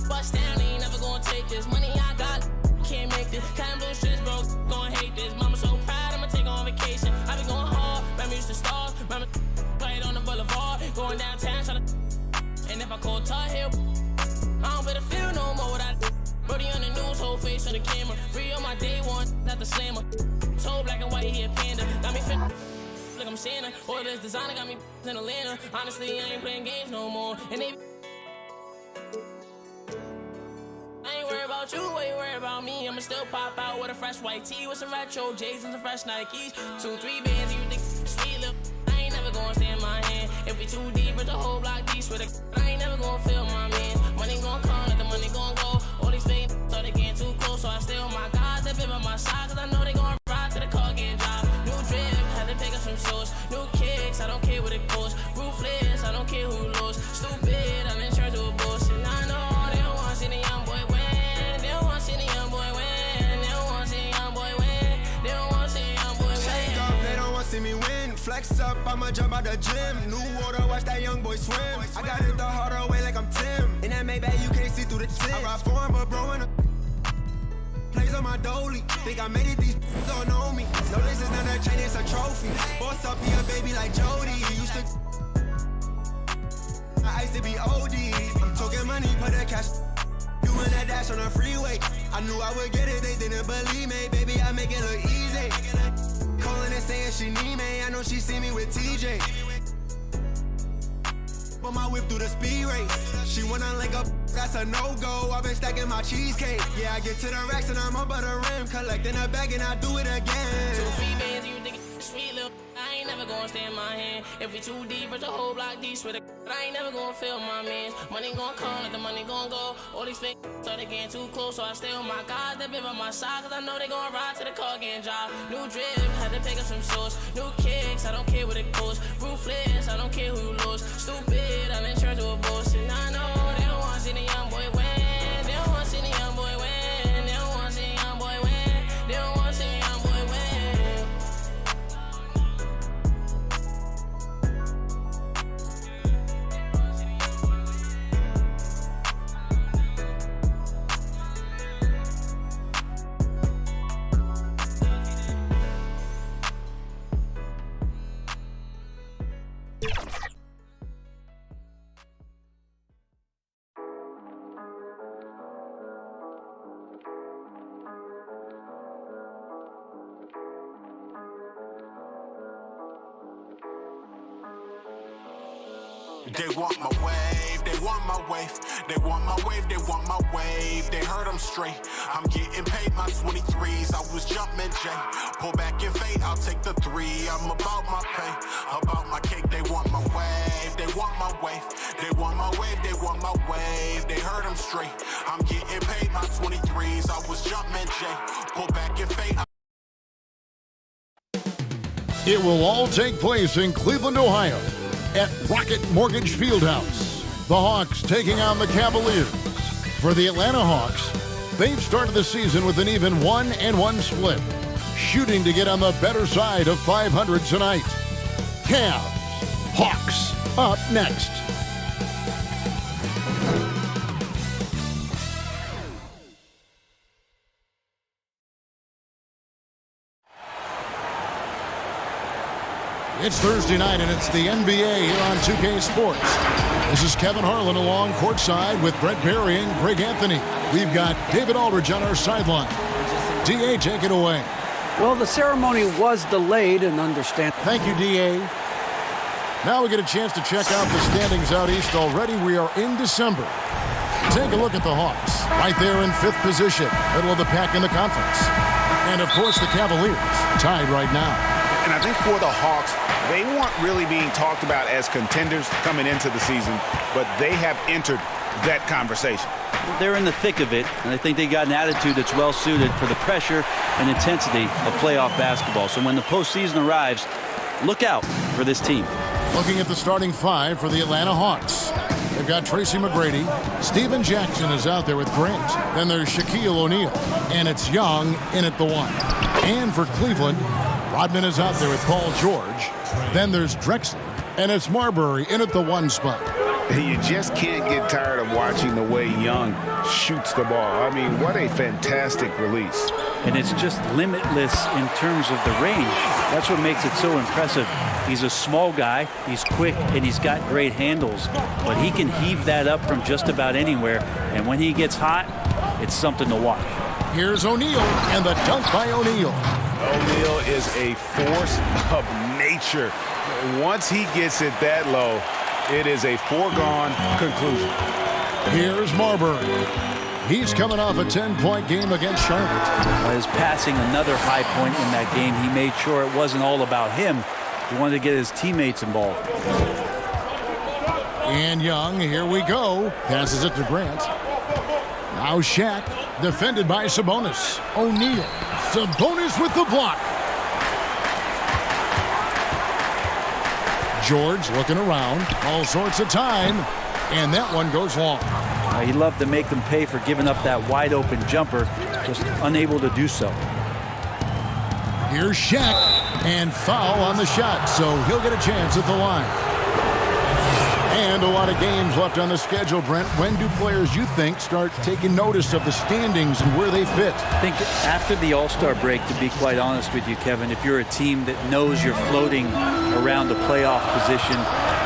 Bust down, they ain't never gonna take this. Money I got, can't make this. Kind blue shits, bro, gon' hate this. Mama so proud, I'ma take on vacation. I be going hard, remember used to stars. Remember played on the boulevard, going downtown, tryna. And if I call Tar Heel, I don't better feel no more without Brody on the news, whole face on the camera. Free on my day one, not the slammer. Told black and white, he a panda. Got me fit like I'm Santa. All this designer got me in Atlanta. Honestly, I ain't playing games no more. And they I ain't worried about you, what you worried about me? I'ma still pop out with a fresh white tee with some retro J's and some fresh Nikes. 2-3 bands, you think sweet lip. I ain't never gonna stay in my hand. If we too deep, it's the whole block deep. Swear to I ain't never gonna feel my man. Money gon' come, let the money gon' go. All these fake, so they getting too close. So I stay on my guys that been by my side, cause I know they gon' ride to the car getting dropped. New drip, had to pick up some shows. New kicks, I don't care what it costs. Ruthless, I don't care who lost. Stupid, I'm in charge of a bullshit. I know they don't wanna see the young boy win. They don't wanna see the young boy win. They don't wanna see the young boy win. They don't wanna see the young boy win. Shake up, they don't wanna see me win. Flex up, I'ma jump out the gym. New water, watch that young boy swim. I got it the harder way like I'm Tim. In that Maybach, you can't see through the tint. I ride foreign, but bro, in the plays on my dolly. Think I made it, these don't know me. No, this is not a chain, it's a trophy. Boss up here, baby, like Jody. Used to I used to be OD. I'm talking money, put the cash. Doing that dash on the freeway. I knew I would get it, they didn't believe me. Baby, I make it look easy. Calling and saying she need me. I know she see me with TJ. Put my whip through the speed race. She wanna link up, that's a no-go. I've been stacking my cheesecake. Yeah, I get to the racks and I'm up at the rim. Collecting a bag and I do it again. 2-3 bands, you think it's sweet little. I ain't never gonna stay in my hand. If we too deep, it's the whole block deep. Swear to I ain't never gonna feel my mans. Money gon' come, let the money gon' go. All these fake, so they getting too close. So I stay on my guys that been by my side, cause I know they gon' ride to the car getting dropped. New drip, had to to pick up some sauce. New kicks, I don't care what it goes. Ruthless, I don't care who you lose. Stupid, I'm in charge of a boss. And I know they don't want to see the young boy win. They don't want to see the young boy win. They don't want to see the young boy win. They don't want to see the young boy win. They want my wave, they want my wave, they want my wave, they want my wave. They heard I'm straight, I'm getting paid my 23s. I was jumping J, pull back and fade, I'll take the 3. I'm about my pay, about my cake. They want my wave, they want my wave, they want my wave, they want my wave. They heard I'm straight, I'm getting paid my 23s. I was jumping J, pull back and fade. It will all take place in Cleveland, Ohio, at Rocket Mortgage Fieldhouse. The Hawks taking on the Cavaliers. For the Atlanta Hawks, they've started the season with an even 1-1 split, shooting to get on the better side of 500 tonight. Cavs, Hawks, up next. It's Thursday night, and it's the NBA here on 2K Sports. This is Kevin Harlan along courtside with Brett Berry and Greg Anthony. We've got David Aldridge on our sideline. D.A., take it away. Well, the ceremony was delayed and understand. Thank you, D.A. Now we get a chance to check out the standings out east already. We are in December. Take a look at the Hawks. Right there in 5th position, middle of the pack in the conference. And, of course, the Cavaliers, tied right now. And I think for the Hawks, they weren't really being talked about as contenders coming into the season, but they have entered that conversation. They're in the thick of it, and I think they got an attitude that's well suited for the pressure and intensity of playoff basketball. So when the postseason arrives, look out for this team. Looking at the starting 5 for the Atlanta Hawks. They've got Tracy McGrady. Steven Jackson is out there with Grant. Then there's Shaquille O'Neal. And it's Young in at the 1. And for Cleveland, Rodman is out there with Paul George. Then there's Drexler. And it's Marbury in at the 1 spot. You just can't get tired of watching the way Young shoots the ball. I mean, what a fantastic release. And it's just limitless in terms of the range. That's what makes it so impressive. He's a small guy, he's quick, and he's got great handles. But he can heave that up from just about anywhere. And when he gets hot, it's something to watch. Here's O'Neal, and the dunk by O'Neal. O'Neal is a force of nature. Once he gets it that low, it is a foregone conclusion. Here's Marbury. He's coming off a 10-point game against Charlotte. His passing, another high point in that game. He made sure it wasn't all about him. He wanted to get his teammates involved. And Young, here we go. Passes it to Grant. Now Shaq, defended by Sabonis. O'Neal. Sabonis with the block. George looking around. All sorts of time. And that one goes long. He loved to make them pay for giving up that wide open jumper. Just unable to do so. Here's Shaq. And foul on the shot. So he'll get a chance at the line. And a lot of games left on the schedule, Brent. When do players, you think, start taking notice of the standings and where they fit? I think after the All-Star break, to be quite honest with you, Kevin, if you're a team that knows you're floating around the playoff position,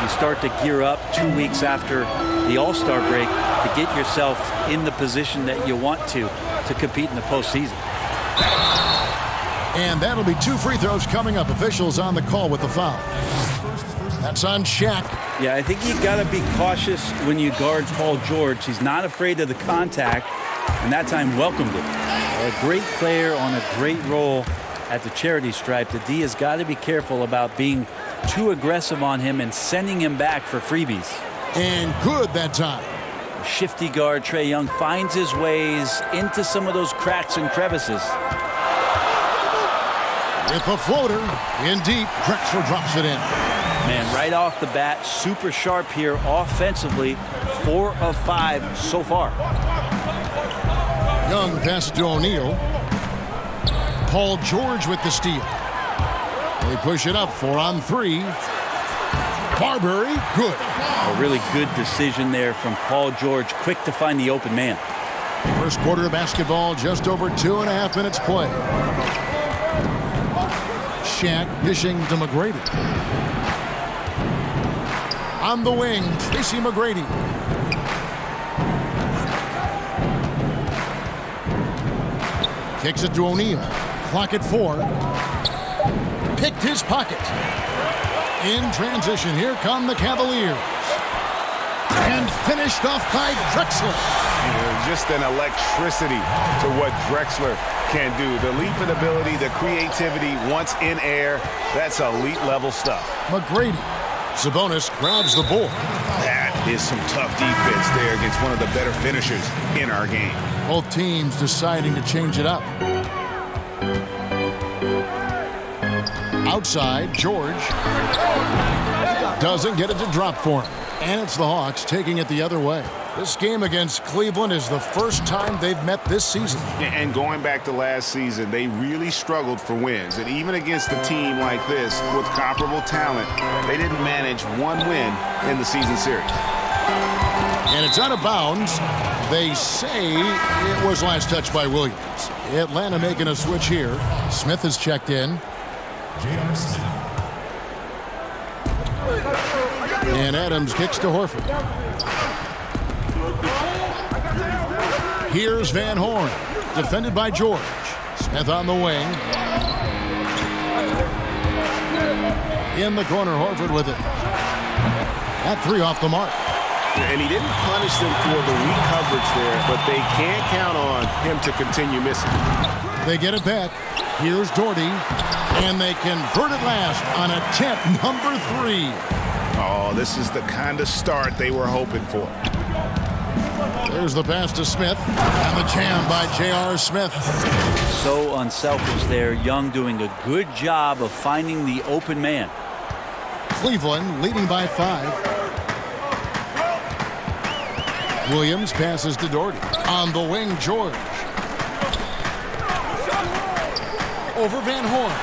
you start to gear up 2 weeks after the All-Star break to get yourself in the position that you want to compete in the postseason. And that'll be 2 free throws coming up. Officials on the call with the foul. That's on Shaq. Yeah, I think you got to be cautious when you guard Paul George. He's not afraid of the contact, and that time welcomed it. A great player on a great role at the charity stripe. The D has got to be careful about being too aggressive on him and sending him back for freebies. And good that time. Shifty guard Trae Young finds his ways into some of those cracks and crevices. With the floater in deep, Drexler drops it in. Man, right off the bat, super sharp here offensively. 4 of 5 so far. Young pass to O'Neal. Paul George with the steal. They push it up 4 on 3. Marbury, good. A really good decision there from Paul George. Quick to find the open man. First quarter of basketball, just over 2.5 minutes play. Shat dishing to McGrady. On the wing, Tracy McGrady. Kicks it to O'Neal. Clock at 4. Picked his pocket. In transition, here come the Cavaliers. And finished off by Drexler. Just an electricity to what Drexler can do. The leaping ability, the creativity once in air, that's elite level stuff. McGrady. Sabonis grabs the board. That is some tough defense there against one of the better finishers in our game. Both teams deciding to change it up. Outside, George doesn't get it to drop for him. And it's the Hawks taking it the other way. This game against Cleveland is the first time they've met this season. And going back to last season, they really struggled for wins. And even against a team like this with comparable talent, they didn't manage one win in the season series. And it's out of bounds. They say it was last touched by Williams. Atlanta making a switch here. Smith has checked in. And Adams kicks to Horford. Here's Van Horn, defended by George. Smith on the wing. In the corner, Horford with it. That 3 off the mark. And he didn't punish them for the weak coverage there, but they can't count on him to continue missing. They get it back. Here's Doherty. And they convert it last on attempt number 3. Oh, this is the kind of start they were hoping for. There's the pass to Smith. And the jam by J.R. Smith. So unselfish there. Young doing a good job of finding the open man. Cleveland leading by 5. Williams passes to Doherty. On the wing, George. Over Van Horn.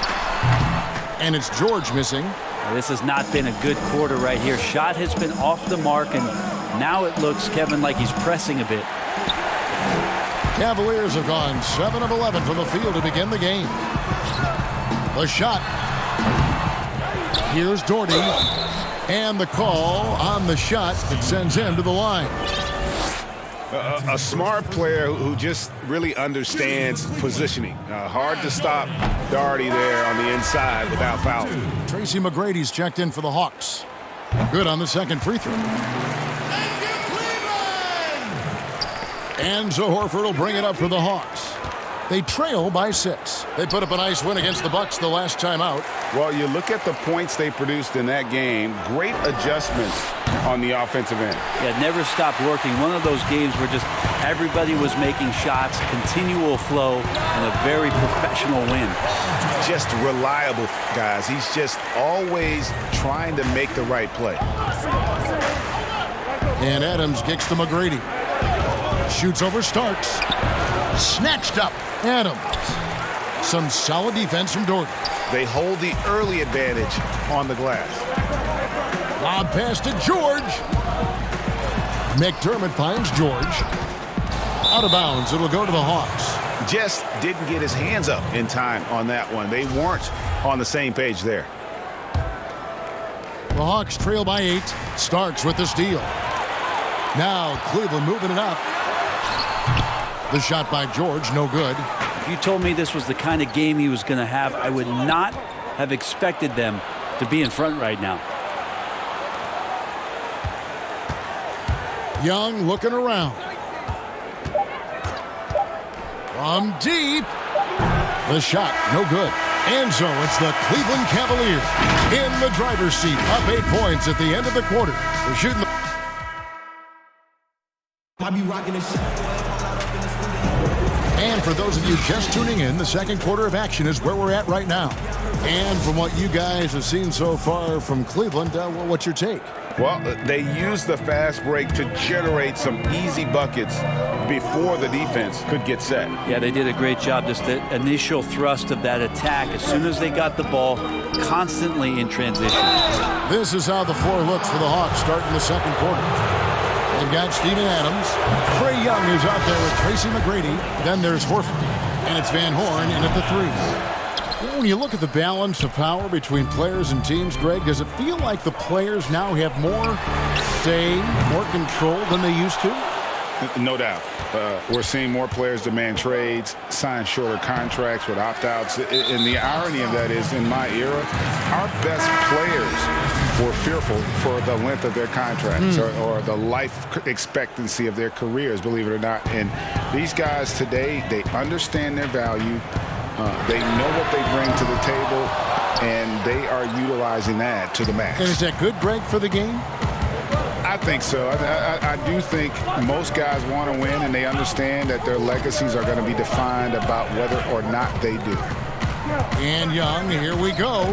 And it's George missing. Now, this has not been a good quarter right here. Shot has been off the mark, and now it looks, Kevin, like he's pressing a bit. Cavaliers have gone 7 of 11 from the field to begin the game. The shot. Here's Doherty. And the call on the shot that sends him to the line. A smart player who just really understands positioning. Hard to stop Doherty there on the inside without fouling. Tracy McGrady's checked in for the Hawks. Good on the second free throw. And so Horford will bring it up for the Hawks. They trail by 6. They put up a nice win against the Bucks the last time out. Well, you look at the points they produced in that game. Great adjustments on the offensive end. Yeah, never stopped working. One of those games where just everybody was making shots, continual flow, and a very professional win. Just reliable, guys. He's just always trying to make the right play. And Adams kicks to McGrady. Shoots over Starks. Snatched up. Adams. Some solid defense from Doherty. They hold the early advantage on the glass. Lob pass to George. McDermott finds George. Out of bounds. It'll go to the Hawks. Just didn't get his hands up in time on that one. They weren't on the same page there. The Hawks trail by 8. Starks with the steal. Now Cleveland moving it up. The shot by George, no good. If you told me this was the kind of game he was going to have, I would not have expected them to be in front right now. Young looking around. From deep. The shot, no good. And so it's the Cleveland Cavaliers in the driver's seat, up 8 points at the end of the quarter. They're shooting And for those of you just tuning in, the second quarter of action is where we're at right now. And from what you guys have seen so far from Cleveland, what's your take? Well, they used the fast break to generate some easy buckets before the defense could get set. Yeah, they did a great job. Just the initial thrust of that attack, as soon as they got the ball, constantly in transition. This is how the floor looks for the Hawks starting the second quarter. They've got Steven Adams. Trae Young is out there with Tracy McGrady. Then there's Horford. And it's Van Horn in at the 3. When you look at the balance of power between players and teams, Greg, does it feel like the players now have more say, more control than they used to? No doubt. We're seeing more players demand trades, sign shorter contracts with opt-outs. And the irony of that is, in my era, our best players were fearful for the length of their contracts or the life expectancy of their careers, believe it or not. And these guys today, they understand their value. They know what they bring to the table, and they are utilizing that to the max. And is that good, Greg, for the game? I think so. I do think most guys want to win, and they understand that their legacies are going to be defined about whether or not they do. And Young, here we go.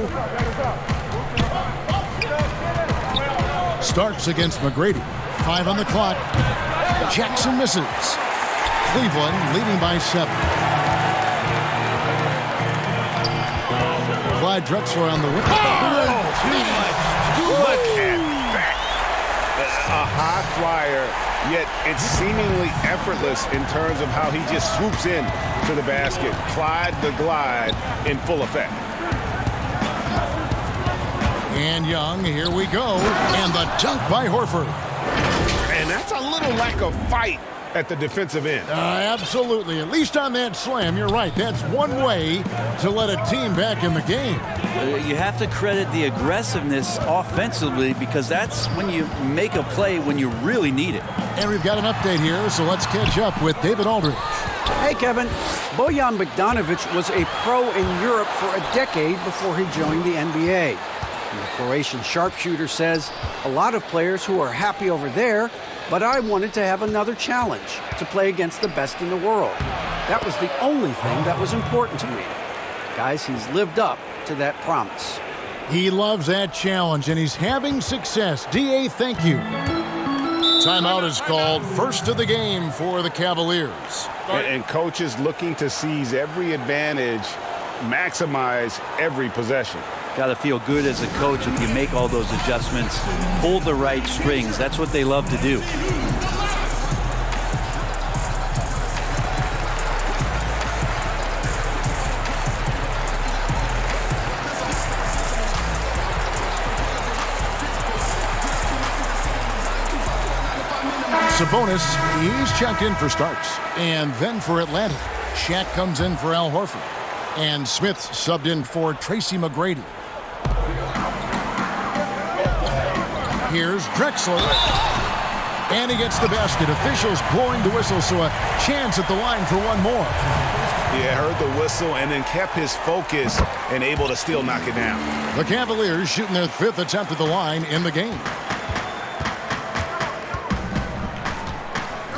Starks against McGrady. 5 on the clock. Jackson misses. Cleveland leading by 7. Clyde Drexler on the win. Look at that. A high flyer, yet it's seemingly effortless in terms of how he just swoops in to the basket. Clyde the Glide in full effect. And Young, here we go. And the dunk by Horford. And that's a little lack of fight at the defensive end. Absolutely. At least on that slam, you're right. That's one way to let a team back in the game. You have to credit the aggressiveness offensively, because that's when you make a play when you really need it. And we've got an update here, so let's catch up with David Aldridge. Hey, Kevin. Bojan Bogdanovic was a pro in Europe for a decade before he joined the NBA. And the Croatian sharpshooter says, a lot of players who are happy over there, but I wanted to have another challenge, to play against the best in the world. That was the only thing that was important to me. Guys, he's lived up to that promise. He loves that challenge, and he's having success. D.A., thank you. Timeout is called. First of the game for the Cavaliers. And coaches looking to seize every advantage, maximize every possession. Got to feel good as a coach if you make all those adjustments, pull the right strings. That's what they love to do. Sabonis, he's checked in for Starks. And then for Atlanta, Shaq comes in for Al Horford. And Smith subbed in for Tracy McGrady. Here's Drexler. And he gets the basket. Officials blowing the whistle, so a chance at the line for one more. Yeah, heard the whistle and then kept his focus and able to still knock it down. The Cavaliers shooting their 5th attempt at the line in the game.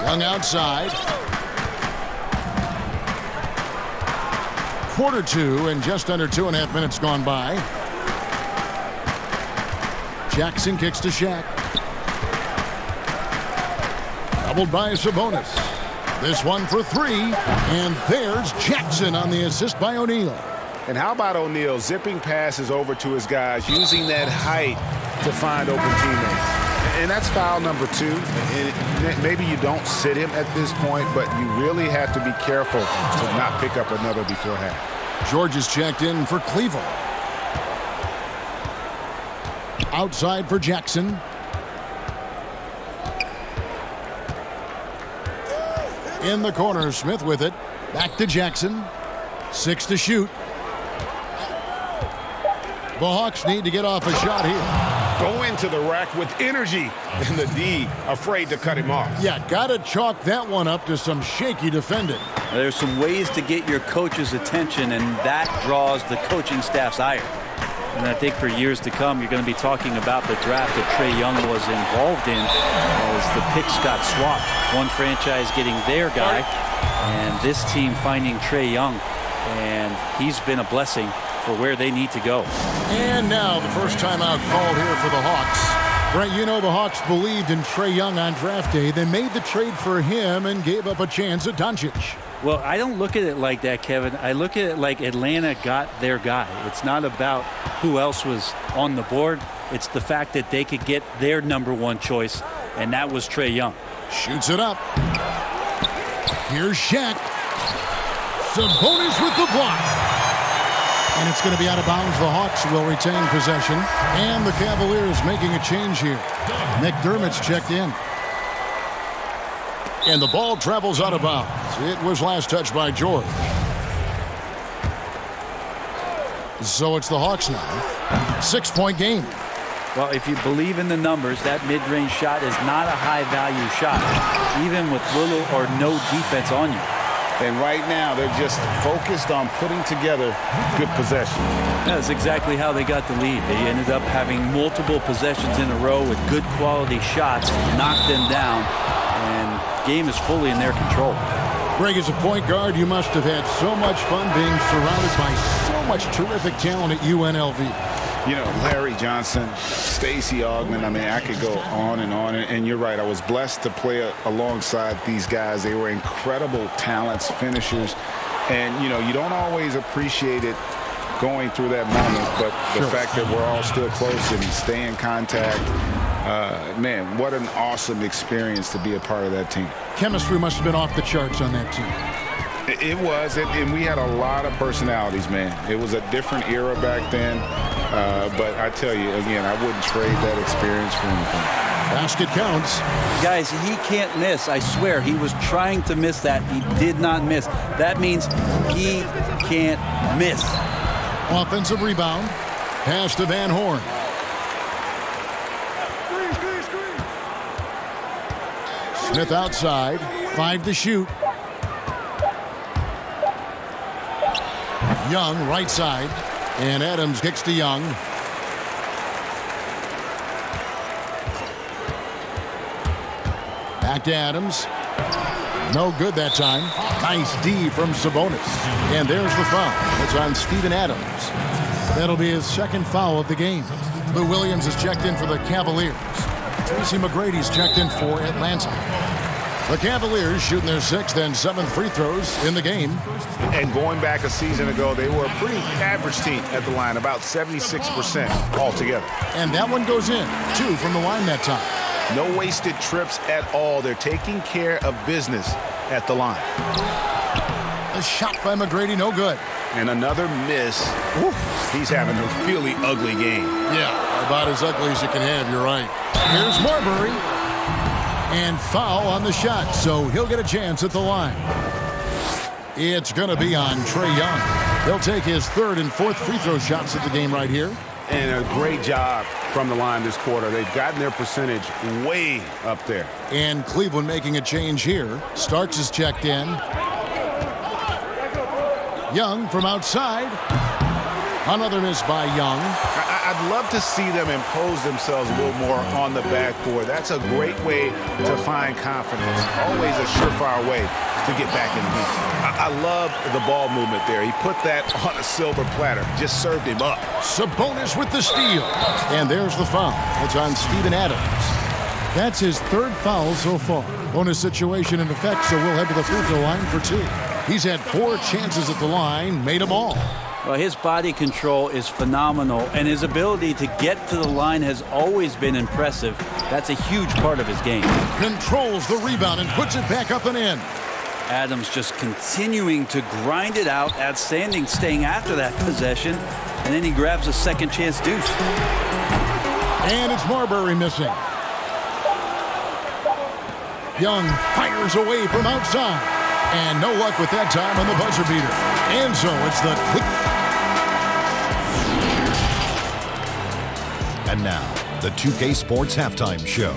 Young outside. Quarter 2 and just under 2.5 minutes gone by. Jackson kicks to Shaq. Doubled by Sabonis. This one for 3. And there's Jackson on the assist by O'Neal. And how about O'Neal zipping passes over to his guys, using that height to find open teammates. And that's foul number 2. And maybe you don't sit him at this point, but you really have to be careful to not pick up another before half. George is checked in for Cleveland. Outside for Jackson. In the corner, Smith with it. Back to Jackson. 6 to shoot. The Hawks need to get off a shot here. Go into the rack with energy, and the D afraid to cut him off. Yeah, got to chalk that one up to some shaky defending. There's some ways to get your coach's attention, and that draws the coaching staff's ire. And I think for years to come, you're going to be talking about the draft that Trae Young was involved in as the picks got swapped. One franchise getting their guy, And this team finding Trae Young, and he's been a blessing for where they need to go. And now the first timeout called here for the Hawks. Brent, you know the Hawks believed in Trae Young on draft day. They made the trade for him and gave up a chance at Doncic. Well, I don't look at it like that, Kevin. I look at it like Atlanta got their guy. It's not about who else was on the board. It's the fact that they could get their number one choice, and that was Trae Young. Shoots it up. Here's Shaq. Sabonis with the block. And it's going to be out of bounds. The Hawks will retain possession. And the Cavaliers making a change here. McDermott's checked in. And the ball travels out of bounds. It was last touched by George. So it's the Hawks now. 6-point game. Well, if you believe in the numbers, that mid-range shot is not a high-value shot, even with little or no defense on you. And right now, they're just focused on putting together good possessions. That's exactly how they got the lead. They ended up having multiple possessions in a row with good quality shots, knocked them down, and game is fully in their control. Greg, as a point guard, you must have had so much fun being surrounded by so much terrific talent at UNLV. You know, Larry Johnson, Stacey Augmon, I mean, I could go on. And you're right, I was blessed to play alongside these guys. They were incredible talents, finishers. And, you know, you don't always appreciate it going through that moment, but the fact that we're all still close and stay in contact, man, what an awesome experience to be a part of that team. Chemistry must have been off the charts on that team. It was, and we had a lot of personalities, man. It was a different era back then, but I tell you, again, I wouldn't trade that experience for anything. Basket counts. Guys, he can't miss. I swear, he was trying to miss that. He did not miss. That means he can't miss. Offensive rebound. Pass to Van Horn. Smith outside. 5 to shoot. Young right side. And Adams kicks to Young. Back to Adams. No good that time. Nice D from Sabonis. And there's the foul. It's on Steven Adams. That'll be his second foul of the game. Lou Williams is checked in for the Cavaliers. Tracy McGrady's checked in for Atlanta. The Cavaliers shooting their 6th and 7th free throws in the game. And going back a season ago, they were a pretty average team at the line, about 76% altogether. And that one goes in. 2 from the line that time. No wasted trips at all. They're taking care of business at the line. A shot by McGrady, no good. And another miss. Woo. He's having a really ugly game. Yeah, about as ugly as you can have, you're right. Here's Marbury. And foul on the shot, so he'll get a chance at the line. It's going to be on Trae Young. He'll take his 3rd and 4th free throw shots at the game right here. And a great job from the line this quarter. They've gotten their percentage way up there. And Cleveland making a change here. Starks is checked in. Young from outside. Another miss by Young. I'd love to see them impose themselves a little more on the backboard. That's a great way to find confidence. Always a surefire way to get back in the game. I love the ball movement there. He put that on a silver platter. Just served him up. Sabonis with the steal. And there's the foul. It's on Steven Adams. That's his 3rd foul so far. Bonus situation in effect, so we'll head to the free throw line for 2. He's had 4 chances at the line, made them all. Well, his body control is phenomenal, and his ability to get to the line has always been impressive. That's a huge part of his game. Controls the rebound and puts it back up and in. Adams just continuing to grind it out, outstanding, staying after that possession, and then he grabs a second chance deuce. And it's Marbury missing. Young fires away from outside. And no luck with that time on the buzzer beater. And so it's the And now, the 2K Sports Halftime Show.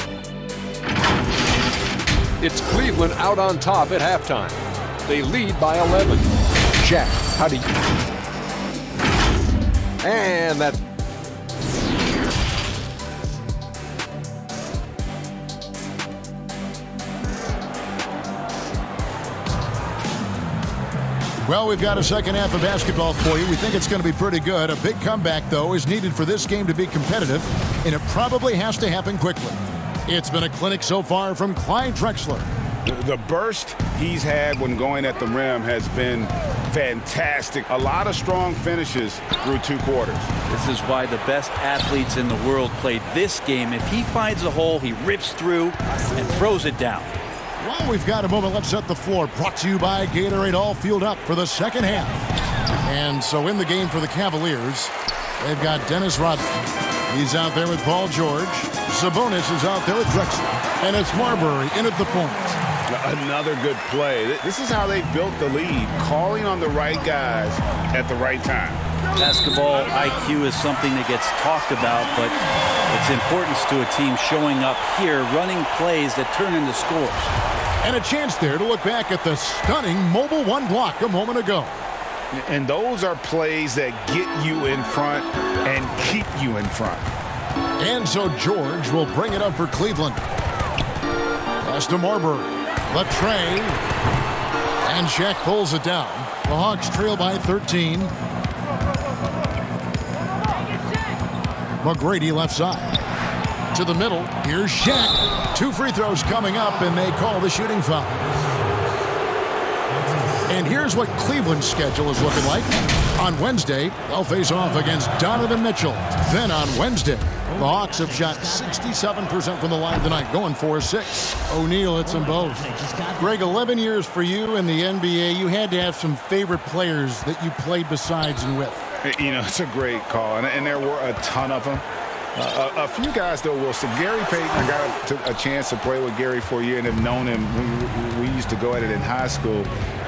It's Cleveland out on top at halftime. They lead by 11. Shaq, how do you... And that's... Well, we've got a second half of basketball for you. We think it's going to be pretty good. A big comeback, though, is needed for this game to be competitive, and it probably has to happen quickly. It's been a clinic so far from Clyde Drexler. The burst he's had when going at the rim has been fantastic. A lot of strong finishes through 2 quarters. This is why the best athletes in the world played this game. If he finds a hole, he rips through and throws it down. Well, we've got a moment. Let's set the floor. Brought to you by Gatorade, all fueled up for the second half. And so in the game for the Cavaliers, they've got Dennis Rodman. He's out there with Paul George. Sabonis is out there with Drexler. And it's Marbury in at the point. Another good play. This is how they built the lead, calling on the right guys at the right time. Basketball IQ is something that gets talked about, but its importance to a team showing up here, running plays that turn into scores. And a chance there to look back at the stunning mobile 1 block a moment ago. And those are plays that get you in front and keep you in front. And so George will bring it up for Cleveland. Pass to Marbury. Latrey. And Shaq pulls it down. The Hawks trail by 13. McGrady left side. To the middle. Here's Shaq. 2 free throws coming up, and they call the shooting foul. And here's what Cleveland's schedule is looking like. On Wednesday, they'll face off against Donovan Mitchell. Then on Wednesday, the Hawks have shot 67% from the line tonight, going 4-6. O'Neal hits them both. Greg, 11 years for you in the NBA. You had to have some favorite players that you played besides and with. You know, it's a great call, and there were a ton of them. A few guys, though, Wilson. Gary Payton, I got a chance to play with Gary for a year and have known him. We used to go at it in high school,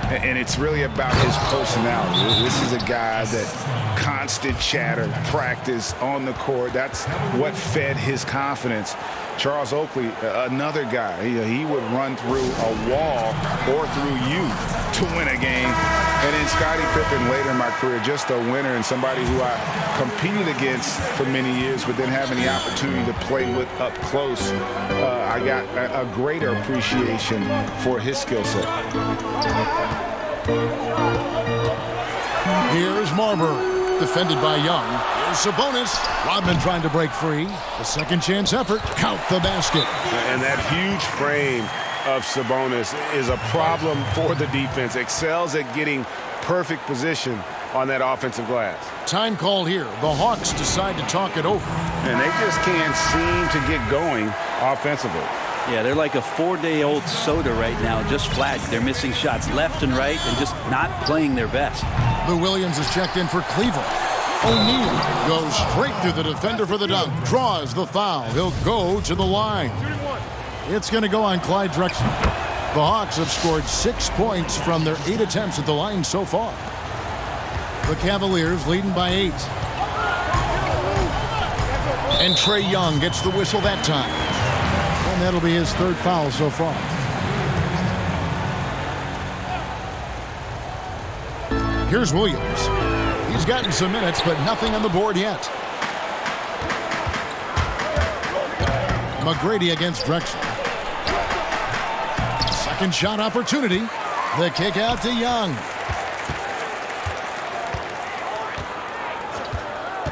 and it's really about his personality. This is a guy that constant chatter, practice on the court. That's what fed his confidence. Charles Oakley, another guy, he would run through a wall or through you to win a game. And then Scottie Pippen, later in my career, just a winner and somebody who I competed against for many years, but then having the opportunity to play with up close, I got a greater appreciation for his skill set. Here's Marbury, defended by Young. Here's Sabonis. Rodman trying to break free. The second chance effort. Count the basket. And that huge frame of Sabonis is a problem for the defense. Excels at getting perfect position on that offensive glass. Time call here. The Hawks decide to talk it over. And they just can't seem to get going offensively. Yeah, they're like a 4-day-old soda right now, just flat. They're missing shots left and right and just not playing their best. Lou Williams is checked in for Cleveland. O'Neal goes straight through the defender for the dunk. Draws the foul. He'll go to the line. It's going to go on Clyde Drexler. The Hawks have scored 6 points from their 8 attempts at the line so far. The Cavaliers leading by 8. And Trae Young gets the whistle that time. And that'll be his 3rd foul so far. Here's Williams. He's gotten some minutes, but nothing on the board yet. McGrady against Drexler. Second shot opportunity. The kick out to Young.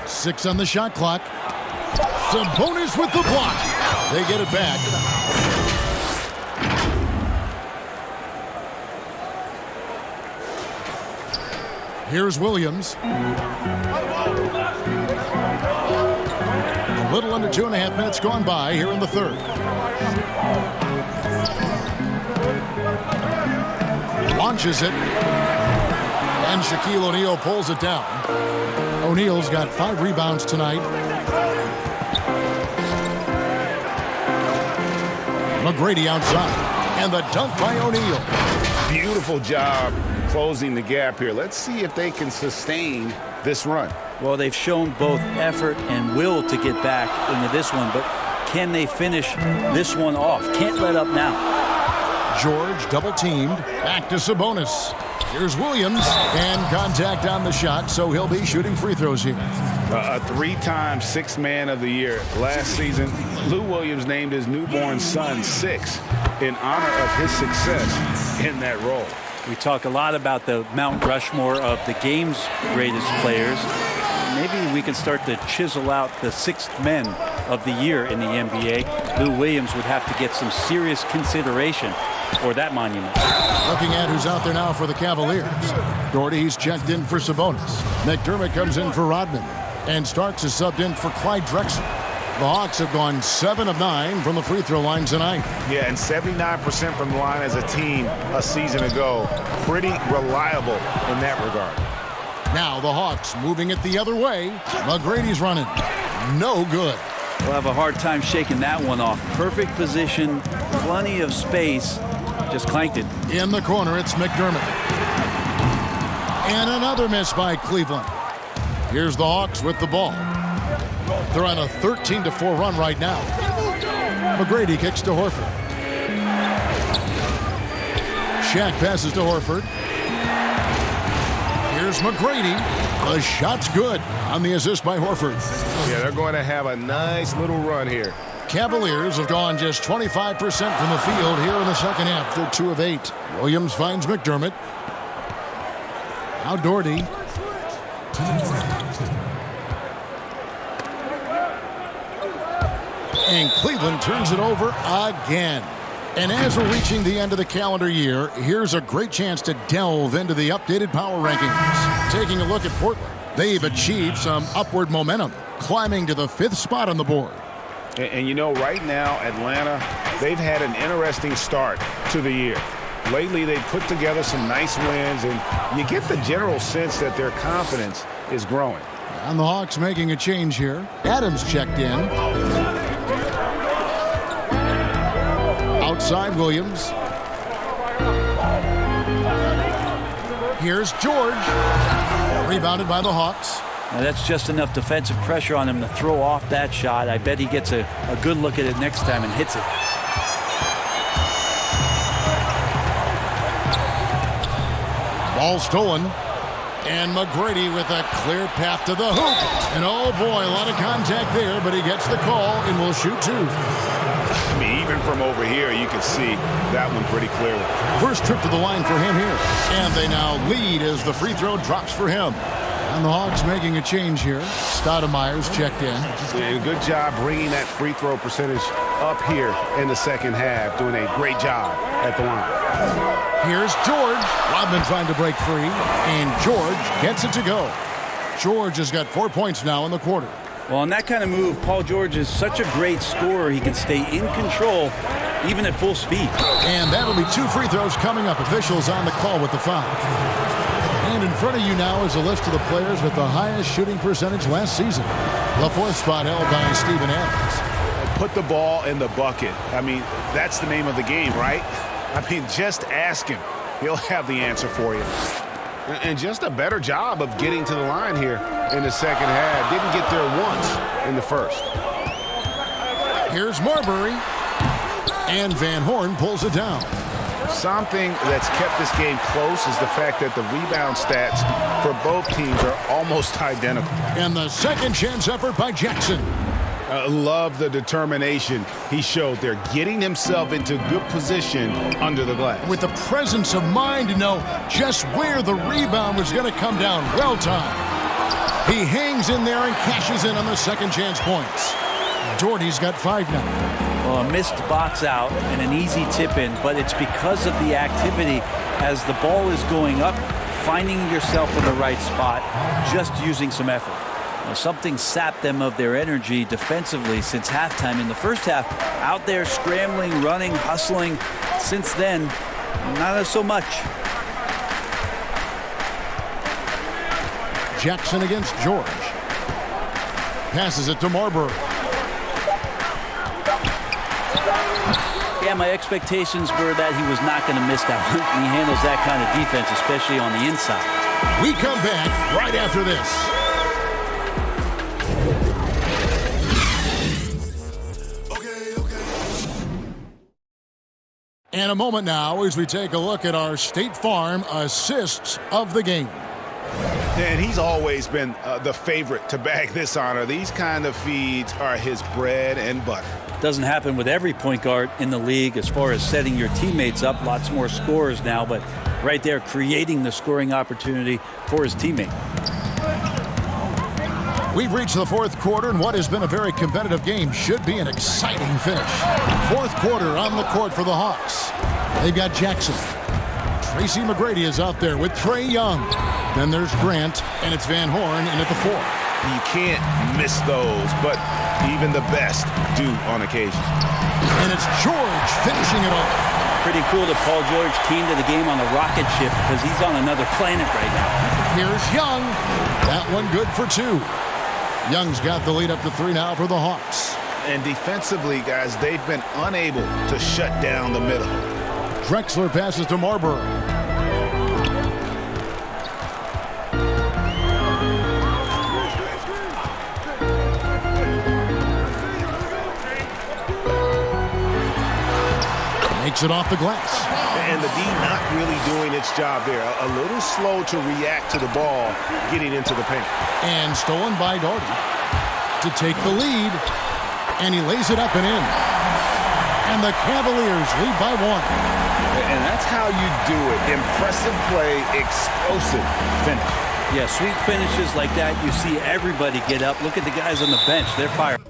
6 on the shot clock. Sabonis with the block. They get it back. Here's Williams. A little under 2.5 minutes gone by here in the 3rd. Launches it. And Shaquille O'Neal pulls it down. O'Neal's got 5 rebounds tonight. McGrady outside. And the dunk by O'Neal. Beautiful job closing the gap here. Let's see if they can sustain this run. Well, they've shown both effort and will to get back into this one, but can they finish this one off? Can't let up now. George double teamed. Back to Sabonis. Here's Williams. And contact on the shot, so he'll be shooting free throws here. A 3-time 6th man of the year. Last season, Lou Williams named his newborn son 6 in honor of his success in that role. We talk a lot about the Mount Rushmore of the game's greatest players. Maybe we can start to chisel out the sixth men of the year in the NBA. Lou Williams would have to get some serious consideration for that monument. Looking at who's out there now for the Cavaliers. Doherty's checked in for Sabonis. McDermott comes in for Rodman. And Starks is subbed in for Clyde Drexler. The Hawks have gone 7 of 9 from the free throw line tonight. Yeah, and 79% from the line as a team a season ago. Pretty reliable in that regard. Now the Hawks moving it the other way. McGrady's running. No good. We'll have a hard time shaking that one off. Perfect position, plenty of space. Just clanked it. In the corner, it's McDermott. And another miss by Cleveland. Here's the Hawks with the ball. They're on a 13-4 run right now. McGrady kicks to Horford. Shaq passes to Horford. Here's McGrady. The shot's good on the assist by Horford. Yeah, they're going to have a nice little run here. Cavaliers have gone just 25% from the field here in the second half. They're 2 of 8. Williams finds McDermott. Now Doherty. And Cleveland turns it over again. And as we're reaching the end of the calendar year, here's a great chance to delve into the updated power rankings. Taking a look at Portland, they've achieved some upward momentum, climbing to the 5th spot on the board. And you know, right now, Atlanta, they've had an interesting start to the year. Lately, they've put together some nice wins, and you get the general sense that their confidence is growing. And the Hawks making a change here. Adams checked in. Outside Williams. Here's George. Rebounded by the Hawks. Now that's just enough defensive pressure on him to throw off that shot. I bet he gets a good look at it next time and hits it. Ball stolen. And McGrady with a clear path to the hoop. And oh boy, a lot of contact there, but he gets the call and will shoot 2. I mean, even from over here, you can see that one pretty clearly. First trip to the line for him here. And they now lead as the free throw drops for him. And the Hawks making a change here. Stoudemire's checked in. Yeah, good job bringing that free throw percentage up here in the second half. Doing a great job at the line. Here's George. Rodman trying to break free. And George gets it to go. George has got 4 points now in the quarter. Well, on that kind of move, Paul George is such a great scorer. He can stay in control even at full speed. And that'll be 2 free throws coming up. Officials on the call with the foul. And in front of you now is a list of the players with the highest shooting percentage last season. The 4th spot held by Steven Adams. Put the ball in the bucket. I mean, that's the name of the game, right? I mean, just ask him. He'll have the answer for you. And just a better job of getting to the line here in the second half. Didn't get there once in the first. Here's Marbury. And Van Horn pulls it down. Something that's kept this game close is the fact that the rebound stats for both teams are almost identical. And the second chance effort by Jackson. Love the determination he showed there, getting himself into good position under the glass. With the presence of mind to know just where the rebound was going to come down. Well timed. He hangs in there and cashes in on the second chance points. Doherty's got 5 now. Well, a missed box out and an easy tip in, but it's because of the activity as the ball is going up, finding yourself in the right spot, just using some effort. Now, something sapped them of their energy defensively since halftime. In the first half, out there scrambling, running, hustling. Since then, not so much. Jackson against George. Passes it to Marbury. Yeah, my expectations were that he was not going to miss that one. He handles that kind of defense, especially on the inside. We come back right after this. And a moment now as we take a look at our State Farm assists of the game. And he's always been the favorite to bag this honor. These kind of feeds are his bread and butter. Doesn't happen with every point guard in the league as far as setting your teammates up. Lots more scorers now, but right there, creating the scoring opportunity for his teammate. We've reached the fourth quarter, and what has been a very competitive game should be an exciting finish. Fourth quarter on the court for the Hawks. They've got Jackson. Tracy McGrady is out there with Trae Young. Then there's Grant, and it's Van Horn in at the 4. You can't miss those, but even the best do on occasion. And it's George finishing it off. Pretty cool that Paul George came to the game on a rocket ship because he's on another planet right now. Here's Young. That one good for 2. Young's got the lead up to 3 now for the Hawks. And defensively, guys, they've been unable to shut down the middle. Drexler passes to Marbury. Makes it off the glass. And the D not really doing its job there. A little slow to react to the ball getting into the paint. And stolen by Doherty to take the lead. And he lays it up and in. And the Cavaliers lead by 1. And that's how you do it. Impressive play, explosive finish. Yeah, sweet finishes like that, you see everybody get up. Look at the guys on the bench. They're fired.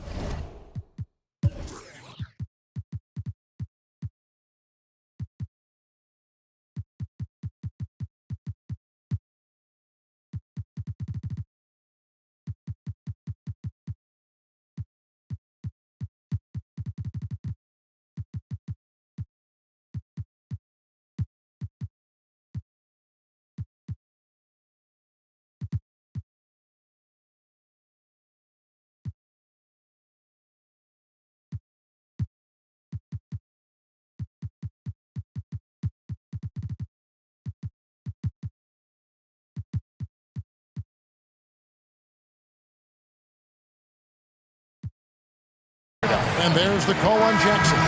And there's the call on Jackson.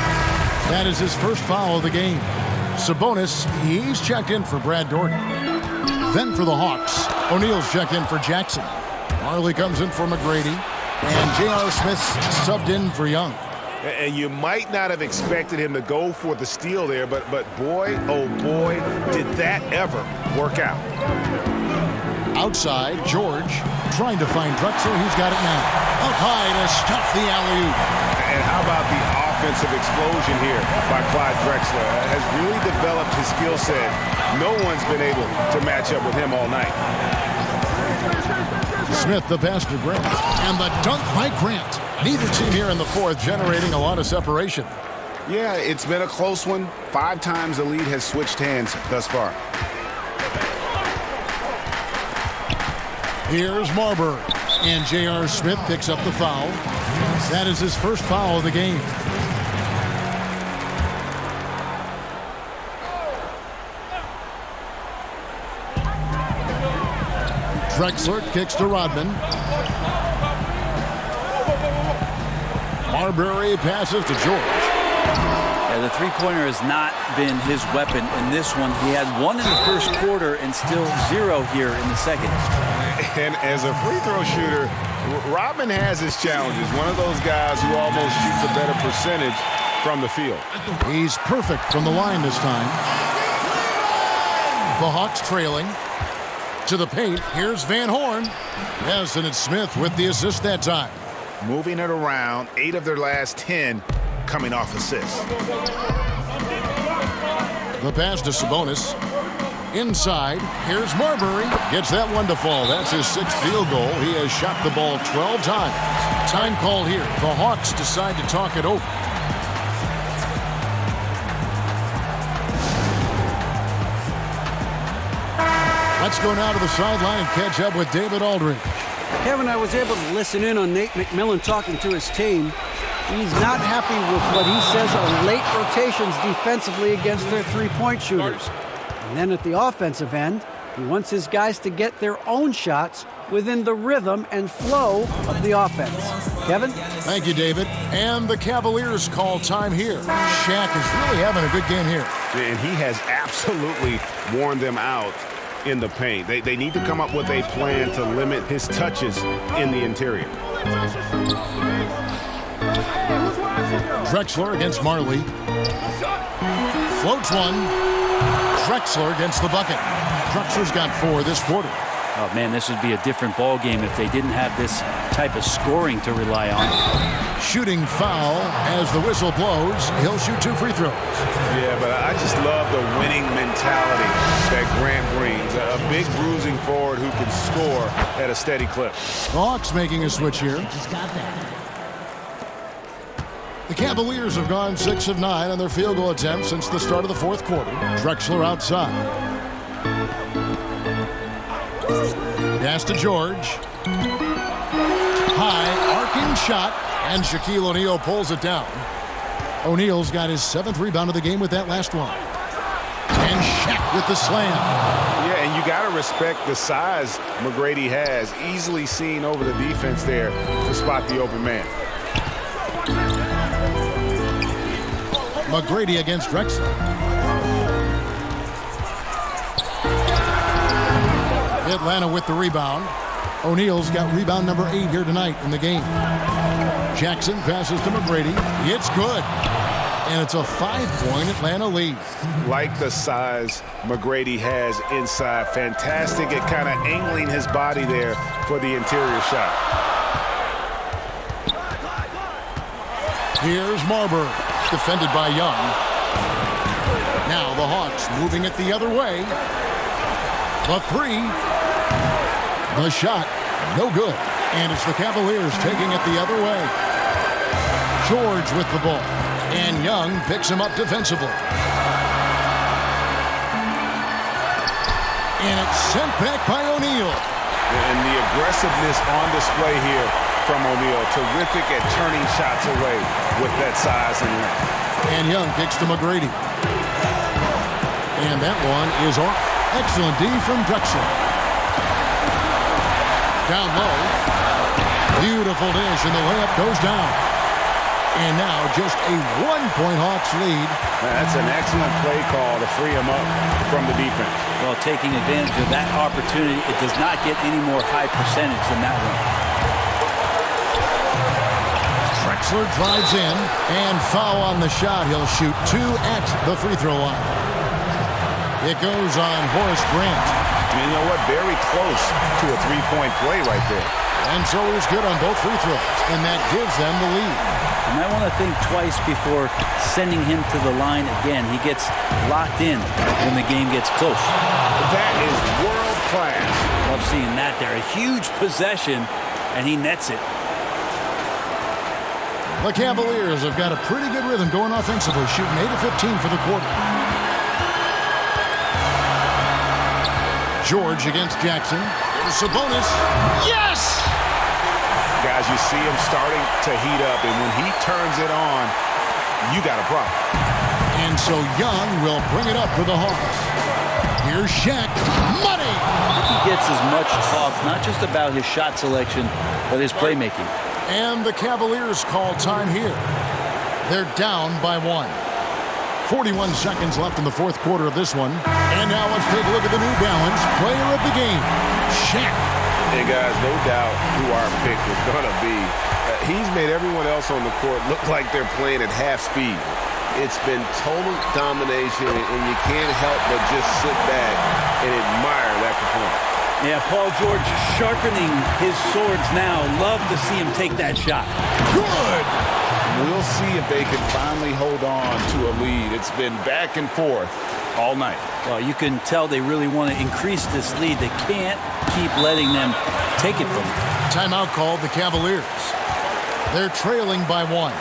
That is his first foul of the game. Sabonis, he's checked in for Brad Doherty. Then for the Hawks, O'Neal's checked in for Jackson. Marley comes in for McGrady. And J.R. Smith's subbed in for Young. And you might not have expected him to go for the steal there, but boy, oh boy, did that ever work out. Outside, George trying to find Drexler. He's got it now. Up high to stuff the alley-oop. And how about the offensive explosion here by Clyde Drexler? Has really developed his skill set. No one's been able to match up with him all night. Smith, the pass to Grant. And the dunk by Grant. Neither team here in the fourth generating a lot of separation. Yeah, it's been a close one. 5 times the lead has switched hands thus far. Here's Marbury. And J.R. Smith picks up the foul. That is his first foul of the game. Drexler kicks to Rodman. Marbury passes to George. Yeah, the three-pointer has not been his weapon in this one. He had 1 in the first quarter and still 0 here in the second. And as a free throw shooter, Rodman has his challenges. One of those guys who almost shoots a better percentage from the field. He's perfect from the line this time. The Hawks trailing. To the paint, here's Van Horn. Yes, and it's Smith with the assist that time. Moving it around, 8 of their last 10 coming off assists. The pass to Sabonis. Inside, here's Marbury. Gets that one to fall. That's his 6th field goal. He has shot the ball 12 times. Time call here. The Hawks decide to talk it over. Let's go now to the sideline and catch up with David Aldridge. Kevin, I was able to listen in on Nate McMillan talking to his team. He's not happy with what he says are late rotations defensively against their three-point shooters. And then at the offensive end, he wants his guys to get their own shots within the rhythm and flow of the offense. Kevin? Thank you, David. And the Cavaliers call time here. Shaq is really having a good game here. And he has absolutely worn them out in the paint. They need to come up with a plan to limit his touches in the interior. Drexler against Marley. Floats one. Drexler gets the bucket. Drexler's got 4 this quarter. Oh, man, this would be a different ball game if they didn't have this type of scoring to rely on. Shooting foul as the whistle blows. He'll shoot 2 free throws. Yeah, but I just love the winning mentality that Grant brings. A big bruising forward who can score at a steady clip. The Hawks making a switch here. The Cavaliers have gone 6 of 9 on their field goal attempts since the start of the fourth quarter. Drexler outside. Pass to George. High, arcing shot, and Shaquille O'Neal pulls it down. O'Neal's got his 7th rebound of the game with that last one. And Shaq with the slam. Yeah, and you got to respect the size McGrady has. Easily seen over the defense there to spot the open man. McGrady against Drexler. Atlanta with the rebound. O'Neal's got rebound number 8 here tonight in the game. Jackson passes to McGrady. It's good. And it's a 5-point Atlanta lead. Like the size McGrady has inside. Fantastic at kind of angling his body there for the interior shot. Here's Marbury, defended by Young. Now the Hawks moving it the other way. The 3. The shot, no good. And it's the Cavaliers taking it the other way. George with the ball. And Young picks him up defensively. And it's sent back by O'Neal. And the aggressiveness on display here from O'Neal. Terrific at turning shots away with that size and length. And Young kicks to McGrady. And that one is off. Excellent D from Drexler. Down low. Beautiful dish, and the layup goes down. And now just a 1-point Hawks lead. That's an excellent play call to free him up from the defense. Well, taking advantage of that opportunity, it does not get any more high percentage than that one. Drexler drives in, and foul on the shot. He'll shoot 2 at the free throw line. It goes on Horace Grant. You know what? Very close to a 3-point play right there. And so he's good on both free throws, and that gives them the lead. You might want to think twice before sending him to the line again. He gets locked in when the game gets close. That is world class. Love seeing that there. A huge possession, and he nets it. The Cavaliers have got a pretty good rhythm going offensively, shooting 8 of 15 for the quarter. George against Jackson. There's Sabonis. Yes! Guys, you see him starting to heat up, and when he turns it on, you got a problem. And so Young will bring it up for the Hawks. Here's Shaq. Money! I think he gets as much talk, not just about his shot selection, but his playmaking. And the Cavaliers call time here. They're down by 1. 41 seconds left in the fourth quarter of this one. And now let's take a look at the New Balance player of the game, Shaq. Hey, guys, no doubt who our pick was going to be. He's made everyone else on the court look like they're playing at half speed. It's been total domination, and you can't help but just sit back and admire that performance. Yeah, Paul George sharpening his swords now. Love to see him take that shot. Good! We'll see if they can finally hold on to a lead. It's been back and forth all night. Well, you can tell they really want to increase this lead. They can't keep letting them take it from them. Timeout called the Cavaliers. They're trailing by 1.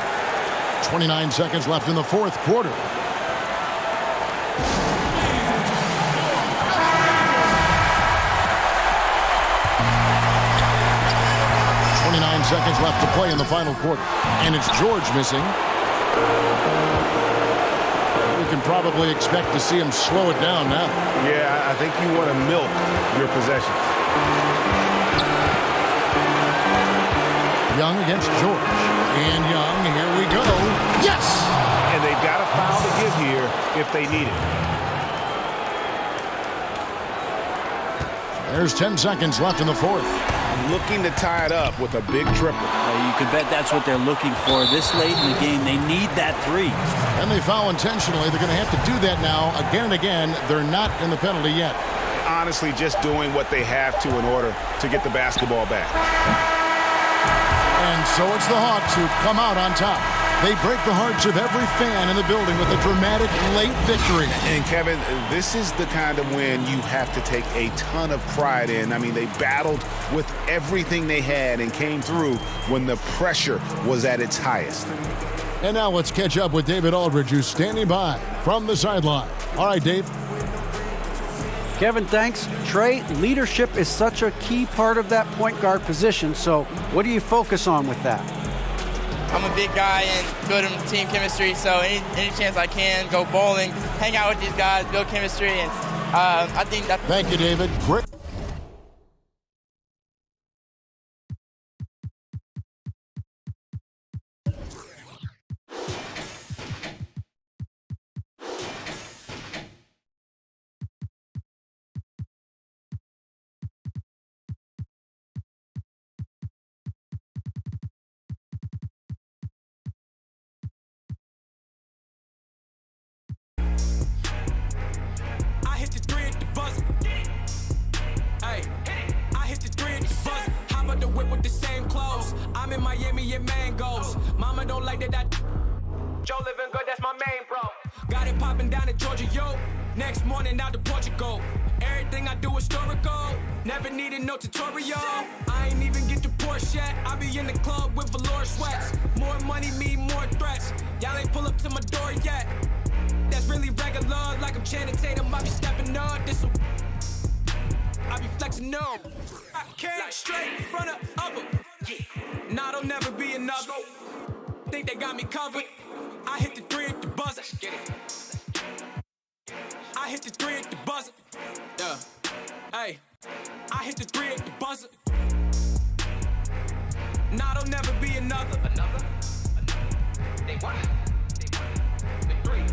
29 seconds left in the fourth quarter. Seconds left to play in the final quarter. And it's George missing. We can probably expect to see him slow it down now. Yeah, I think you want to milk your possessions. Young against George. And Young, here we go. Yes! And they've got a foul to give here if they need it. There's 10 seconds left in the fourth. looking to tie it up with a big triple. You can bet that's what they're looking for this late in the game. They need that three. And they foul intentionally. They're going to have to do that now again and again. They're not in the penalty yet. Honestly, just doing what they have to in order to get the basketball back. And so it's the Hawks who come out on top. They break the hearts of every fan in the building with a dramatic late victory. And Kevin, this is the kind of win you have to take a ton of pride in. I mean, they battled with everything they had and came through when the pressure was at its highest. And now let's catch up with David Aldridge, who's standing by from the sideline. All right, Dave. Kevin, thanks. Trey, leadership is such a key part of that point guard position, so what do you focus on with that? I'm a big guy and good in team chemistry, so any chance I can, go bowling, hang out with these guys, build chemistry, and I think that... Thank you, David. Great. I'm in Miami and mangoes. Mama don't like that. Joe living good, that's my main bro. Got it popping down in Georgia, yo. Next morning out to Portugal. Everything I do historical. Never needed no tutorial. I ain't even get to Porsche yet. I be in the club with velour sweats. More money mean more threats. Y'all ain't pull up to my door yet. That's really regular, like I'm Channing Tatum. I be stepping up. This I be flexing up. I came straight in front of upper. Nah, don't never be another. Think they got me covered. I hit the three at the buzzer. I hit the three at the buzzer. Yeah. Hey, I hit the three at the buzzer. Nah, don't never be another. They what? The three.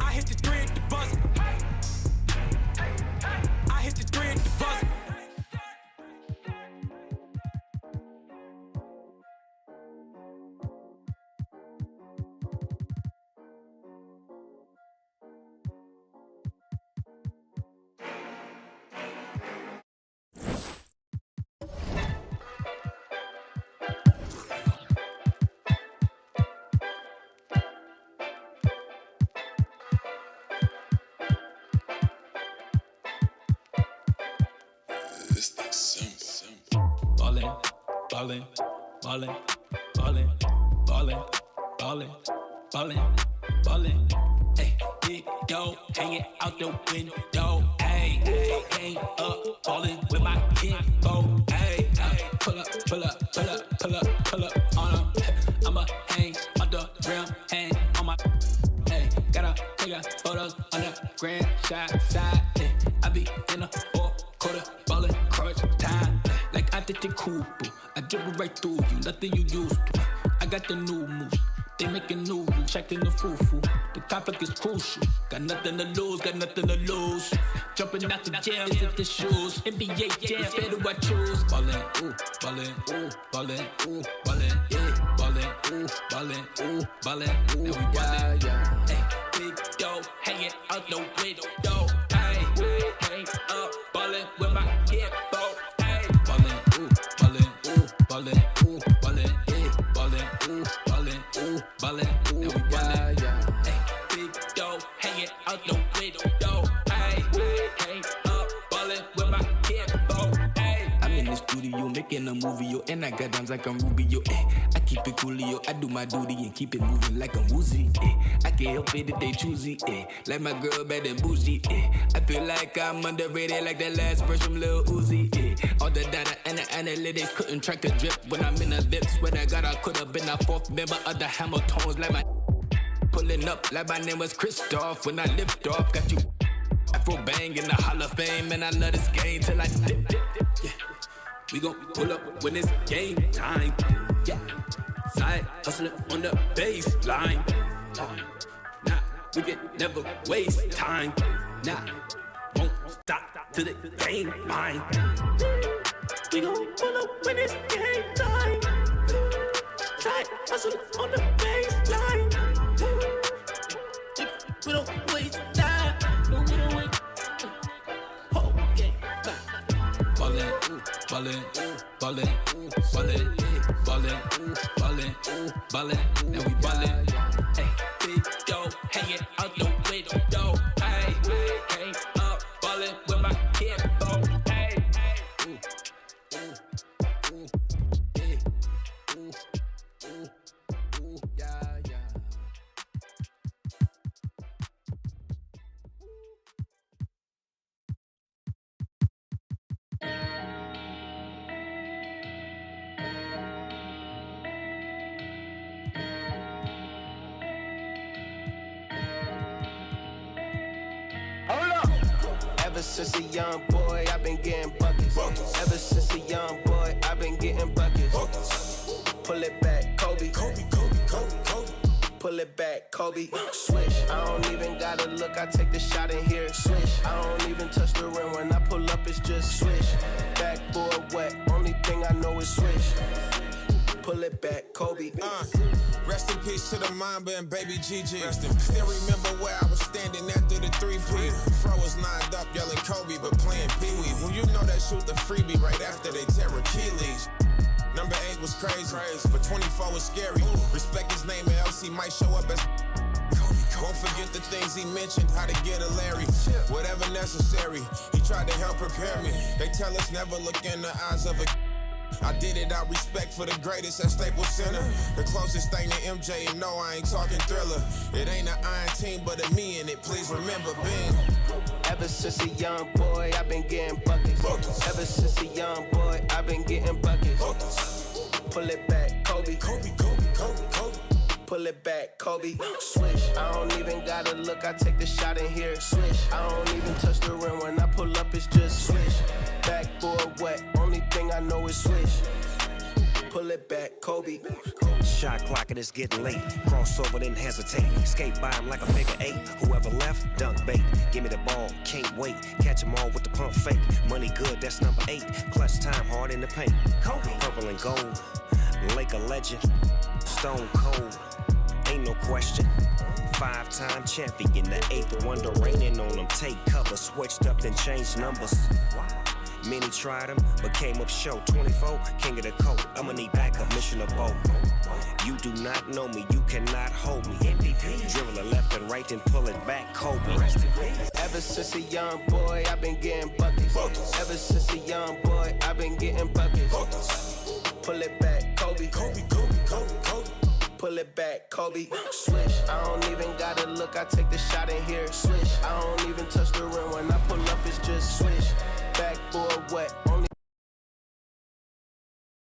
I hit the three at the buzzer. I hit the three at the buzzer. Ballin', ballin', ballin', ballin', ballin', ballin', ballin', ballin'. Hey, big dough hanging out the window. Hey, hang up, ballin' with my kinfolk. Hey, pull up, pull up, pull up, pull up, pull up on 'em. I'ma hang on the rim, hang on my. Hey, gotta take a photos on the grand side. Hey, I be in a 4-quarter ballin' crunch time. Like I did the cool, boo. I dribble right through you, nothing you used to. I got the new moves, they making new rules, checking the foo-foo. The conflict is crucial, got nothing to lose, got nothing to lose. Jumping out the jail, hit the shoes. NBA jam, better I choose. Ballin', ooh, ballin', ooh, ballin', ooh, ballin', yeah. Ballin', ooh, ballin', ooh, ballin', ooh, now we ballin', yeah. Hey, big dough, hanging out the window. Hey, hang up, ballin' with my kinfolk. Ballin', ooh, ballin', yeah, ballin', ooh, ballin', ooh, ballin', ooh, now we ballin', yeah. Hey, big dough hanging out the window. Hey, hang up, ballin' with my kinfolk. Hey, I'm in the studio making a movie, yo, and I got dimes like I'm Rubio. I keep it cool, yo. I do my duty and keep it moving like I'm woozy. I can't help it if they choosy. Like my girl bad and bougie. I feel like I'm underrated, like that last verse from Lil Uzi. All the data and the analytics couldn't track the drip when I'm in the lips. Swear to God, I could have been a fourth member of the Hammer Tones. Like my pulling up, like my name was Christoph. When I lift off, got you Afro bang in the Hall of Fame, and I love this game till I dip. Yeah. We gon' pull up when it's game time. Yeah. Side hustling on the baseline. Nah, we can never waste time. Nah, won't stop till the game mine. We gon' pull up when it's game time. Tight hustle on the baseline. We don't waste time. No, we don't wait. Oh, game time. Ballin', ballin', ballin', ballin', ballin', ballin', ballin', now we ballin'. Hey, big dough, hanging out the window. Hey, came up ballin' with my kid, oh, hey. Yeah, yeah. Ever since a young boy, I've been getting buckets. Ever since a young boy, I've been getting buckets. Pull it back, Kobe. Pull it back, Kobe. Swish. I don't even gotta look. I take the shot in here. Swish. I don't even touch the rim. When I pull up, it's just swish. Backboard wet. Only thing I know is swish. Pull it back, Kobe. Rest in peace to the Mamba and baby Gigi. Still remember where I was standing after the 3-P. Fro was lined up yelling Kobe, but playing Pee-wee. Well, you know that shoot the freebie right after they tear Achilles. Number 8 was crazy, but 24 was scary. Respect his name and else he might show up as won't forget the things he mentioned, how to get a Larry. Whatever necessary, he tried to help prepare me. They tell us never look in the eyes of a I did it out respect for the greatest at Staples Center. The closest thing to MJ, and no, I ain't talking Thriller. It ain't an iron team, but a me in it. Please remember being. Ever since a young boy, I've been getting buckets. Ever since a young boy, I've been getting buckets. Pull it back, Kobe. Pull it back, Kobe. Swish. I don't even gotta look. I take the shot in here. Swish. I don't even touch the rim. When I pull up, it's just swish. Backboard wet. Only thing I know is swish. Pull it back, Kobe. Shot clock and it's getting late. Crossover, then hesitate. Skate by him like a figure 8. Whoever left, dunk bait. Give me the ball, can't wait. Catch them all with the pump fake. Money good, that's number 8. Clutch time, hard in the paint. Purple and gold. Laker legend. Stone cold. Ain't no question. 5-time champion. The 8th wonder raining on them. Take cover, switched up, then changed numbers. Many tried him, but came up short. 24, king of the coat. I'ma need backup, mission of both. You do not know me, you cannot hold me. MVP. Dribble it left and right, then pull it back, Kobe. Ever since a young boy, I've been getting buckets. Ever since a young boy, I've been getting buckets. Pull it back, Kobe. Pull it back, Kobe. Swish. I don't even gotta look. I take the shot in here. Swish. I don't even touch the rim. When I pull up, it's just swish. Backboard wet. Only.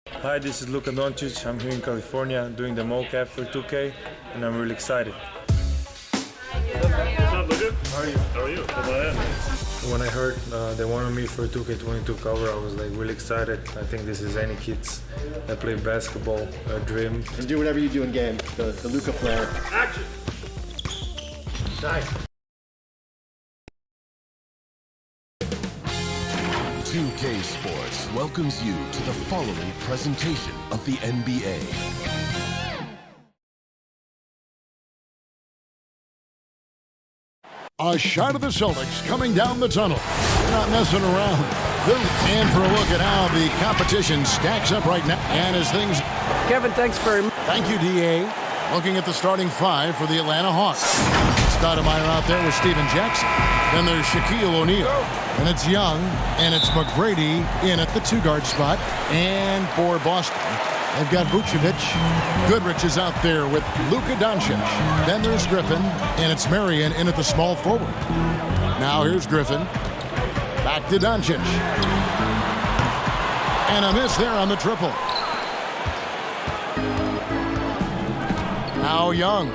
Hi, this is Luka Doncic. I'm here in California doing the mocap for 2K, and I'm really excited. What's up, Luka? How are you? How are you? How about When I heard they wanted me for a 2K22 cover, I was like really excited. I think this is any kids that play basketball, dream. And do whatever you do in game, the Luka flair. Action! Nice. 2K Sports welcomes you to the following presentation of the NBA. A shot of the Celtics coming down the tunnel. They're not messing around. And for a look at how the competition stacks up right now. And as things... Kevin, thanks very much. Thank you, D.A. Looking at the starting 5 for the Atlanta Hawks. Stoudemire out there with Steven Jackson. Then there's Shaquille O'Neal. And it's Young. And it's McGrady in at the 2-guard spot. And for Boston, they've got Vucevic. Goodrich is out there with Luka Doncic. Then there's Griffin. And it's Marion in at the small forward. Now here's Griffin. Back to Doncic. And a miss there on the triple. Now Young.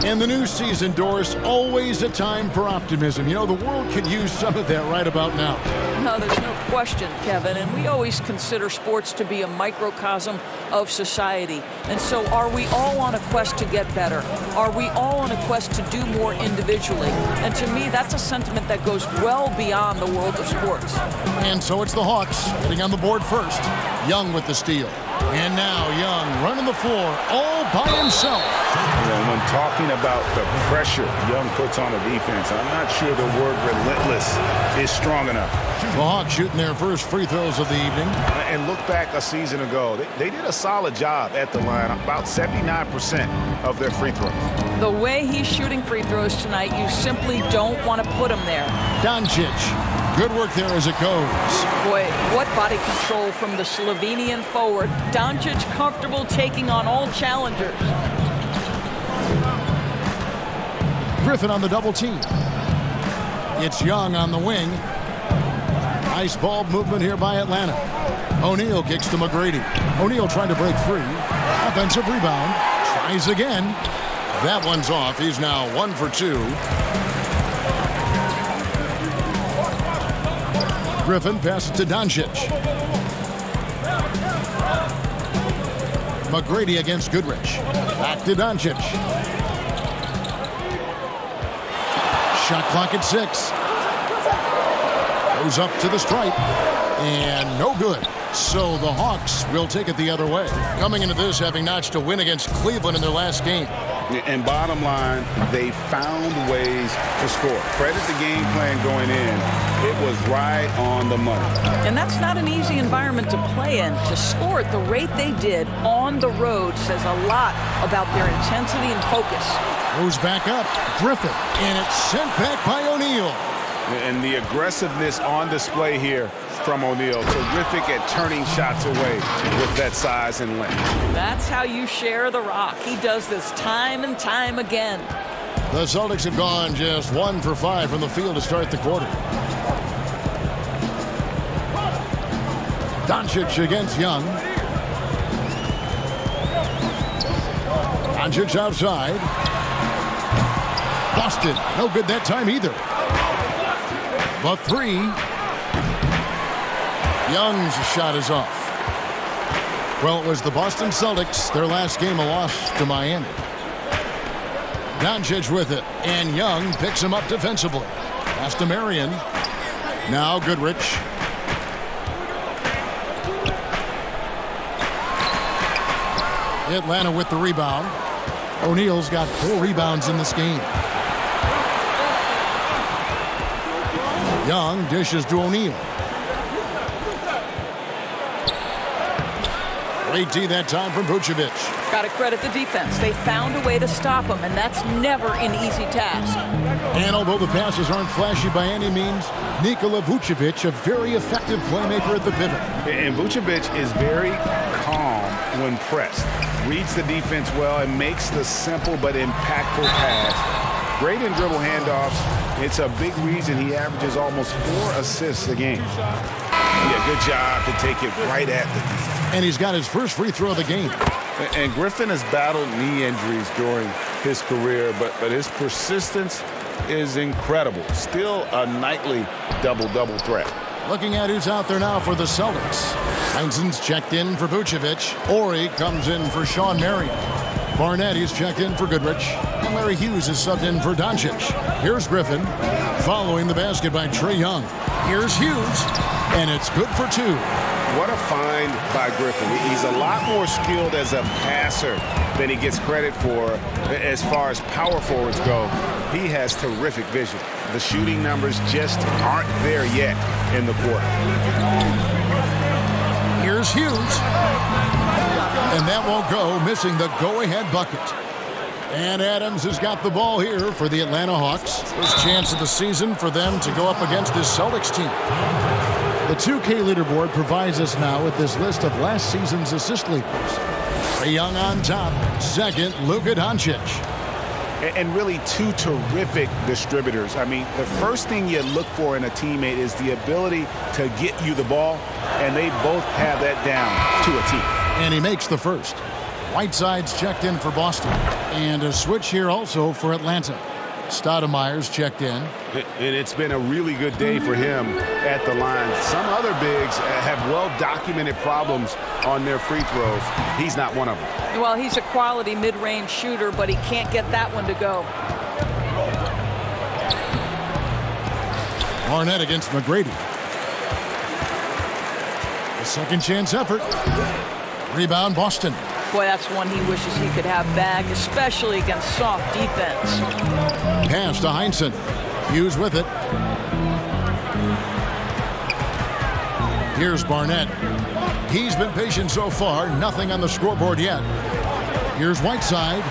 And the new season, Doris, always a time for optimism. You know, the world could use some of that right about now. No, there's no question, Kevin. And we always consider sports to be a microcosm of society. And so are we all on a quest to get better? Are we all on a quest to do more individually? And to me, that's a sentiment that goes well beyond the world of sports. And so it's the Hawks getting on the board first. Young with the steal. And now Young running the floor all by himself. You know, when talking about the pressure Young puts on the defense, I'm not sure the word relentless is strong enough. The Hawks shooting their first free throws of the evening. And look back a season ago. They did a solid job at the line, about 79% of their free throws. The way he's shooting free throws tonight, you simply don't want to put him there. Doncic. Good work there as it goes. Boy, what body control from the Slovenian forward. Doncic comfortable taking on all challengers. Griffin on the double team. It's Young on the wing. Nice ball movement here by Atlanta. O'Neal kicks to McGrady. O'Neal trying to break free. Offensive rebound. Tries again. That one's off. He's now 1 for 2. Griffin passes to Doncic. McGrady against Goodrich. Back to Doncic. Shot clock at 6. Goes up to the stripe. And no good. So the Hawks will take it the other way. Coming into this, having notched a win against Cleveland in their last game. And bottom line, they found ways to score. Credit the game plan going in. It was right on the money. And that's not an easy environment to play in. To score at the rate they did on the road says a lot about their intensity and focus. Goes back up. Griffin. And it's sent back by O'Neal. And the aggressiveness on display here from O'Neal. Terrific at turning shots away with that size and length. That's how you share the rock. He does this time and time again. The Celtics have gone just 1 for 5 from the field to start the quarter. Doncic against Young. Doncic outside. Boston, no good that time either. But 3. Young's shot is off. Well, it was the Boston Celtics, their last game a loss to Miami. Doncic with it, and Young picks him up defensively. Pass to Marion. Now Goodrich. Atlanta with the rebound. O'Neal's got 4 rebounds in this game. Young dishes to O'Neal. Great D that time from Vucevic. Got to credit the defense. They found a way to stop him, and that's never an easy task. And although the passes aren't flashy by any means, Nikola Vucevic, a very effective playmaker at the pivot. And Vucevic is very calm when pressed. Reads the defense well and makes the simple but impactful pass. Great in dribble handoffs. It's a big reason he averages almost 4 assists a game. Yeah, good job to take it right at the defense. And he's got his first free throw of the game. And Griffin has battled knee injuries during his career, but his persistence is incredible. Still a nightly double-double threat. Looking at who's out there now for the Celtics. Heinzen's checked in for Vucevic. Ori comes in for Sean Marion. Barnett is checked in for Goodrich. And Larry Hughes is subbed in for Doncic. Here's Griffin following the basket by Trae Young. Here's Hughes, and it's good for 2. What a find by Griffin. He's a lot more skilled as a passer than he gets credit for as far as power forwards go. He has terrific vision. The shooting numbers just aren't there yet in the quarter. Here's Hughes. And that won't go, missing the go-ahead bucket. And Adams has got the ball here for the Atlanta Hawks. First chance of the season for them to go up against this Celtics team. The 2K leaderboard provides us now with this list of last season's assist leaders. Trae Young on top. Second, Luka Doncic. And really 2 terrific distributors. I mean, the first thing you look for in a teammate is the ability to get you the ball, and they both have that down to a T. And he makes the first. Whiteside's checked in for Boston. And a switch here also for Atlanta. Stoudemire's checked in. And it's been a really good day for him at the line. Some other bigs have well-documented problems on their free throws. He's not one of them. Well, he's a quality mid-range shooter, but he can't get that one to go. Barnett against McGrady. A second chance effort. Rebound Boston. Boy, that's one he wishes he could have back, especially against soft defense. Pass to Heinsohn. Hughes with it. Here's Barnett. He's been patient so far. Nothing on the scoreboard yet. Here's Whiteside.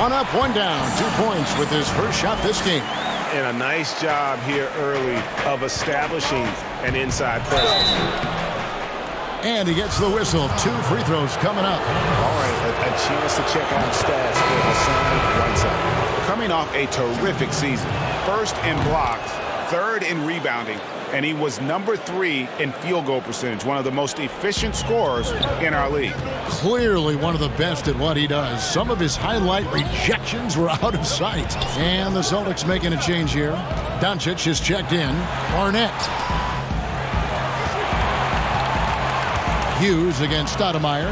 One up, one down. 2 points with his first shot this game. And a nice job here early of establishing an inside presence. And he gets the whistle. 2 free throws coming up. All right, a chance to check out stats for Hassan Whiteside. Coming off a terrific season. First in blocks, third in rebounding, and he was number 3 in field goal percentage, one of the most efficient scorers in our league. Clearly one of the best at what he does. Some of his highlight rejections were out of sight. And the Celtics making a change here. Doncic is checked in. Barnett. Hughes against Stoudemire.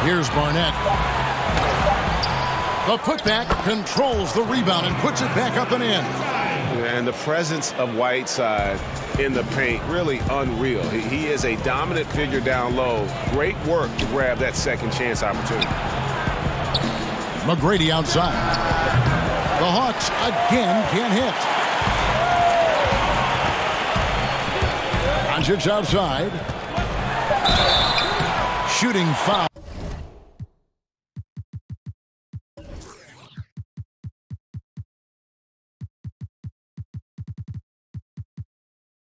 Here's Barnett. The putback controls the rebound and puts it back up and in. And the presence of Whiteside in the paint, really unreal. He is a dominant figure down low. Great work to grab that second chance opportunity. McGrady outside. The Hawks again can't hit. Doncic outside. Shooting foul.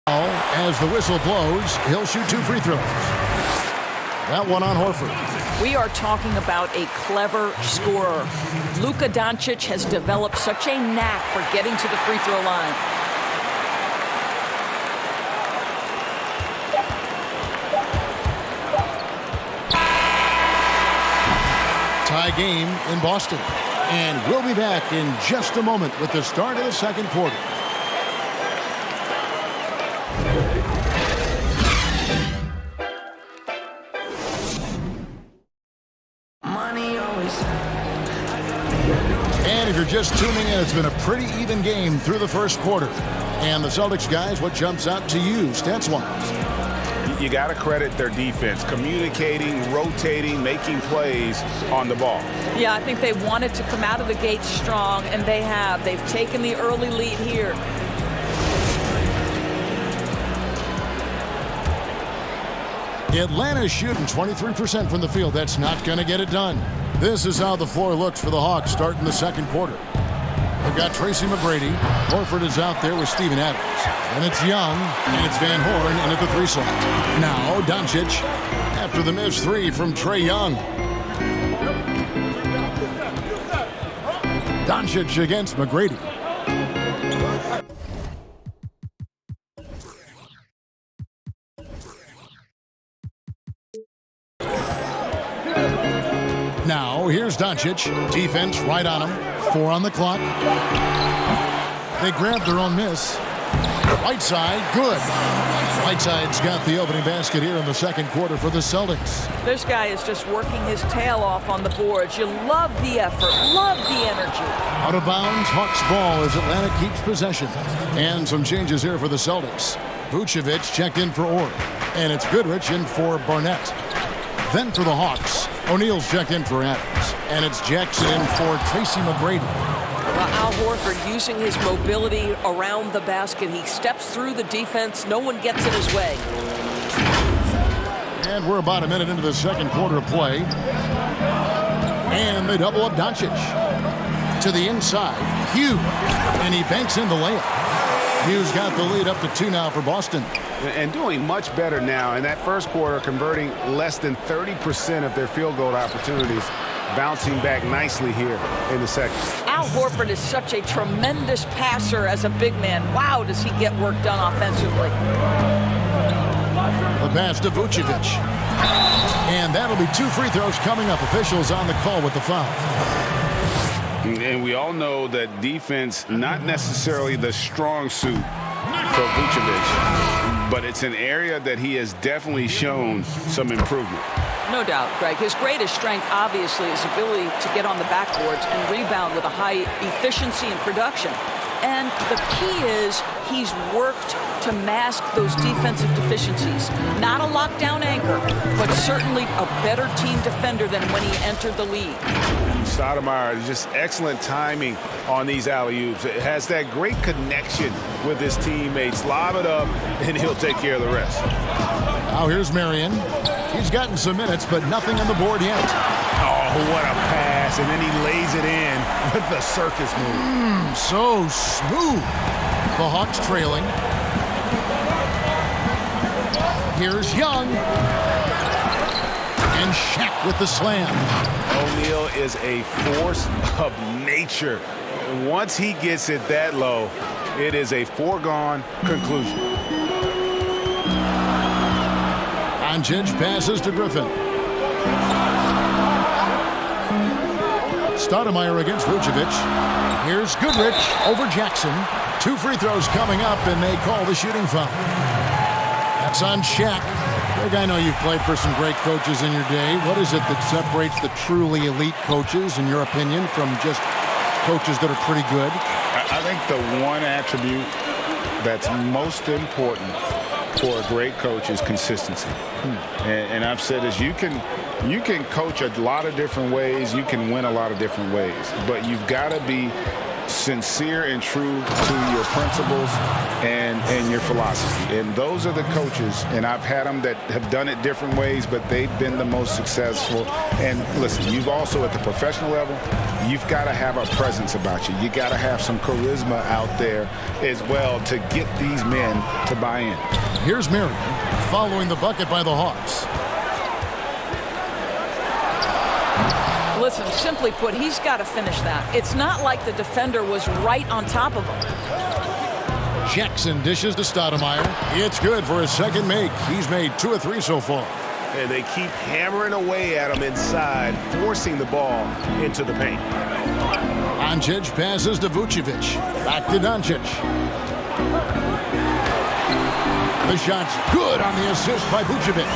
As the whistle blows, he'll shoot 2 free throws. That one on Horford. We are talking about a clever scorer. Luka Doncic has developed such a knack for getting to the free throw line. Tie game in Boston. And we'll be back in just a moment with the start of the second quarter. And if you're just tuning in, it's been a pretty even game through the first quarter. And the Celtics guys, what jumps out to you stats-wise? You got to credit their defense, communicating, rotating, making plays on the ball. Yeah, I think they wanted to come out of the gate strong, and they have. They've taken the early lead here. Atlanta's shooting 23% from the field. That's not going to get it done. This is how the floor looks for the Hawks starting the second quarter. They've got Tracy McGrady. Horford is out there with Steven Adams. And it's Young, and it's Van Horn in at the 3 slot. Now Doncic after the missed 3 from Trae Young. Doncic against McGrady. Now, here's Doncic. Defense right on him. 4 on the clock. They grabbed their own miss. Whiteside, good. Whiteside's got the opening basket here in the second quarter for the Celtics. This guy is just working his tail off on the boards. You love the effort, love the energy. Out of bounds, Hawks ball as Atlanta keeps possession. And some changes here for the Celtics. Vucevic checked in for Orr. And it's Goodrich in for Barnett. Then for the Hawks, O'Neal's checked in for Adams. And it's Jackson in for Tracy McGrady. Al Horford using his mobility around the basket. He steps through the defense. No one gets in his way. And we're about a minute into the second quarter of play. And they double up Doncic. To the inside, Hughes. And he banks in the layup. Hughes got the lead up to 2 now for Boston. And doing much better now in that first quarter, converting less than 30% of their field goal opportunities, bouncing back nicely here in the second. Al Horford is such a tremendous passer as a big man. Wow, does he get work done offensively. The pass to Vucevic. And that'll be 2 free throws coming up. Officials on the call with the foul. And we all know that defense, not necessarily the strong suit for Vucevic, but it's an area that he has definitely shown some improvement. No doubt, Greg. His greatest strength, obviously, is ability to get on the backboards and rebound with a high efficiency and production. And the key is he's worked to mask those defensive deficiencies. Not a lockdown anchor, but certainly a better team defender than when he entered the league. Stoudemire, just excellent timing on these alley-oops. It has that great connection with his teammates. Lob it up, and he'll take care of the rest. Now here's Marion. He's gotten some minutes, but nothing on the board yet. Oh, what a pass, and then he lays it in with the circus move. So smooth. The Hawks trailing. Here's Young. And Shaq with the slam. O'Neal is a force of nature. Once he gets it that low, it is a foregone conclusion. Doncic passes to Griffin. Stoudemire against Vucevic. Here's Goodrich over Jackson. 2 free throws coming up, and they call the shooting foul. That's on Shaq. Greg, I know you've played for some great coaches in your day. What is it that separates the truly elite coaches, in your opinion, from just coaches that are pretty good? I think the one attribute that's most important for a great coach is consistency. And I've said this, you can coach a lot of different ways, you can win a lot of different ways, but you've got to be sincere and true to your principles and your philosophy. And those are the coaches, and I've had them that have done it different ways, but they've been the most successful. And listen, you've also at the professional level, you've got to have a presence about you. You got to have some charisma out there as well to get these men to buy in. Here's Marion following the bucket by the Hawks. Listen, simply put, he's got to finish that. It's not like the defender was right on top of him. Jackson dishes to Stoudemire. It's good for his second make. He's made 2 of 3 so far. And they keep hammering away at him inside, forcing the ball into the paint. Doncic passes to Vucevic. Back to Doncic. The shot's good on the assist by Vucevic.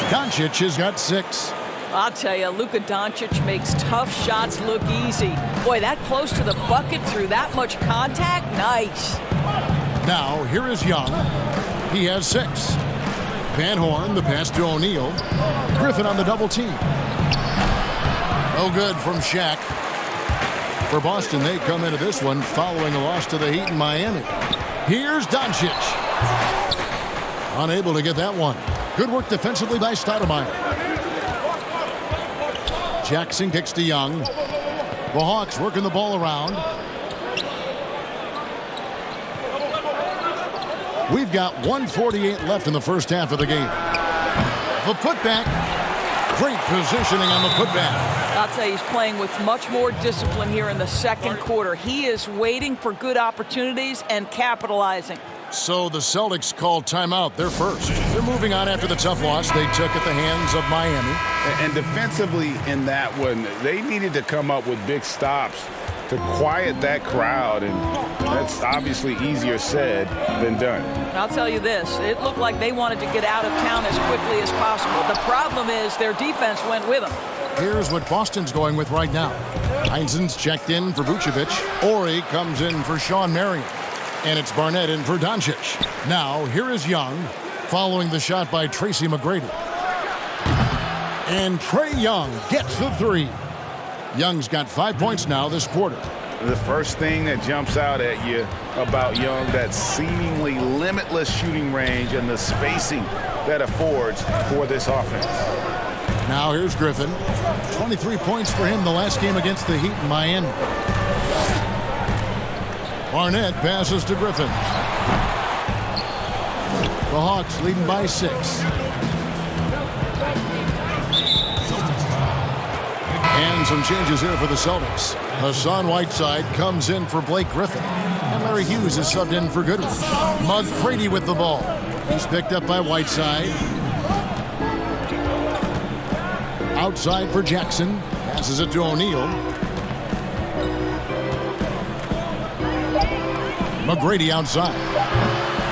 Doncic has got 6. I'll tell you, Luka Doncic makes tough shots look easy. Boy, that close to the bucket through that much contact, nice. Now, here is Young. He has 6. Van Horn, the pass to O'Neal. Griffin on the double team. No good from Shaq. For Boston, they come into this one following a loss to the Heat in Miami. Here's Doncic. Unable to get that one. Good work defensively by Stoudemire. Jackson kicks to Young. The Hawks working the ball around. We've got 1:48 left in the first half of the game. The putback. Great positioning on the putback. I'll tell you, he's playing with much more discipline here in the second quarter. He is waiting for good opportunities and capitalizing. So the Celtics called timeout. They're first. They're moving on after the tough loss they took at the hands of Miami. And defensively in that one, they needed to come up with big stops to quiet that crowd, and that's obviously easier said than done. I'll tell you this, it looked like they wanted to get out of town as quickly as possible. The problem is their defense went with them. Here's what Boston's going with right now. Heinzen's checked in for Vucevic. Ori comes in for Sean Marion. And it's Barnett in for Doncic. Now, here is Young, following the shot by Tracy McGrady. And Trae Young gets the 3. Young's got 5 points now this quarter. The first thing that jumps out at you about Young, that seemingly limitless shooting range and the spacing that affords for this offense. Now here's Griffin. 23 points for him the last game against the Heat in Miami. Barnett passes to Griffin. The Hawks leading by 6. And some changes here for the Celtics. Hassan Whiteside comes in for Blake Griffin. And Larry Hughes is subbed in for Goodrich. McGrady with the ball. He's picked up by Whiteside. Outside for Jackson. Passes it to O'Neal. McGrady outside.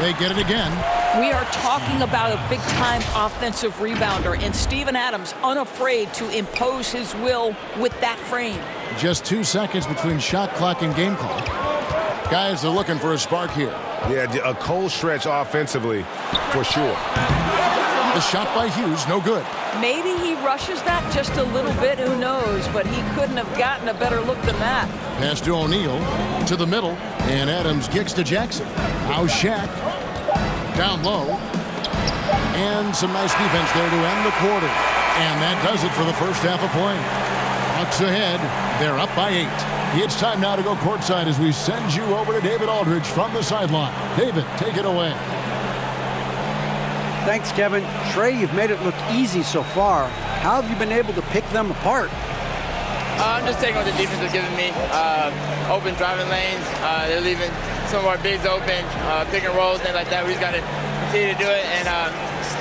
They get it again. We are talking about a big-time offensive rebounder, and Steven Adams unafraid to impose his will with that frame. Just 2 seconds between shot clock and game clock. Guys are looking for a spark here. Yeah, a cold stretch offensively, for sure. The shot by Hughes, no good. Maybe he rushes that just a little bit, who knows, but he couldn't have gotten a better look than that. Pass to O'Neal, to the middle, and Adams kicks to Jackson. Now Shaq, down low, and some nice defense there to end the quarter. And that does it for the first half of play. Bucks ahead, they're up by 8. It's time now to go courtside as we send you over to David Aldridge from the sideline. David, take it away. Thanks, Kevin. Trey, you've made it look easy so far. How have you been able to pick them apart? I'm just taking what the defense is giving me. Open driving lanes. They're leaving some of our bigs open, pick and rolls, things like that. We just got to continue to do it and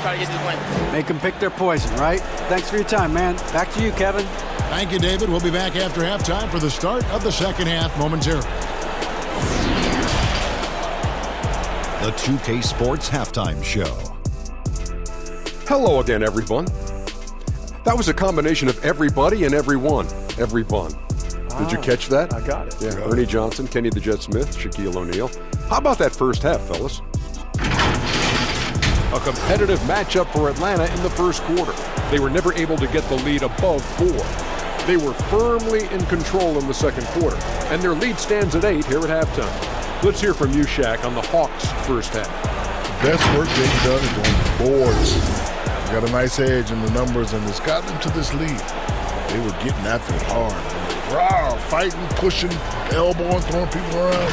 try to get to the win. Make them pick their poison, right? Thanks for your time, man. Back to you, Kevin. Thank you, David. We'll be back after halftime for the start of the second half momentarily. The 2K Sports Halftime Show. Hello again, everyone. That was a combination of everybody and everyone. Everyone. Did you catch that? I got it. Yeah, Ernie Johnson, Kenny the Jet Smith, Shaquille O'Neal. How about that first half, fellas? A competitive matchup for Atlanta in the first quarter. They were never able to get the lead above 4. They were firmly in control in the second quarter, and their lead stands at 8 here at halftime. Let's hear from you, Shaq, on the Hawks' first half. Best work they've done is on the boards. Got a nice edge in the numbers, and it's got them to this lead. They were getting after it hard. Rawr, fighting, pushing, elbowing, throwing people around.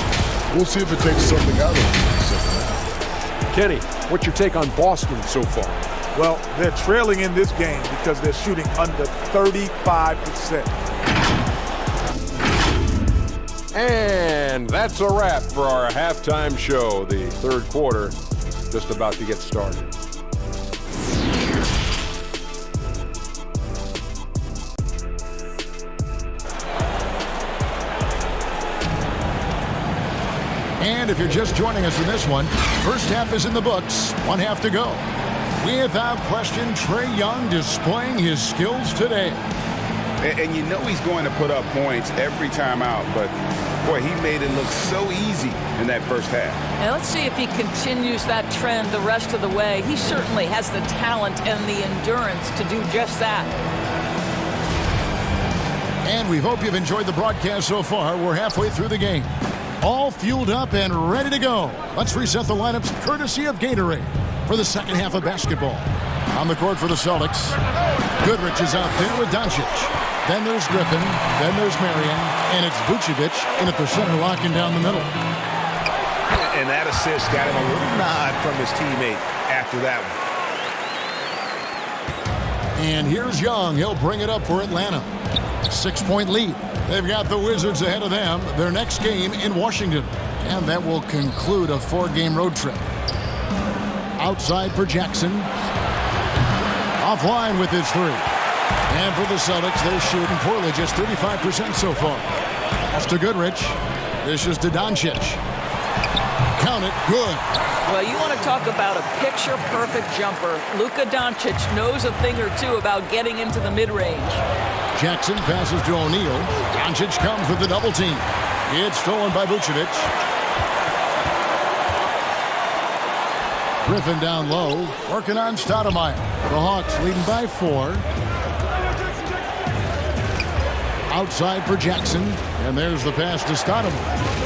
We'll see if it takes something out of them in the second half. Kenny, what's your take on Boston so far? Well, they're trailing in this game because they're shooting under 35%. And that's a wrap for our halftime show. The third quarter just about to get started. And if you're just joining us in this one, first half is in the books, 1 half to go. Without question, Trae Young displaying his skills today. And you know he's going to put up points every time out, but boy, he made it look so easy in that first half. Now let's see if he continues that trend the rest of the way. He certainly has the talent and the endurance to do just that. And we hope you've enjoyed the broadcast so far. We're halfway through the game. All fueled up and ready to go. Let's reset the lineups courtesy of Gatorade for the second half of basketball. On the court for the Celtics, Goodrich is out there with Doncic. Then there's Griffin, then there's Marion, and it's Vucevic in at the center, locking down the middle. And that assist got him a little nod from his teammate after that one. And here's Young. He'll bring it up for Atlanta. 6-point lead. They've got the Wizards ahead of them. Their next game in Washington. And that will conclude a 4-game road trip. Outside for Jackson. Offline with his 3. And for the Celtics, they're shooting poorly, just 35% so far. That's to Goodrich. This is to Doncic. Count it, good. Well, you want to talk about a picture-perfect jumper. Luka Doncic knows a thing or two about getting into the mid-range. Jackson passes to O'Neal. Doncic comes with the double team. It's stolen by Vucevic. Griffin down low, working on Stoudemire. The Hawks leading by 4. Outside for Jackson, and there's the pass to Stoudemire.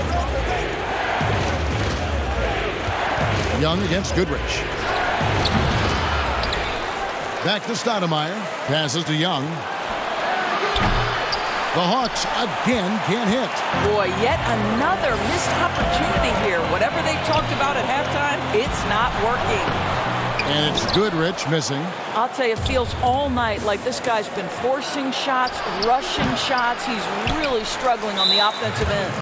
Young against Goodrich. Back to Stoudemire, passes to Young. The Hawks again can't hit. Boy, yet another missed opportunity here. Whatever they talked about at halftime, it's not working. And it's Goodrich missing. I'll tell you, it feels all night like this guy's been forcing shots, rushing shots. He's really struggling on the offensive end.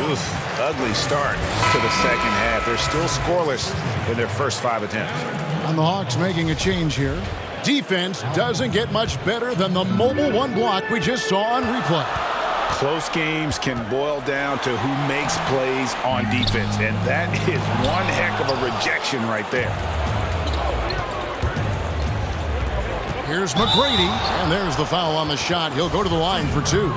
Oof, ugly start to the second half. They're still scoreless in their first 5 attempts. And the Hawks making a change here. Defense doesn't get much better than the mobile one block we just saw on replay. Close games can boil down to who makes plays on defense, and that is one heck of a rejection right there. Here's McGrady, and there's the foul on the shot. He'll go to the line for 2.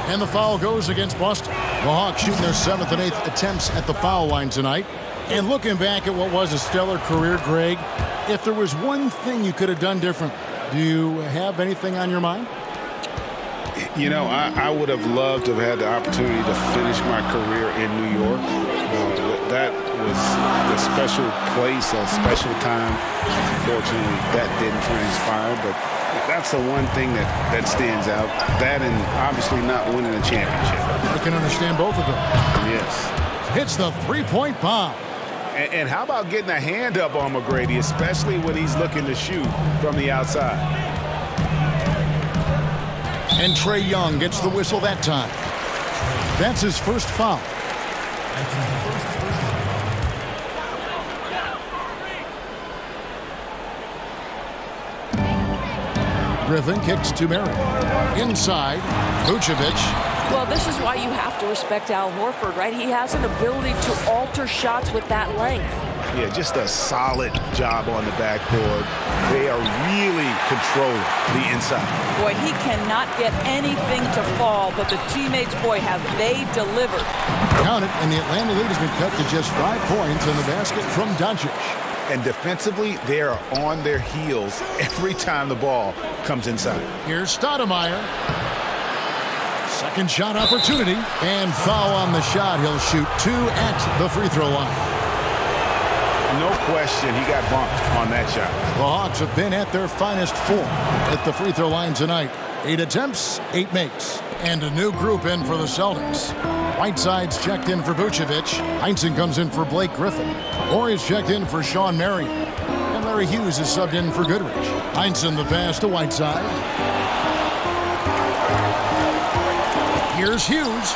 And the foul goes against Boston. The Hawks shooting their 7th and 8th attempts at the foul line tonight. And looking back at what was a stellar career, Greg, if there was one thing you could have done different, do you have anything on your mind? You know, I would have loved to have had the opportunity to finish my career in New York. That was a special place, a special time. Unfortunately, that didn't transpire, but that's the one thing that stands out. That and obviously not winning a championship. I can understand both of them. Yes. Hits the three-point bomb. And how about getting a hand up on McGrady, especially when he's looking to shoot from the outside? And Trae Young gets the whistle that time. That's his first foul. Griffin kicks to Murray. Inside, Vucevic. Well, this is why you have to respect Al Horford, right? He has an ability to alter shots with that length. Yeah, just a solid job on the backboard. They are really controlling the inside. Boy, he cannot get anything to fall, but the teammates, boy, have they delivered. Count it, and the Atlanta lead has been cut to just 5 points in the basket from Doncic. And defensively, they are on their heels every time the ball comes inside. Here's Stoudemire. Second shot opportunity, and foul on the shot. He'll shoot 2 at the free throw line. No question, he got bumped on that shot. The Hawks have been at their finest form at the free throw line tonight. 8 attempts, 8 makes. And a new group in for the Celtics. Whiteside's checked in for Vucevic. Heinsohn comes in for Blake Griffin. Orr is checked in for Sean Marion. And Larry Hughes is subbed in for Goodrich. Heinsohn the pass to Whiteside. Here's Hughes.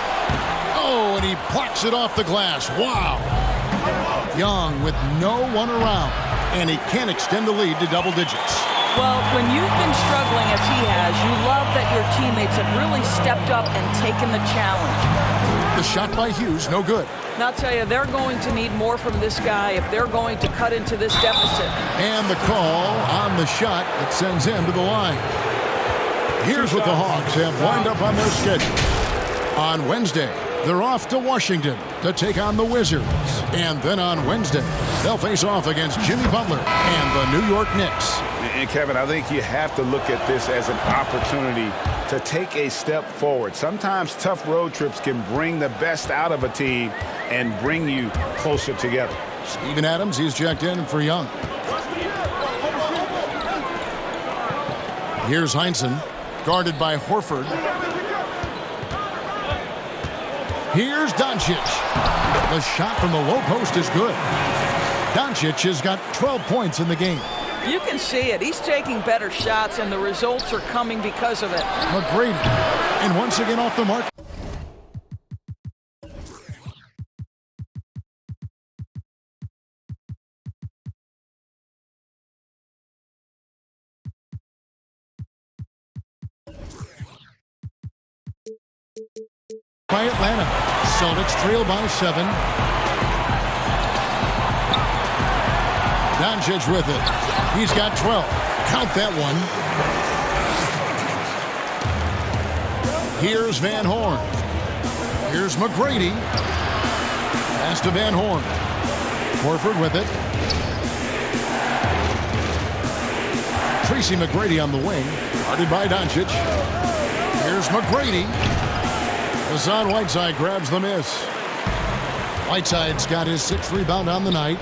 Oh, and he plucks it off the glass. Wow. Young with no one around, and he can't extend the lead to double digits. Well, when you've been struggling as he has, you love that your teammates have really stepped up and taken the challenge. The shot by Hughes, no good. And I'll tell you, they're going to need more from this guy if they're going to cut into this deficit. And the call on the shot that sends him to the line. Here's what the Hawks have lined up on their schedule. On Wednesday, they're off to Washington to take on the Wizards. And then on Wednesday, they'll face off against Jimmy Butler and the New York Knicks. And Kevin, I think you have to look at this as an opportunity to take a step forward. Sometimes tough road trips can bring the best out of a team and bring you closer together. Steven Adams, he's checked in for Young. Here's Heinsohn, guarded by Horford. Here's Doncic. The shot from the low post is good. Doncic has got 12 points in the game. You can see it. He's taking better shots, and the results are coming because of it. McGrady, and once again off the mark. By Atlanta. Celtics trail by 7. Doncic with it. He's got 12. Count that one. Here's Van Horn. Here's McGrady. Pass to Van Horn. Horford with it. Tracy McGrady on the wing. Guarded by Doncic. Here's McGrady. Hassan Whiteside grabs the miss. Whiteside's got his 6th rebound on the night.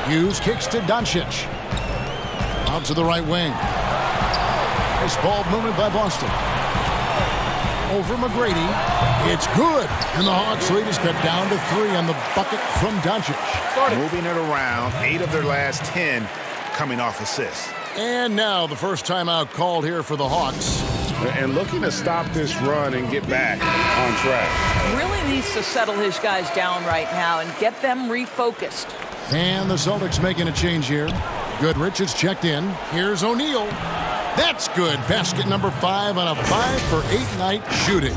Hughes kicks to Doncic. Out to the right wing. Nice ball movement by Boston. Over McGrady. It's good. And the Hawks lead is cut down to 3 on the bucket from Doncic. Moving it around. 8 of their last 10 coming off assists. And now the first timeout called here for the Hawks. and looking to stop this run and get back on track. Really needs to settle his guys down right now and get them refocused. And the Celtics making a change here. Goodrich is checked in. Here's O'Neal. That's good. Basket number 5 on a 5-for-8 night shooting.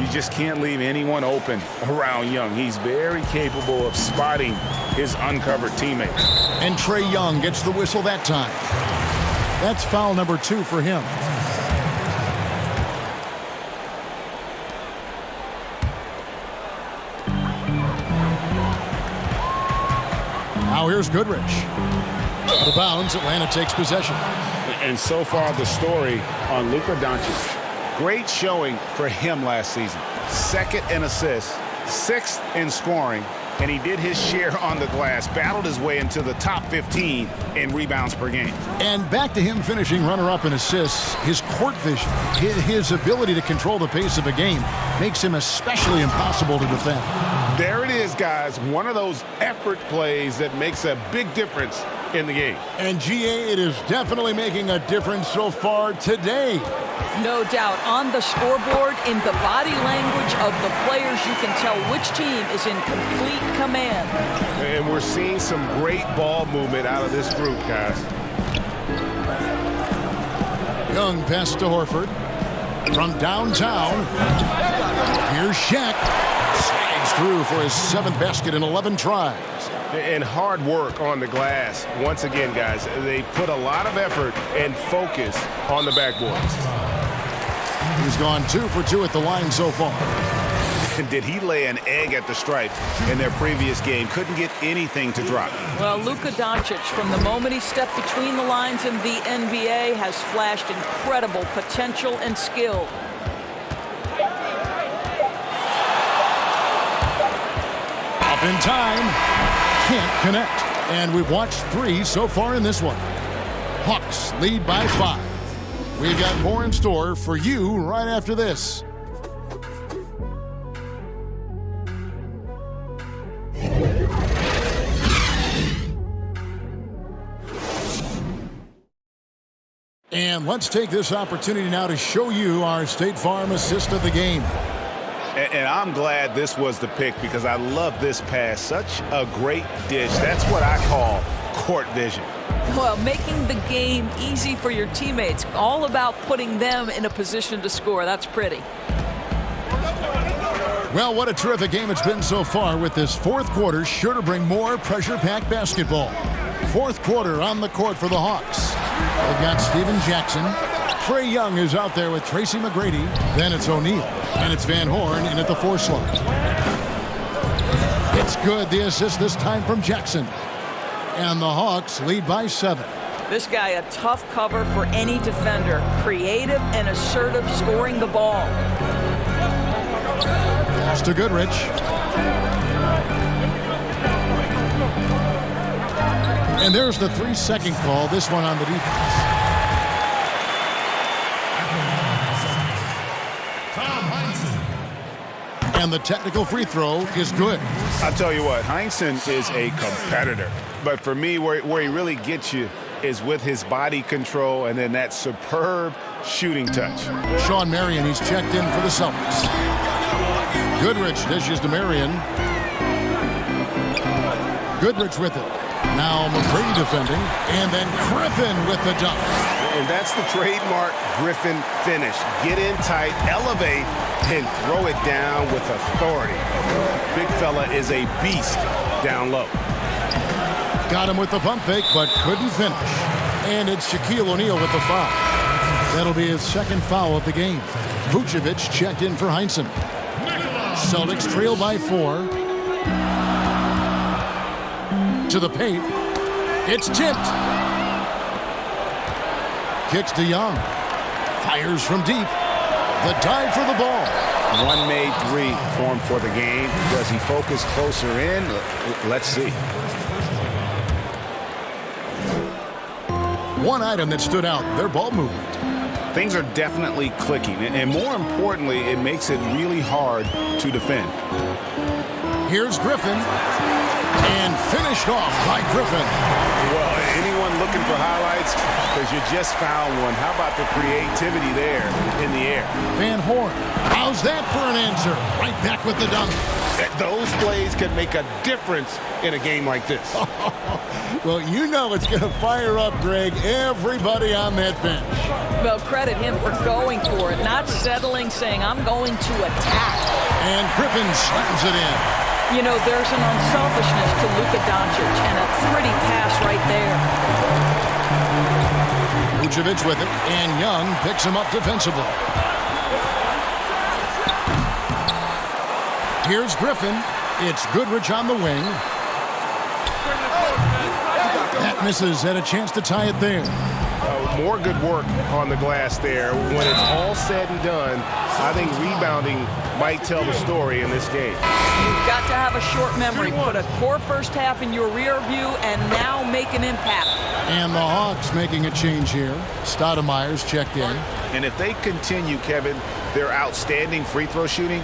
You just can't leave anyone open around Young. He's very capable of spotting his uncovered teammates. And Trae Young gets the whistle that time. That's foul number 2 for him. Now here's Goodrich. Out of bounds, Atlanta takes possession. And so far the story on Luka Doncic. Great showing for him last season. 2nd in assists, 6th in scoring, and he did his share on the glass, battled his way into the top 15 in rebounds per game. And back to him finishing runner-up in assists. His court vision, his ability to control the pace of a game makes him especially impossible to defend. There it is, guys. One of those effort plays that makes a big difference in the game. And GA, it is definitely making a difference so far today. No doubt. On the scoreboard, in the body language of the players, you can tell which team is in complete command. And we're seeing some great ball movement out of this group, guys. Young pass to Horford. From downtown, here's Shaq. Slides through for his 7th basket in 11 tries. And hard work on the glass. Once again, guys, they put a lot of effort and focus on the backboards. He's gone 2 for 2 at the line so far. Did he lay an egg at the stripe in their previous game? Couldn't get anything to drop. Well, Luka Doncic, from the moment he stepped between the lines in the NBA, has flashed incredible potential and skill. Up in time. Can't connect. And we've watched 3 so far in this one. Hawks lead by 5. We've got more in store for you right after this. And let's take this opportunity now to show you our State Farm assist of the game. And I'm glad this was the pick because I love this pass. Such a great dish. That's what I call court vision. Well, making the game easy for your teammates. All about putting them in a position to score. That's pretty. Well, what a terrific game it's been so far, with this 4th quarter sure to bring more pressure-packed basketball. 4th quarter on the court for the Hawks. They've got Steven Jackson. Trae Young is out there with Tracy McGrady. Then it's O'Neal. And it's Van Horn in at the 4 slot. It's good. The assist this time from Jackson. And the Hawks lead by 7. This guy, a tough cover for any defender. Creative and assertive scoring the ball. Pass to Goodrich. And there's the 3-second call. This one on the defense. And the technical free throw is good. I'll tell you what, Heinsohn is a competitor. But for me, where he really gets you is with his body control and then that superb shooting touch. Sean Marion, he's checked in for the Celtics. Goodrich dishes to Marion. Goodrich with it. Now McGrady defending. And then Griffin with the dunk. And that's the trademark Griffin finish. Get in tight, elevate, and throw it down with authority. Big fella is a beast down low. Got him with the pump fake, but couldn't finish. And it's Shaquille O'Neal with the foul. That'll be his 2nd foul of the game. Vucevic checked in for Heinsohn. Celtics trail by 4. To the paint. It's tipped. Kicks to Young. Fires from deep. The dive for the ball. One made 3 for him for the game. Does he focus closer in? Let's see. One item that stood out, their ball movement. Things are definitely clicking. And more importantly, it makes it really hard to defend. Here's Griffin. And finished off by Griffin. Well, anyone looking for highlights, because you just found one. How about the creativity there in the air? Van Horn, how's that for an answer? Right back with the dunk. Those plays can make a difference in a game like this. Well, you know it's going to fire up, Greg, everybody on that bench. Well, credit him for going for it, not settling, saying, I'm going to attack. And Griffin slams it in. You know, there's an unselfishness to Luka Doncic, and a pretty pass right there. Vucevic with it, and Young picks him up defensively. Here's Griffin. It's Goodrich on the wing. That misses, had a chance to tie it there. More good work on the glass there. When it's all said and done, I think rebounding might tell the story in this game. You've got to have a short memory. Put a core first half in your rear view and now make an impact. And the Hawks making a change here. Stoudemire's checked in. And if they continue, Kevin, their outstanding free throw shooting,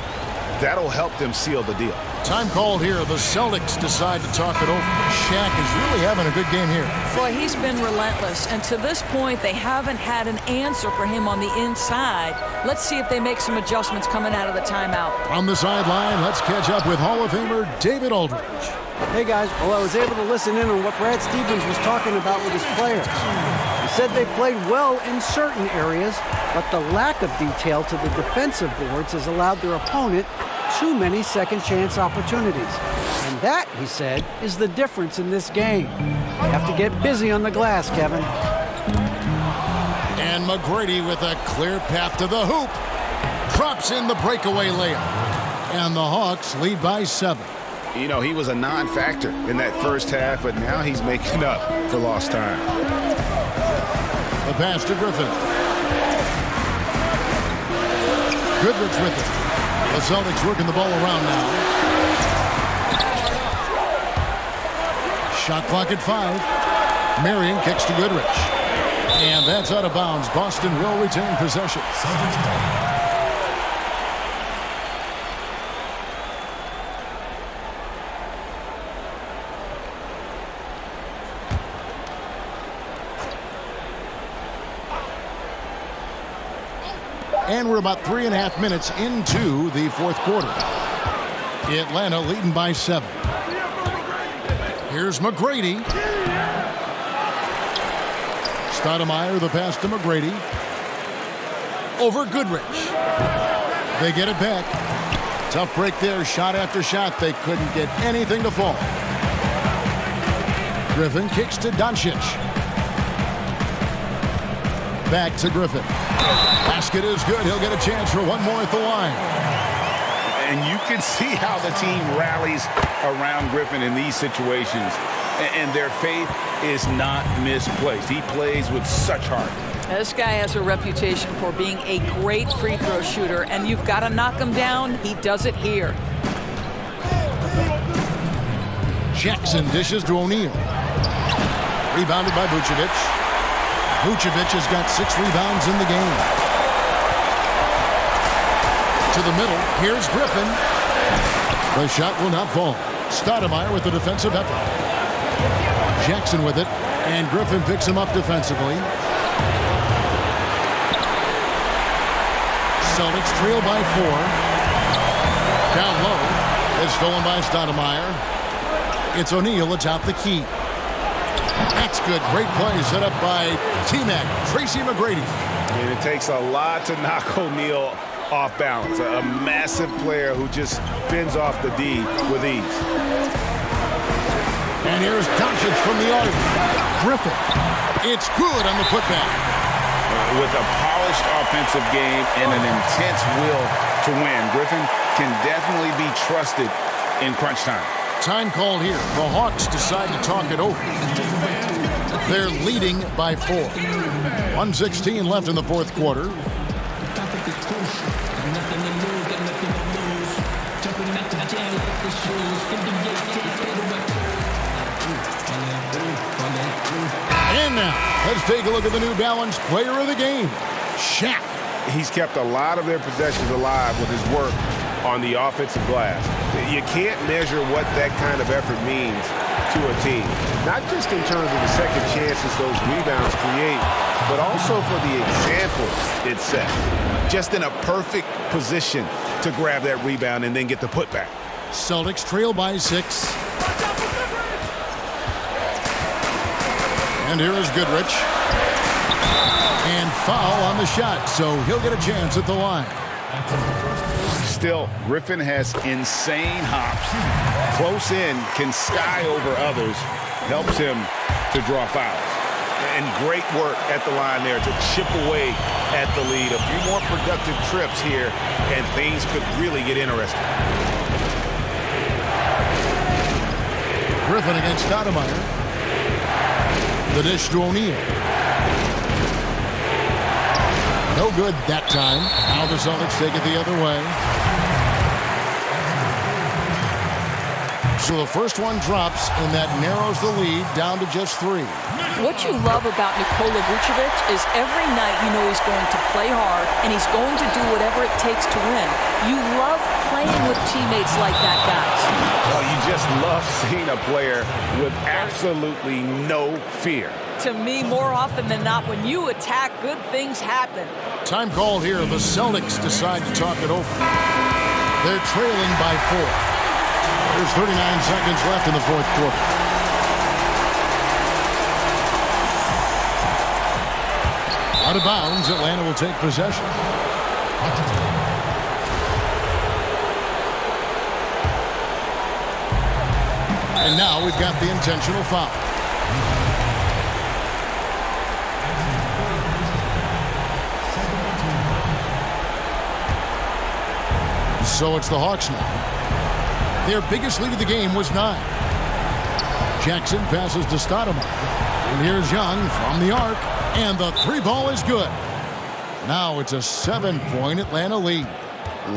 that'll help them seal the deal. Time called here. The Celtics decide to talk it over. Shaq is really having a good game here. Boy, he's been relentless. And to this point, they haven't had an answer for him on the inside. Let's see if they make some adjustments coming out of the timeout. From the sideline, let's catch up with Hall of Famer David Aldridge. Hey, guys. Well, I was able to listen in on what Brad Stevens was talking about with his players. He said they played well in certain areas, but the lack of detail to the defensive boards has allowed their opponent too many second-chance opportunities. And that, he said, is the difference in this game. You have to get busy on the glass, Kevin. And McGrady with a clear path to the hoop. Drops in the breakaway layup. And the Hawks lead by 7. You know, he was a non-factor in that first half, but now he's making up for lost time. The pass to Griffin. Goodrich with it. The Celtics working the ball around now. Shot clock at 5. Marion kicks to Goodrich. And that's out of bounds. Boston will retain possession. And we're about 3.5 minutes into the fourth quarter. Atlanta leading by 7. Here's McGrady. Stoudemire, the pass to McGrady. Over Goodrich. They get it back. Tough break there, shot after shot. They couldn't get anything to fall. Griffin kicks to Doncic. Back to Griffin. Basket is good. He'll get a chance for one more at the line. And you can see how the team rallies around Griffin in these situations. And their faith is not misplaced. He plays with such heart. This guy has a reputation for being a great free throw shooter, and you've got to knock him down. He does it here. Jackson dishes to O'Neal. Rebounded by Vucevic. Vucevic has got 6 rebounds in the game. To the middle, here's Griffin. The shot will not fall. Stoudemire with the defensive effort. Jackson with it, and Griffin picks him up defensively. Celtics trail by 4. Down low. It's stolen by Stoudemire. It's O'Neal atop the key. That's good. Great play set up by T-Mac, Tracy McGrady. And it takes a lot to knock O'Neal off balance. A massive player who just fends off the D with ease. And here's Doncic from the arc. Griffin. It's good on the putback. With a polished offensive game and an intense will to win, Griffin can definitely be trusted in crunch time. Time called here. The Hawks decide to talk it over. They're leading by 4. 1:16 left in the fourth quarter. And now, let's take a look at the New Balance player of the game, Shaq. He's kept a lot of their possessions alive with his work on the offensive glass. You can't measure what that kind of effort means to a team. Not just in terms of the second chances those rebounds create, but also for the example it sets. Just in a perfect position to grab that rebound and then get the putback. Celtics trail by 6. And here is Goodrich. And foul on the shot, so he'll get a chance at the line. Still, Griffin has insane hops. Close in, can sky over others, helps him to draw fouls. And great work at the line there to chip away at the lead. A few more productive trips here, and things could really get interesting. Griffin against Stoudemire. The dish to O'Neal. No good that time. Now the Celtics take it the other way. So the first one drops, and that narrows the lead down to just 3. What you love about Nikola Vucevic is every night you know he's going to play hard, and he's going to do whatever it takes to win. You love playing with teammates like that, guys. Well, you just love seeing a player with absolutely no fear. To me, more often than not, when you attack, good things happen. Time called here. The Celtics decide to talk it over. They're trailing by 4. There's 39 seconds left in the fourth quarter. Out of bounds, Atlanta will take possession. And now we've got the intentional foul. So it's the Hawks now. Their biggest lead of the game was 9. Jackson passes to Stoudemire. And here's Young from the arc. And the 3-ball is good. Now it's a 7-point Atlanta lead.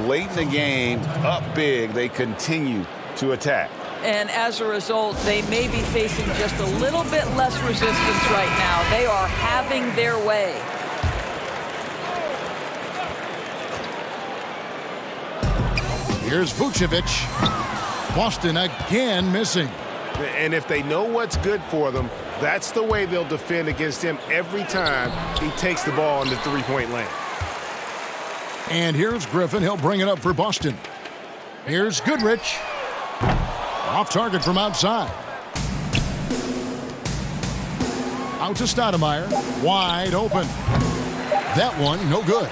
Late in the game, up big, they continue to attack. And as a result, they may be facing just a little bit less resistance right now. They are having their way. Here's Vucevic. Boston again missing. And if they know what's good for them, that's the way they'll defend against him every time he takes the ball in the three-point lane. And here's Griffin. He'll bring it up for Boston. Here's Goodrich. Off target from outside. Out to Stoudemire. Wide open. That one, no good.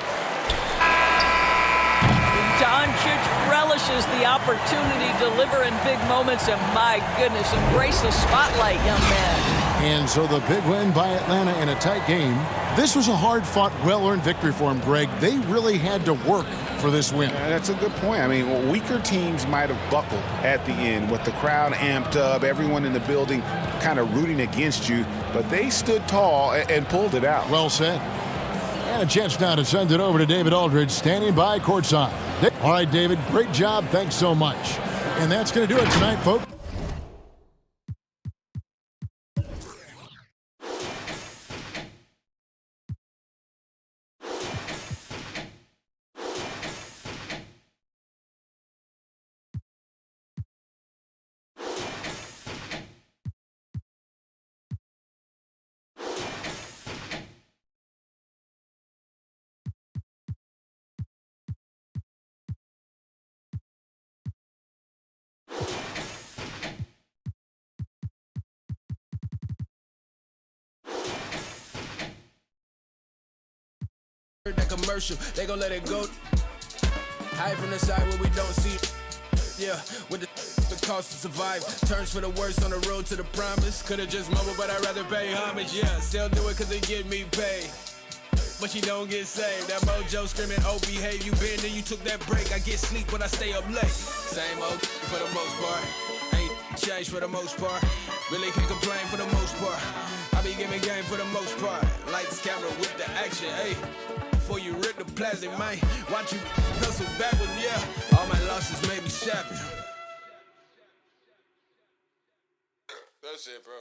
Doncic relishes the opportunity to deliver in big moments, and my goodness, embrace the spotlight, young man. And so the big win by Atlanta in a tight game. This was a hard-fought, well-earned victory for them, Greg. They really had to work for this win. That's a good point. I mean, weaker teams might have buckled at the end with the crowd amped up, everyone in the building kind of rooting against you, but they stood tall and pulled it out. Well said. And a chance now to send it over to David Aldridge, standing by courtside. All right, David, great job. Thanks so much. And that's going to do it tonight, folks. That commercial, they gon' let it go. Hide from the side where we don't see. Yeah, with the cost to survive. Turns for the worst on the road to the promise. Could've just mumbled, but I'd rather pay homage. Yeah, still do it cause they get me paid. But she don't get saved. That mojo screaming, oh, behave. You been there, you took that break. I get sleep when I stay up late. Same old for the most part. Ain't changed for the most part. Really can't complain for the most part. I be giving game for the most part. Lights, camera with the action, ayy. Before you rip the plastic, man, watch you hustle backwards, yeah. All my losses made me shabby. That's it, bro.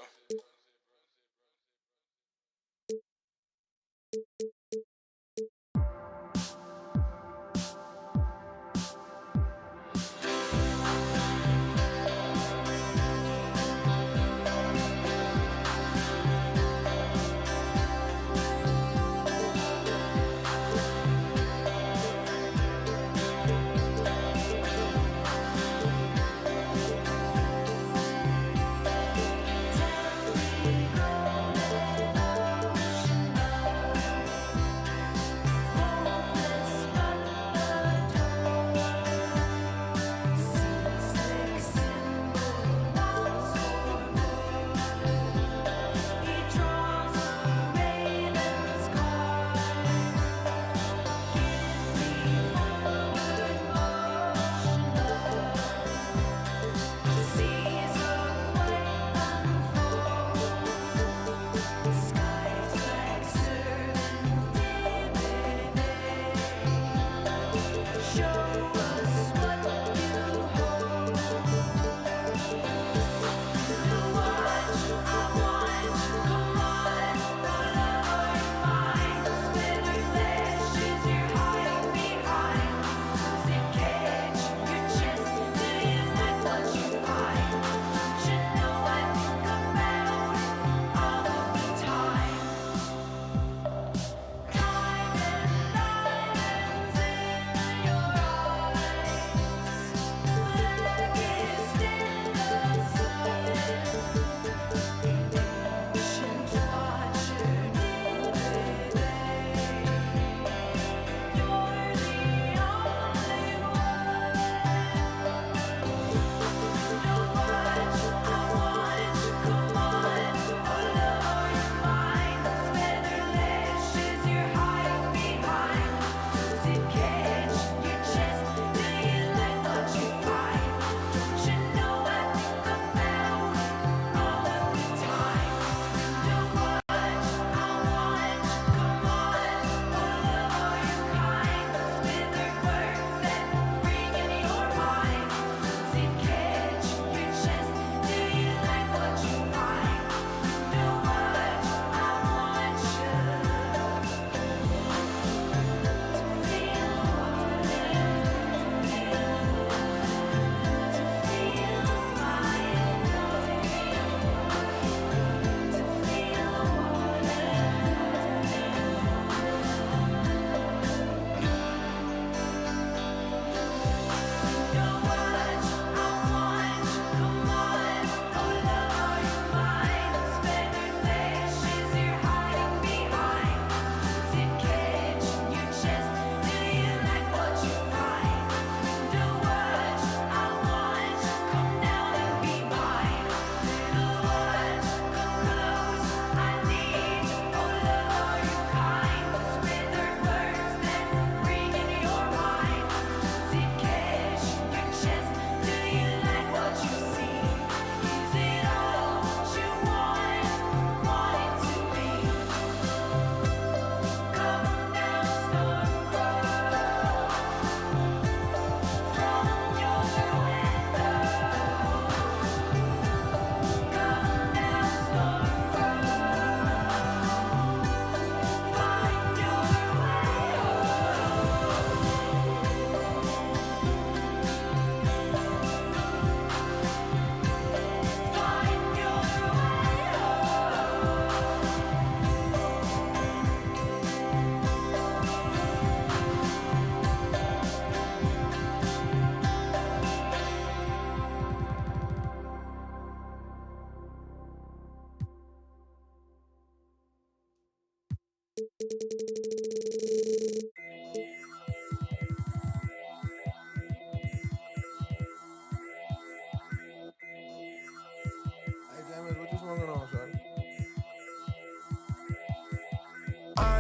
I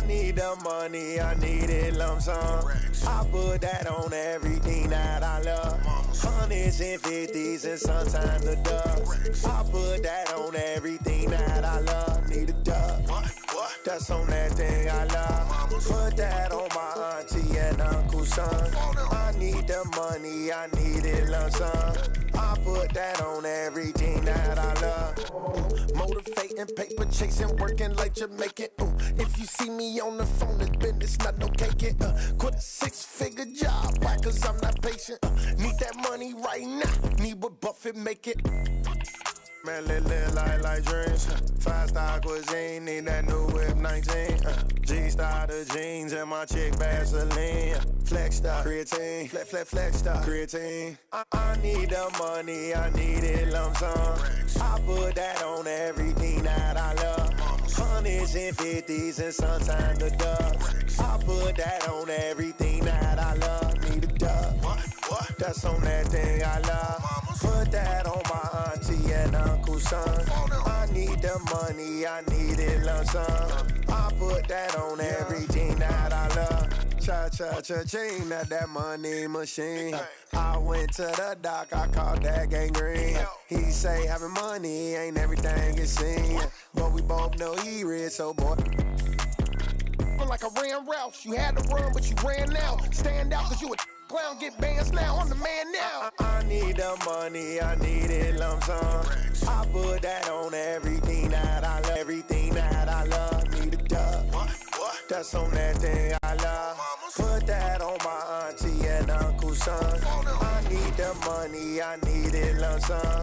need the money, I need it lump sum. I put that on everything that I love. Hundreds and fifties and sometimes the dubs. I put that on everything that I love. Need a dub. That's on that thing I love. Put that on my auntie and uncle's son. I need the money, I need it lump sum. I put that on everything that I love. Motivating, paper chasing, working like Jamaican. If you see me on the phone, it's business, not no caking. Quit a 6-figure job, why? Cause I'm not patient. Need that money right now, need what Buffett make it. Man, live like dreams. 5-star cuisine, need that new whip 19. G-star the jeans and my chick Vaseline. Flex star, creatine, flex star, creatine. I need the money, I need it lump sum. I put that on everything that I love. Hundreds and fifties and sometimes the dubs. I put that on everything that I love. Need a dub. That's on that thing I love. Put that on my auntie and uncle's son. I need the money, I need it lump sum. I put that on everything that I love. Cha-cha-cha-ching, that money machine. I went to the doc, I called that gangrene. He say having money ain't everything it seems. But we both know he rich, so boy. Like I ran routes, you had to run, but you ran out. Stand out, cause you a clown, get bands now, I'm the man now. I need the money, I need it lump sum. I put that on everything that I love, everything that I love. Need a dub. That's on that thing I love. Put that on my auntie and uncle's son. I need the money, I need it lump sum.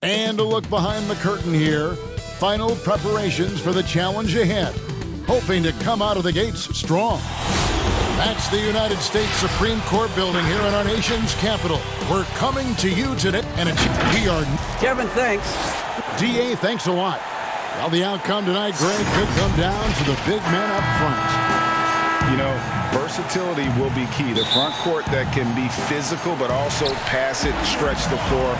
And a look behind the curtain here. Final preparations for the challenge ahead. Hoping to come out of the gates strong. That's the United States Supreme Court building here in our nation's capital. We're coming to you today, and we are... Kevin, thanks. DA, thanks a lot. Well, the outcome tonight, Greg, could come down to the big men up front. You know, versatility will be key. The front court that can be physical but also pass it, stretch the floor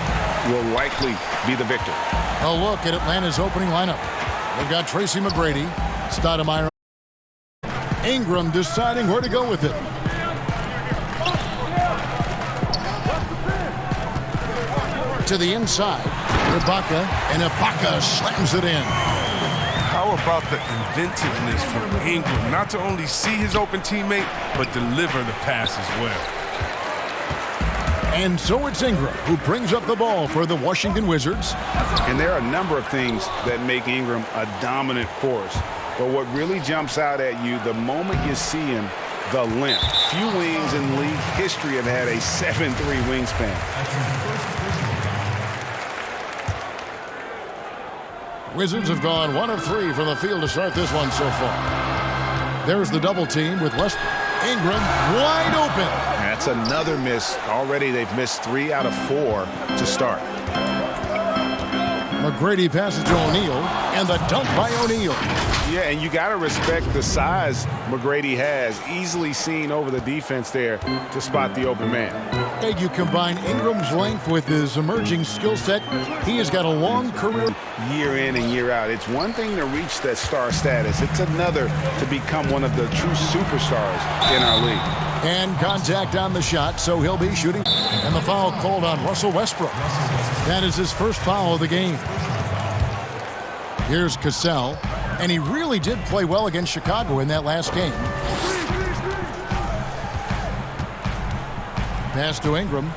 will likely be the victor. A look at Atlanta's opening lineup. They've got Tracy McGrady, Stoudemire, Ingram deciding where to go with it. To the inside, Ibaka, and Ibaka slams it in. How about the inventiveness from Ingram? Not to only see his open teammate, but deliver the pass as well. And so it's Ingram who brings up the ball for the Washington Wizards. And there are a number of things that make Ingram a dominant force. But what really jumps out at you, the moment you see him, the length. Few wings in league history have had a 7'3" wingspan. Wizards have gone 1 of 3 from the field to start this one so far. There's the double team with Westbrook. Ingram wide open. That's another miss. Already they've missed 3 out of 4 to start. McGrady passes to O'Neal, and the dunk by O'Neal. Yeah, and you got to respect the size McGrady has. Easily seen over the defense there to spot the open man. And you combine Ingram's length with his emerging skill set, he has got a long career. Year in and year out. It's one thing to reach that star status. It's another to become one of the true superstars in our league. And contact on the shot, so he'll be shooting. And the foul called on Russell Westbrook. That is his first foul of the game. Here's Cassell, and he really did play well against Chicago in that last game. Pass to Ingram.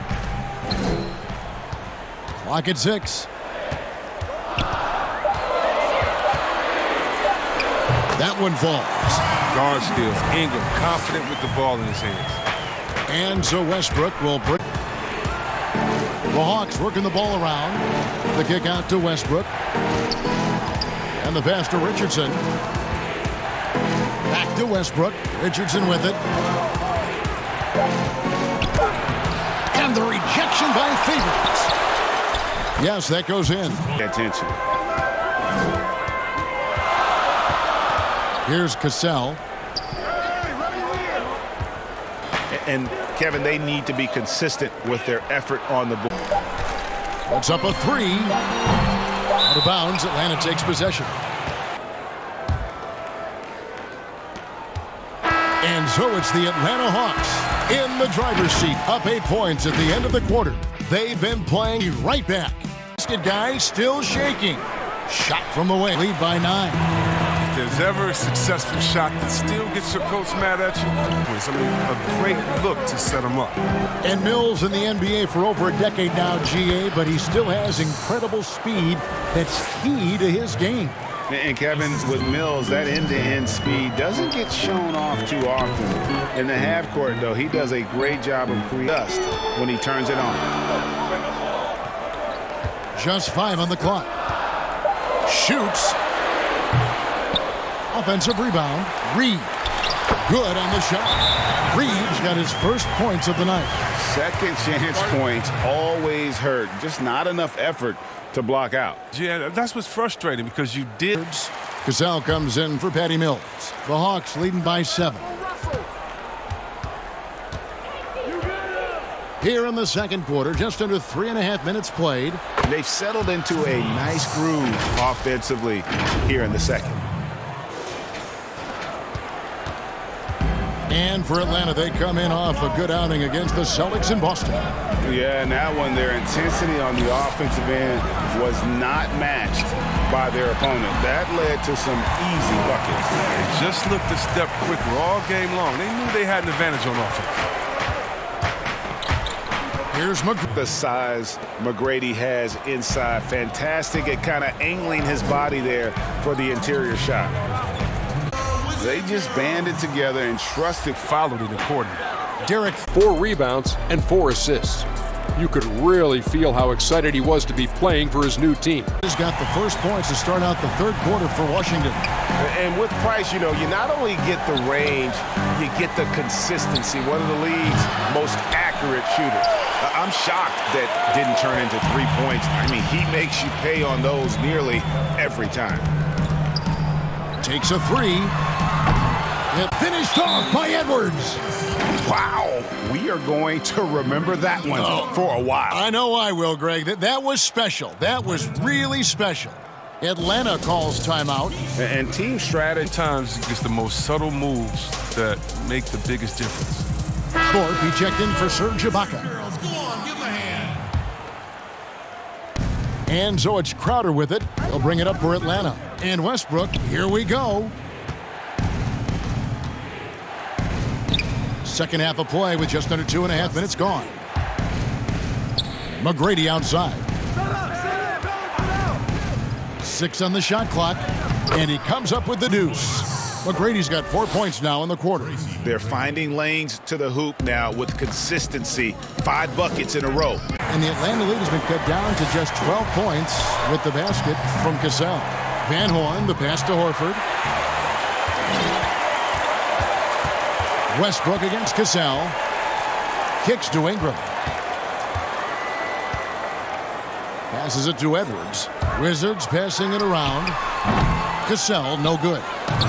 Clock at 6. That one falls. Guard steals. Ingram confident with the ball in his hands. And so Westbrook will bring. The Hawks working the ball around. The kick out to Westbrook. And the pass to Richardson. Back to Westbrook. Richardson with it. And the rejection by Favors. Yes, that goes in. Attention. Here's Cassell. And Kevin, they need to be consistent with their effort on the ball. Puts up a three. Out of bounds. Atlanta takes possession. And so it's the Atlanta Hawks in the driver's seat, up 8 points at the end of the quarter. They've been playing right back. Basket guy still shaking. Shot from the way. Lead by 9. If there's ever a successful shot that still gets your coach mad at you, it's a great look to set him up. And Mills in the NBA for over a decade now, GA, but he still has incredible speed that's key to his game. And Kevin, with Mills, that end-to-end speed doesn't get shown off too often. In the half court, though, he does a great job of creating dust when he turns it on. Just 5 on the clock. Shoots. Offensive rebound. Reed. Good on the shot. Reed's got his first points of the night. Second chance points always hurt. Just not enough effort to block out. Yeah, that's what's frustrating because you did. Cassell comes in for Patty Mills. The Hawks leading by 7. Here in the second quarter, just under 3.5 minutes played. They've settled into a nice groove offensively here in the second. And for Atlanta, they come in off a good outing against the Celtics in Boston. Yeah, and that one, their intensity on the offensive end was not matched by their opponent. That led to some easy buckets. They just looked a step quicker all game long. They knew they had an advantage on offense. Here's the size McGrady has inside. Fantastic at kind of angling his body there for the interior shot. They just banded together and trusted, followed it accordingly. Derek, 4 rebounds and 4 assists. You could really feel how excited he was to be playing for his new team. He's got the first points to start out the third quarter for Washington. And with Price, you know, you not only get the range, you get the consistency. One of the league's most accurate shooters. I'm shocked that didn't turn into 3 points. I mean, he makes you pay on those nearly every time. Takes a 3. And finished off by Edwards. Wow. We are going to remember that one for a while. I know I will, Greg. That was special. That was really special. Atlanta calls timeout. And team strategy times is just the most subtle moves that make the biggest difference. Thorpe, he checked in for Serge Ibaka. Girls, go on, give him a hand. And so it's Crowder with it. He'll bring it up for Atlanta. And Westbrook, here we go. Second half of play with just under 2.5 minutes gone. McGrady outside. 6 on the shot clock. And he comes up with the deuce. McGrady's got 4 points now in the quarter. They're finding lanes to the hoop now with consistency. 5 buckets in a row. And the Atlanta lead has been cut down to just 12 points with the basket from Cassell. Van Horn, the pass to Horford. Westbrook against Cassell. Kicks to Ingram. Passes it to Edwards. Wizards passing it around. Cassell, no good.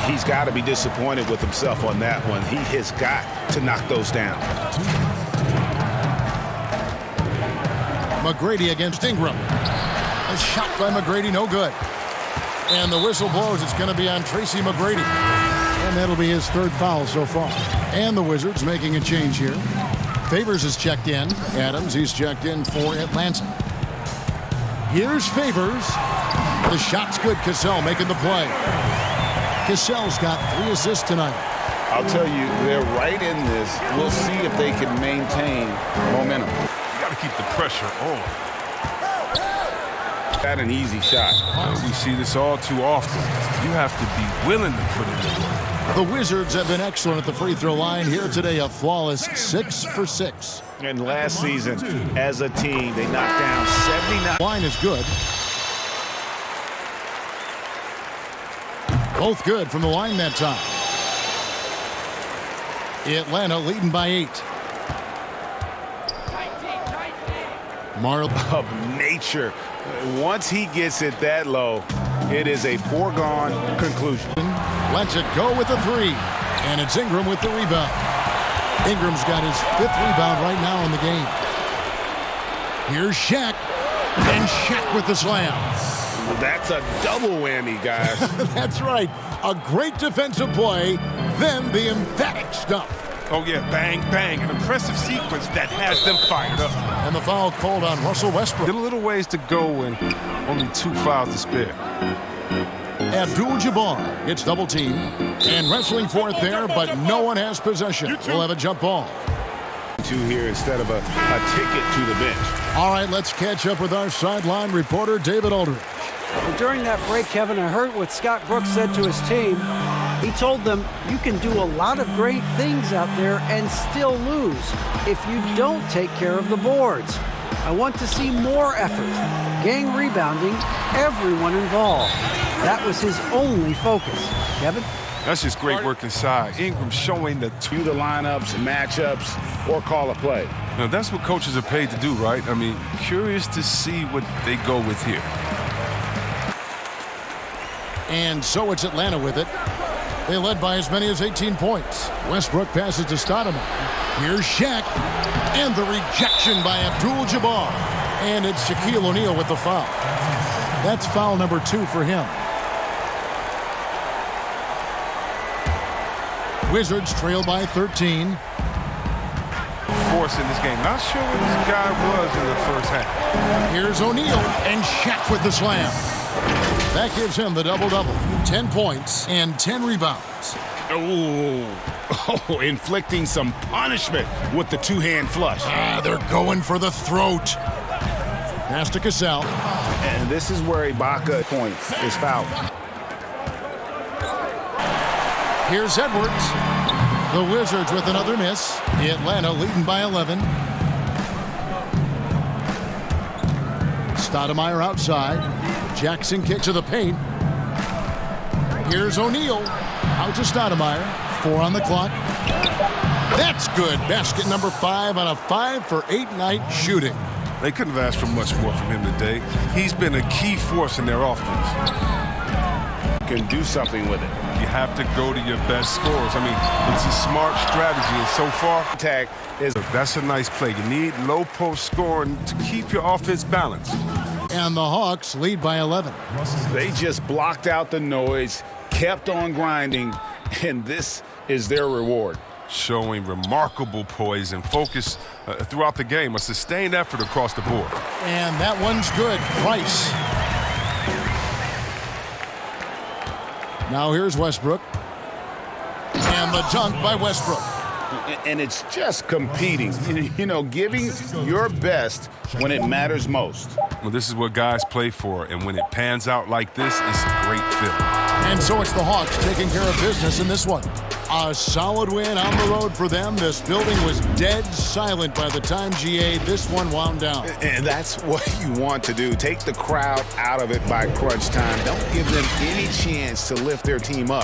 He's got to be disappointed with himself on that one. He has got to knock those down. McGrady against Ingram. A shot by McGrady, no good. And the whistle blows. It's going to be on Tracy McGrady. And that'll be his 3rd foul so far. And the Wizards making a change here. Favors is checked in. Adams, he's checked in for Atlanta. Here's Favors. The shot's good. Cassell making the play. Cassell's got 3 assists tonight. I'll tell you, they're right in this. We'll see if they can maintain momentum. You got to keep the pressure on. That's an easy shot. We see this all too often. You have to be willing to put it in. The Wizards have been excellent at the free throw line. Here today, a flawless 6 for 6. And last season, as a team, they knocked down 79. Line is good. Both good from the line that time. Atlanta leading by 8. Marl of nature. Once he gets it that low, it is a foregone conclusion. Lets it go with the 3. And it's Ingram with the rebound. Ingram's got his 5th rebound right now in the game. Here's Shaq. And Shaq with the slam. That's a double whammy, guys. That's right. A great defensive play, then the emphatic stuff. Oh, yeah, bang, bang. An impressive sequence that has them fired up. And the foul called on Russell Westbrook. Got a little ways to go and only 2 fouls to spare. Abdul-Jabbar gets double teamed and wrestling for it there, but no one has possession. We'll have a jump ball. 2 here instead of a ticket to the bench. All right, let's catch up with our sideline reporter, David Aldridge. And during that break, Kevin, I heard what Scott Brooks said to his team. He told them, you can do a lot of great things out there and still lose if you don't take care of the boards. I want to see more effort, gang rebounding, everyone involved. That was his only focus. Kevin? That's just great work inside. Ingram showing the lineups, matchups, or call a play. Now, that's what coaches are paid to do, right? I mean, curious to see what they go with here. And so it's Atlanta with it. They led by as many as 18 points. Westbrook passes to Stoudemire. Here's Shaq. And the rejection by Abdul-Jabbar. And it's Shaquille O'Neal with the foul. That's foul number 2 for him. Wizards trail by 13. Force in this game. Not sure what this guy was in the first half. Here's O'Neal and Shaq with the slam. That gives him the double-double. 10 points and 10 rebounds. Oh, inflicting some punishment with the 2-hand flush. They're going for the throat. Pass to Cassell. And this is where Ibaka point is fouled. Here's Edwards. The Wizards with another miss. Atlanta leading by 11. Stoudemire outside. Jackson kick to the paint. Here's O'Neal. Out to Stoudemire. 4 on the clock. That's good. Basket number 5 on a 5 for 8 night shooting. They couldn't have asked for much more from him today. He's been a key force in their offense. Can do something with it. You have to go to your best scorers. I mean, it's a smart strategy, and so far, that's a nice play. You need low post scoring to keep your offense balanced. And the Hawks lead by 11. They just blocked out the noise, kept on grinding, and this is their reward. Showing remarkable poise and focus throughout the game. A sustained effort across the board. And that one's good. Price. Now here's Westbrook. And the dunk by Westbrook. And it's just competing, you know, giving your best when it matters most. Well, this is what guys play for, and when it pans out like this, it's a great feeling. And so it's the Hawks taking care of business in this one. A solid win on the road for them. This building was dead silent by the time, GA, this one wound down. And that's what you want to do. Take the crowd out of it by crunch time. Don't give them any chance to lift their team up.